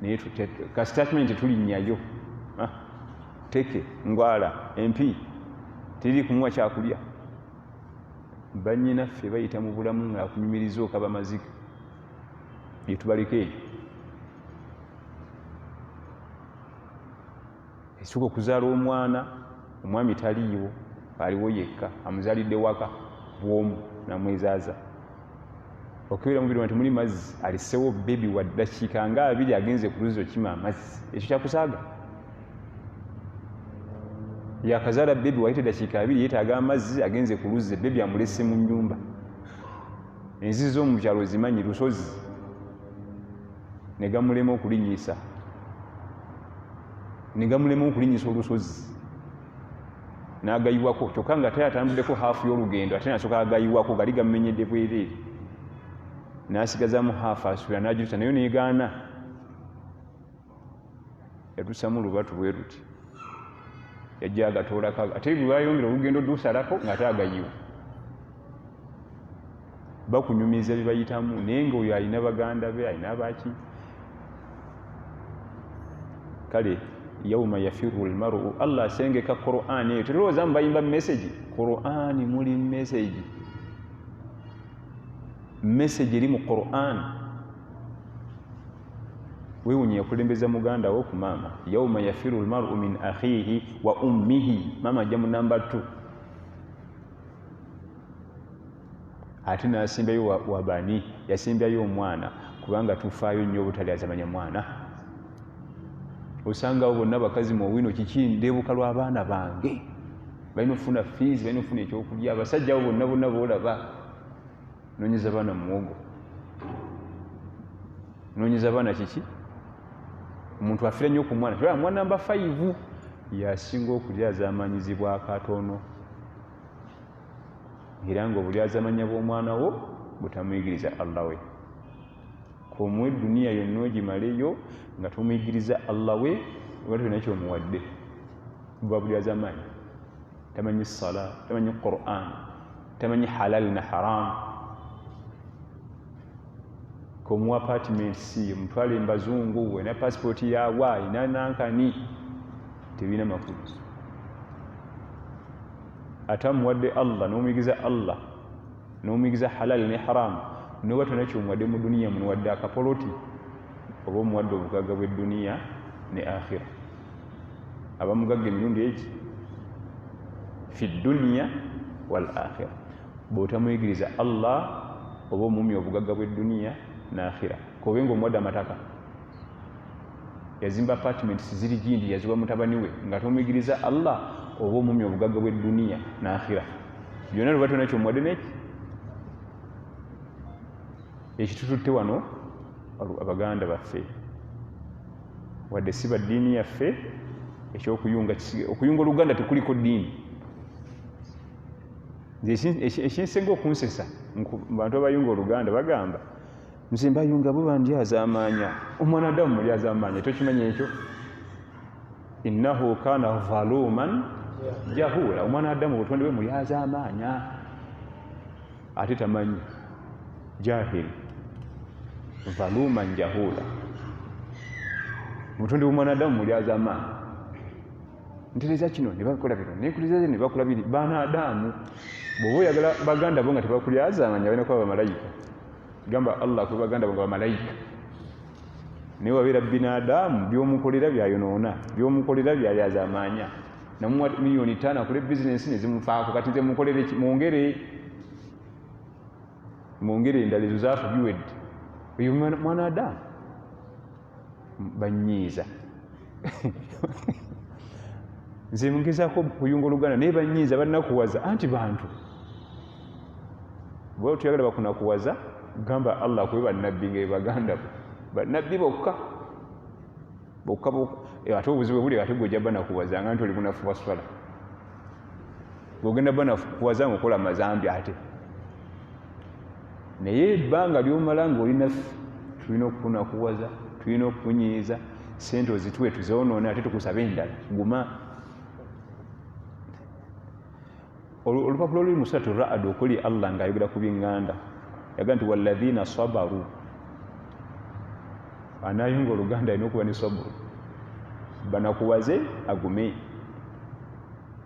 naye kasita kimanyi tetulinnyayo. Teke, ngwala, empi, teri kumuwa kyakulya. Bannyinaffe bayita mu bulamu nga akunyumiriza okaba maziga, bye tubaleka eyo. Esooka okuzaala omwana, omwami taliiwo, aliwo yekka, amuzaalidde waka bw'omu namwezaaza. Okeera mubiri nti muli mazzi, alisewo bebi wa ddakiika nga 2 agenze ku luzzi okima amazzi, ekyo kyakusaaga? Yakazaala bebi wayite ddakiika 2 yeetaaga amazzi, agenze ku luzzi, bebi amulese mu nnyumba. Enzizi z'omu kyalo zimanyi lusozi, ne gamulema okulinnyisa, ne gamulema okulinnyisa olusozi, n'agayiwako. Kyokka nga tayatambuddeko haafu y'olugendo, ate nasooka agayiwako, gali gamumenyedde bwereere, n'asigazaamu haafu asula n'agirusa, nayo neegaana. Yatussamu lubatu bwe ruti. yajja agatoolako ate bwe bayongera olugendo dusalako ng'ate agayiwa bakunyumiza bye bayitamu naye ng'oyo alina baganda be alina baki kale yauma yafiru almaru Allah asengeka Qur'an eyo tulowooza mubayimba message Qur'an muli message eri mu Qur'an weewunya yakulembeza muganda wo ku maama yauma yafiru almaru min akhihi wa ummihi maama ajja mu namba 2 ate nasimbayo wabani yasimbayo omwana kubanga tufaayo nnyo obutali azamanya mwana osangawo bonna bakazi mu wino kiki ndeebuka lw'abaana bange balina okufuna fees balina okufuna ekyokulya abasajja abo bonna boolaba noonyeza baana muwogo noonyeza baana kiki omuntu afira nnyo ku mwana tolaba mwana namba 5 yasinga okulyaza amanyizibwa akatono era ng'obulyazamanya bw'omwana wo butamuyigiriza Allah we komuwe duniya yonna ogimaleyo nga tomuyigiriza Allah we oba tolina kyomuwadde buba bulyazamanya tamanyi sala tamanyi Qur'an tamanyi halal na haram komuwa apartment si mutwale mbazungu wena passport yawa ina nankani tebina makulu atamuwadde Allah n'omuyigiza Allah n'omuyigiza halal ne haram noba tolina kyomuwadde mu duniya muwadde akapoloti oba omuwadde obugagga bw'edduniya ne akhira abamugagga emirundi egi fi dduniya wal akhira bw'otamuyigiriza Allah oba omumya obugagga bw'edduniya ne akhira kobe ng'omuwadde amataka yazimba apartments ziri gindi yaziwa mutabani we nga tomuyigiriza Allah oba omumya obugagga bw'edduniya ne akhira byonna lwe batona kyomuwadde neki ekitututte wano abaganda baffe wadde si baddiini yaffe ekyokuyunga okuyunga oluganda tekuliko ddiini ekinsinga okunsesa bantu abayunga oluganda bagamba nze mbayunga bwe bandyaza amaanya omwanadamu mulyaza amaanya tokimanya ekyo innahu kana zaluman jahula omwanadamu butonde bwe mulyaza amaanya ate tamanyi jahil zaluman jahula butonde bw'omwanadamu mulyaza amaanya ntereza kino nebakola bino nekuliriza nebakola biri banadamu bw'oba oyagala baganda bo nga tebakulyaza amaanya balina kuba bamalayika gamba Allah kwe baganda bo nga bamalayika naye wabeera binadamu byomukolera byayonoona byomukolera byalyaza amaanya namuwa miliyoni 5 akole bizinensi nezimufaako kati nze mukolere mwongere endala ezo zaafu biwedde oyo mwanadamu banyiiza nze mugezaako kuyunga oluganda naye banyiiza balinakuwaza anti bantu bwe tuyagala bakunakuwaza gamba Allah kwe bannabbi nga baganda bannabbi bokka ate obuzibu buli ate gwojja banakuwaza nga nti oli munafu wa swala gwogenda banakuwaza nga okola mazambi ate naye ebbanga lyomala ng'olinaffe tulina okukunakuwaza tulina okukunyiiza sente ozituwe tuzonoone ate tukusabe endala guma olupapula oluli mu suratu Ra'd okuli Allah ng'ayogera ku binganda yaga nti walladhina sabaru anayunga oluganda alina okuba ne saburu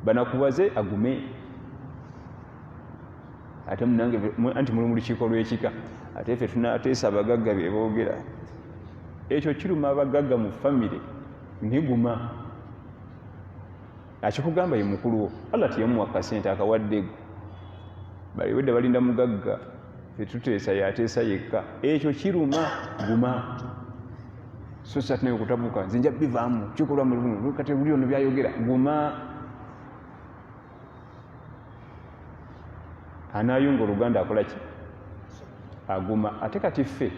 banakuwaze agume ate munange anti muli mu lukiiko lw'ekika ate ffe tunateesa abagagga bye boogera ekyo kiruma abagagga mu famire ntiguma akikugamba ye mukulu wo Allah teyamuwa kasente akawaddego baliwedde balinda mugagga fetuteesa yateesa yekka ekyo kiruma guma so sat naye okutabuka nze nja bivaamu kikolwa mu kati buli ono byayogera guma anayunga oluganda akola ki aguma ate kati ffe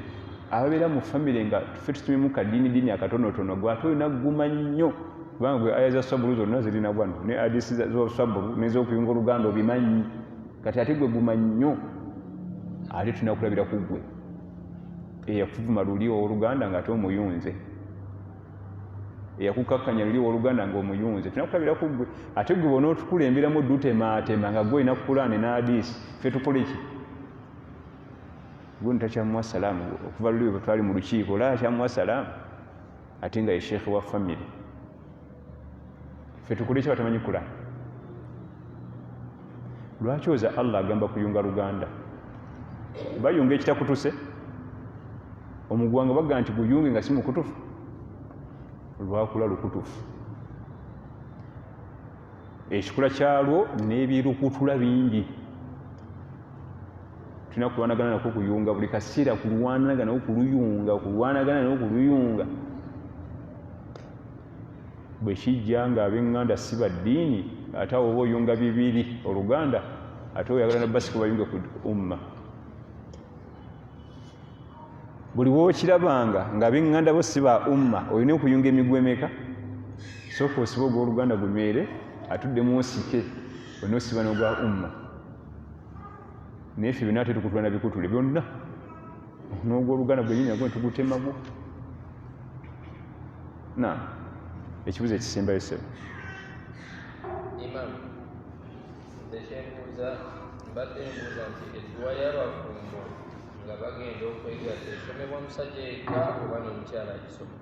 ababeera mu famire nga ffe tutumimu kaddiini akatonotono gwate olina guma nnyo kubanga gwe aya za sabulu zonna zirina bwano ne adisi z'osabulu n'ez'okuyunga oluganda obimanyi kati ate gwe guma nnyo ate tunakulabira ku gwe eyakuvuma luli oluganda ng'ate omuyunze eyakukakkanya luli oluganda ng'omuyunze tunakulabirako gwe ate gwe bona otukulemberamu dutemaatema nga gwe olina Kulaani ne hadiisi ffe tukole ki gwe ntakyamuwa salaamu okuva luli bwe twali mu lukiiko olaba akyamuwa salaamu ate nga ye sheekhe wa famire ffe tukole ki batamanyi Kulaani lwaki oza Allah agamba kuyunga luganda bayunga ekitakutuse omugwanga baga nti guyunge nga si mukutufu lwakula lukutufu ekikula kyalwo n'ebirukutula bingi tulina kulwanagana nako kuyunga buli kaseera kulwanagana okuluyunga bwe kijja nga ab'eŋŋanda si baddiini ate awo oba oyunga bibiri oluganda ate oyagala na basi kubayunga ku umma buli wookirabanga nga ab'eŋŋanda bo si ba umma olina okuyunga emigwa emeka sooka osiba ogw'oluganda gumere atuddemu osike olina osiba n'ogwa umma naye ffe byonna ate tukutula na bikutule byonna n'ogw'oluganda gwenyini nagwo netugutemamu ekibuzo ekisembayo sebo Imam nze kyembuuza mbadde mbuuza nti edduwa y'abafumbo nga bagenda okwegatta esomebwa musajja yekka oba n'omukyala agisoma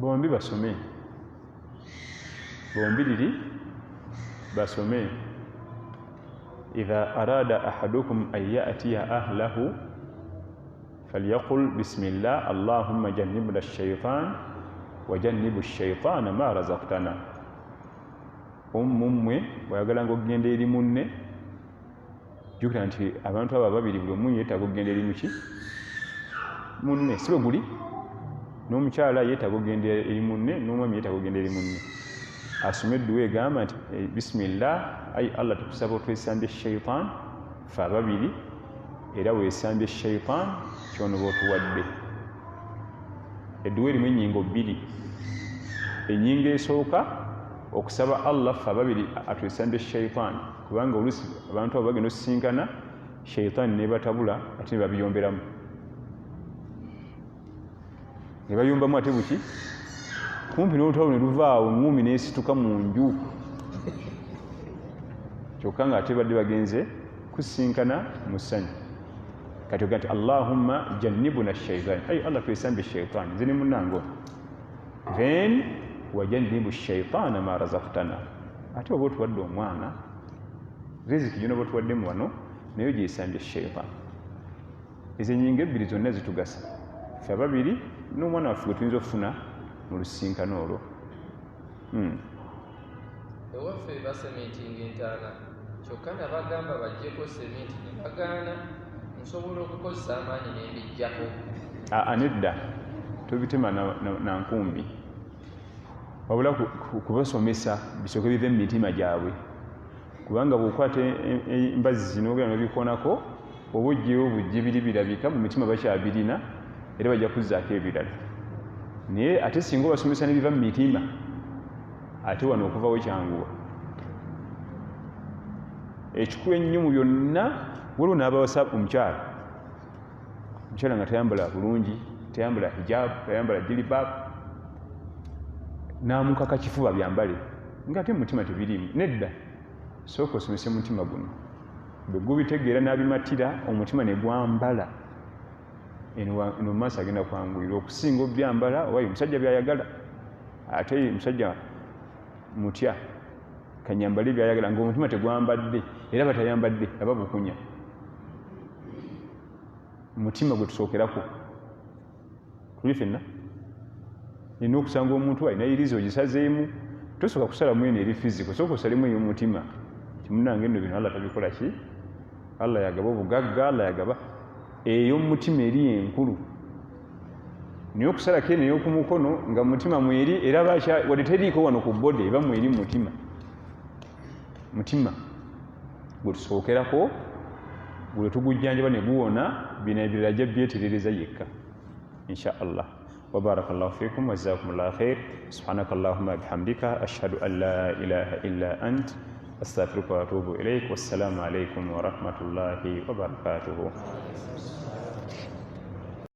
bombi basome bombi liri basome idha arada ahadukum an ya'tiya ahlahu falyaqul bismillah allahumma jannibna ash-shaytan wajannibu ash-shaytana ma razaqtana omumwe bwayagalanga okugenda eri munne jukira nti abantu abo ababiri buli omu yeetaaga okugenda eri muki munne si bwe guli n'omukyala yeetaaga okugenda eri munne n'omwami yeetaaga okugenda eri munne asome edduwa egamba nti bisimillah ayi Allah tukusaba otwesambye shaitan fe ababiri era weesambye shaitan kyonoba otuwadde edduwa erimu ennyingo bbiri ennyingo esooka okusaba Allah ffe ababiri atwesambye shaitan kubanga oluusi abantu abo bagenda osisinkana shaitan nebatabula ate ne babiyomberamu ne bayombamu ate buki kumpi n'olutalo ne luvaawo eŋŋumi n'esituka mu nju kyokka nga ate badde bagenze kusisinkana mu ssanyu kati oga nti allahumma jannibuna shaitan ayi Allah twesambye shaitan nze ne munnange then wajannibu shaitana ma razaqtana ate oba otuwadde omwana riziki gyona oba otuwaddemu wano naye gyesambye shaitan ezo ennyingo ebbiri zonna zitugasa ffe ababiri n'omwana waffe gwe tuyinza okufuna mu lusisinkano olwo ewaffe basementinga entaana kyokka nabagamba bajjeko sementi ne bagaana nsobola okukozesa amaanyi n'embijjako nedda tobitema na nkumbi wabula kubasomesa bisooke bive mu mitima gyabwe kubanga bw'okwata embazzi zino ogenda nobikonako oba ojjeyo obujje biri birabika mu mitima bakyabirina era bajja kuzzaako ebirala naye ate singa obasomesa nebiva mu mitima ate wano okuvawo kyanguwa ekikulu ennyo mu byonna waliwo n'abawasa omukyala nga tayambala bulungi tayambala hijab tayambala jilibab n'amukaka kifuba byambale ng'ate mu mutima tebirimu nedda sooka osomese mutima guno bwe gubitegeera n'abimatira omutima ne gwambala eno maaso agenda kwangulira okusinga obyambala owaye omusajja byayagala ate musajja mutya kanyambale byayagala ng'omutima tegwambadde era batayambadde aba bukunya mutima gwe tusookerako tuli fenna nina okusanga omuntu alina iriza ogisazeemu tosooka kusalamu eno eri fiziko sooka osalemu ey'omutima kimunange nno bino Allah tabikola ki Allah yagaba obugagga Allah yagaba ey'omutima eri enkulu naye okusalako eno ey'okumukono nga mutima mweri era wadde teriiko wano ku bode eba mweri mutima gwe tusookerako gwe tugujjanjaba ne guwona bino ebirala ajja byeterereza yekka insha Allah وبارك الله فيكم وجزاكم الله خير سبحانك اللهم وبحمدك أشهد أن لا إله إلا أنت أستغفرك وأتوب إليك والسلام عليكم ورحمة الله وبركاته